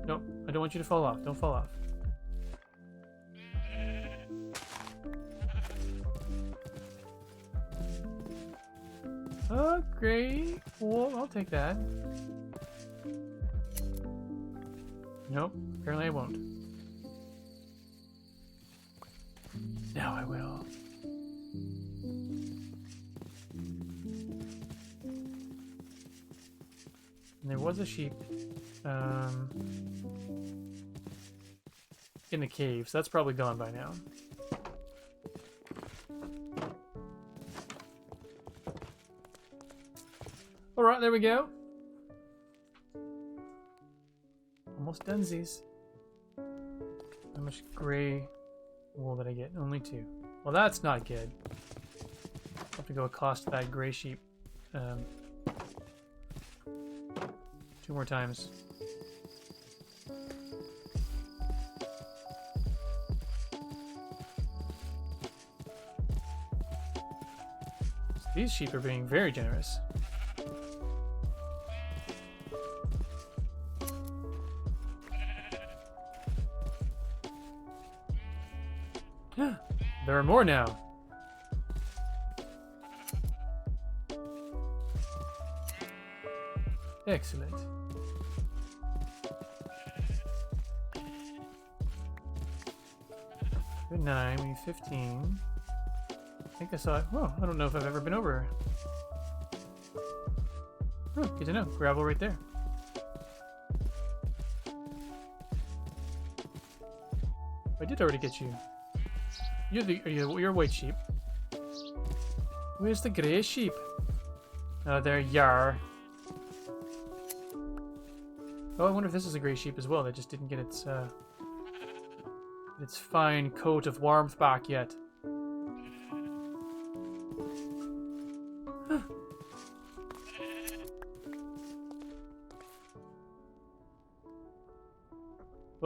Nope, I don't want you to fall off. Don't fall off. Oh, great. Well, I'll take that. Nope, apparently I won't. Now I will. And there was a sheep in the cave, so that's probably gone by now. Alright, there we go. Almost donesies. How much gray wool did I get? Only 2. Well, that's not good. I'll have to go accost that gray sheep 2 more times. These sheep are being very generous. There are more now. Excellent. Good 9, we need 15. I think I saw it. Oh, I don't know if I've ever been over. Oh, good to know. Gravel right there. I did already get you. You're white sheep. Where's the grey sheep? Oh, there you are. Oh, I wonder if this is a grey sheep as well that just didn't get its fine coat of warmth back yet.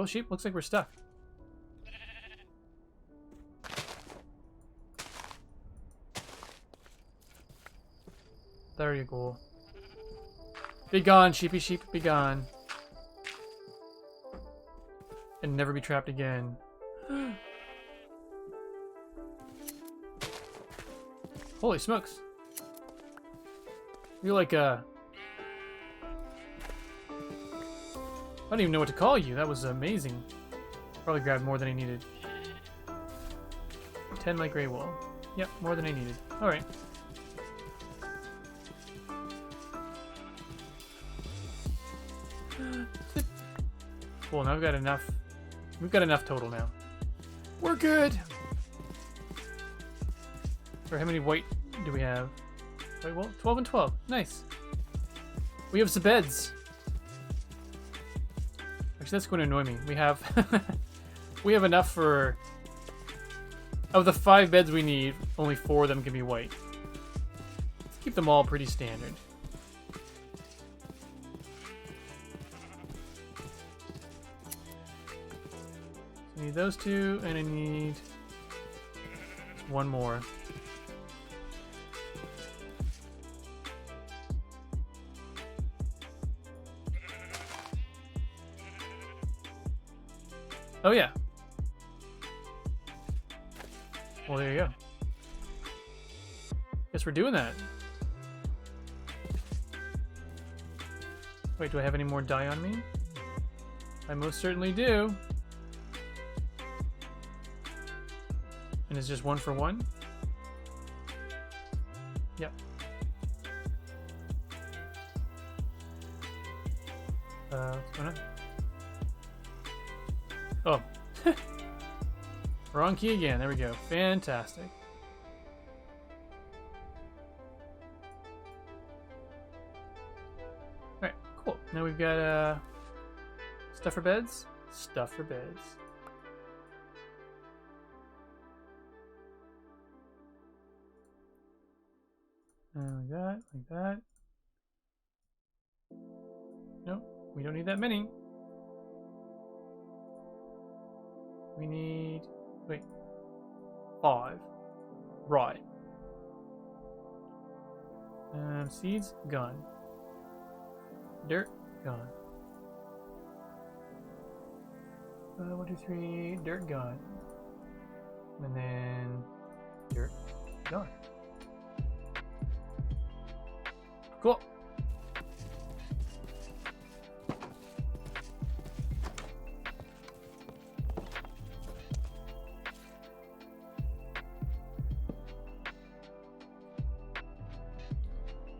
Well, sheep, looks like we're stuck. There you go. Be gone, sheepy sheep, be gone. And never be trapped again. Holy smokes. You're like a... I don't even know what to call you. That was amazing. Probably grabbed more than I needed. 10 like gray wool. Yep, more than I needed. Alright. Cool, now we've got enough. We've got enough total now. We're good! Or how many white do we have? Wait, well, 12 and 12. Nice. We have some beds. Actually, that's going to annoy me. We have we have enough for... Of the 5 beds we need, only 4 of them can be white. Let's keep them all pretty standard. I need those 2, and I need 1 more. Oh, yeah. Well, there you go. Guess we're doing that. Wait, do I have any more dye on me? I most certainly do. And it's just 1 for 1? Yep. What's going on? Oh. Wrong key again. There we go. Fantastic. Alright, cool. Now we've got stuff for beds. Stuff for beds. Like that, like that. Nope, we don't need that many. We need, wait, 5. Right. Seeds, gone. Dirt, gone. 1, 2, 3, dirt, gone. And then dirt, gone. Cool.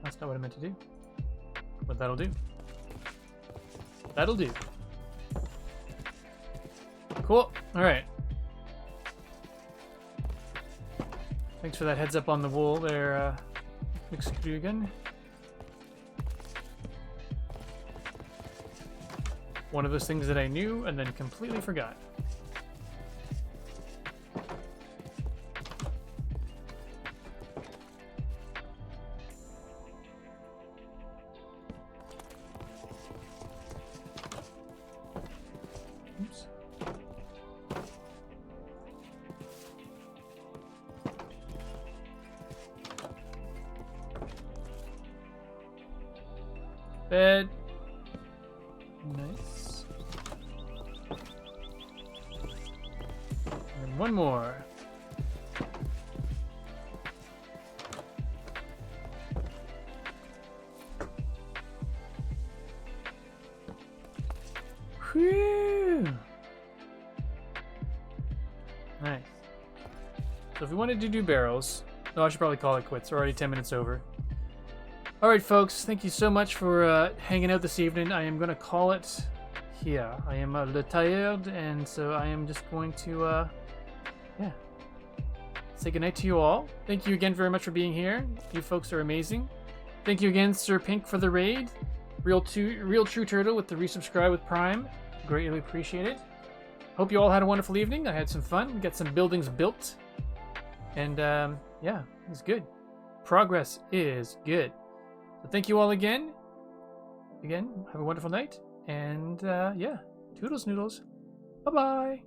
That's not what I meant to do. But that'll do. That'll do. Cool. Alright. Thanks for that heads up on the wool there, McScrugan. One of those things that I knew and then completely forgot. Oops. Bed. Nice. And 1 more. Whew. Nice. So if we wanted to do barrels, no, I should probably call it quits. We're already 10 minutes over. Alright folks, thank you so much for hanging out this evening. I am going to call it here. I am retired, and so I am just going to, yeah, say goodnight to you all. Thank you again very much for being here. You folks are amazing. Thank you again, Sir Pink, for the raid. Real True Turtle with the resubscribe with Prime. Greatly appreciate it. Hope you all had a wonderful evening. I had some fun. We got some buildings built. And, yeah, it was good. Progress is good. So thank you all again. Again, have a wonderful night. And, yeah, toodles noodles. Bye bye.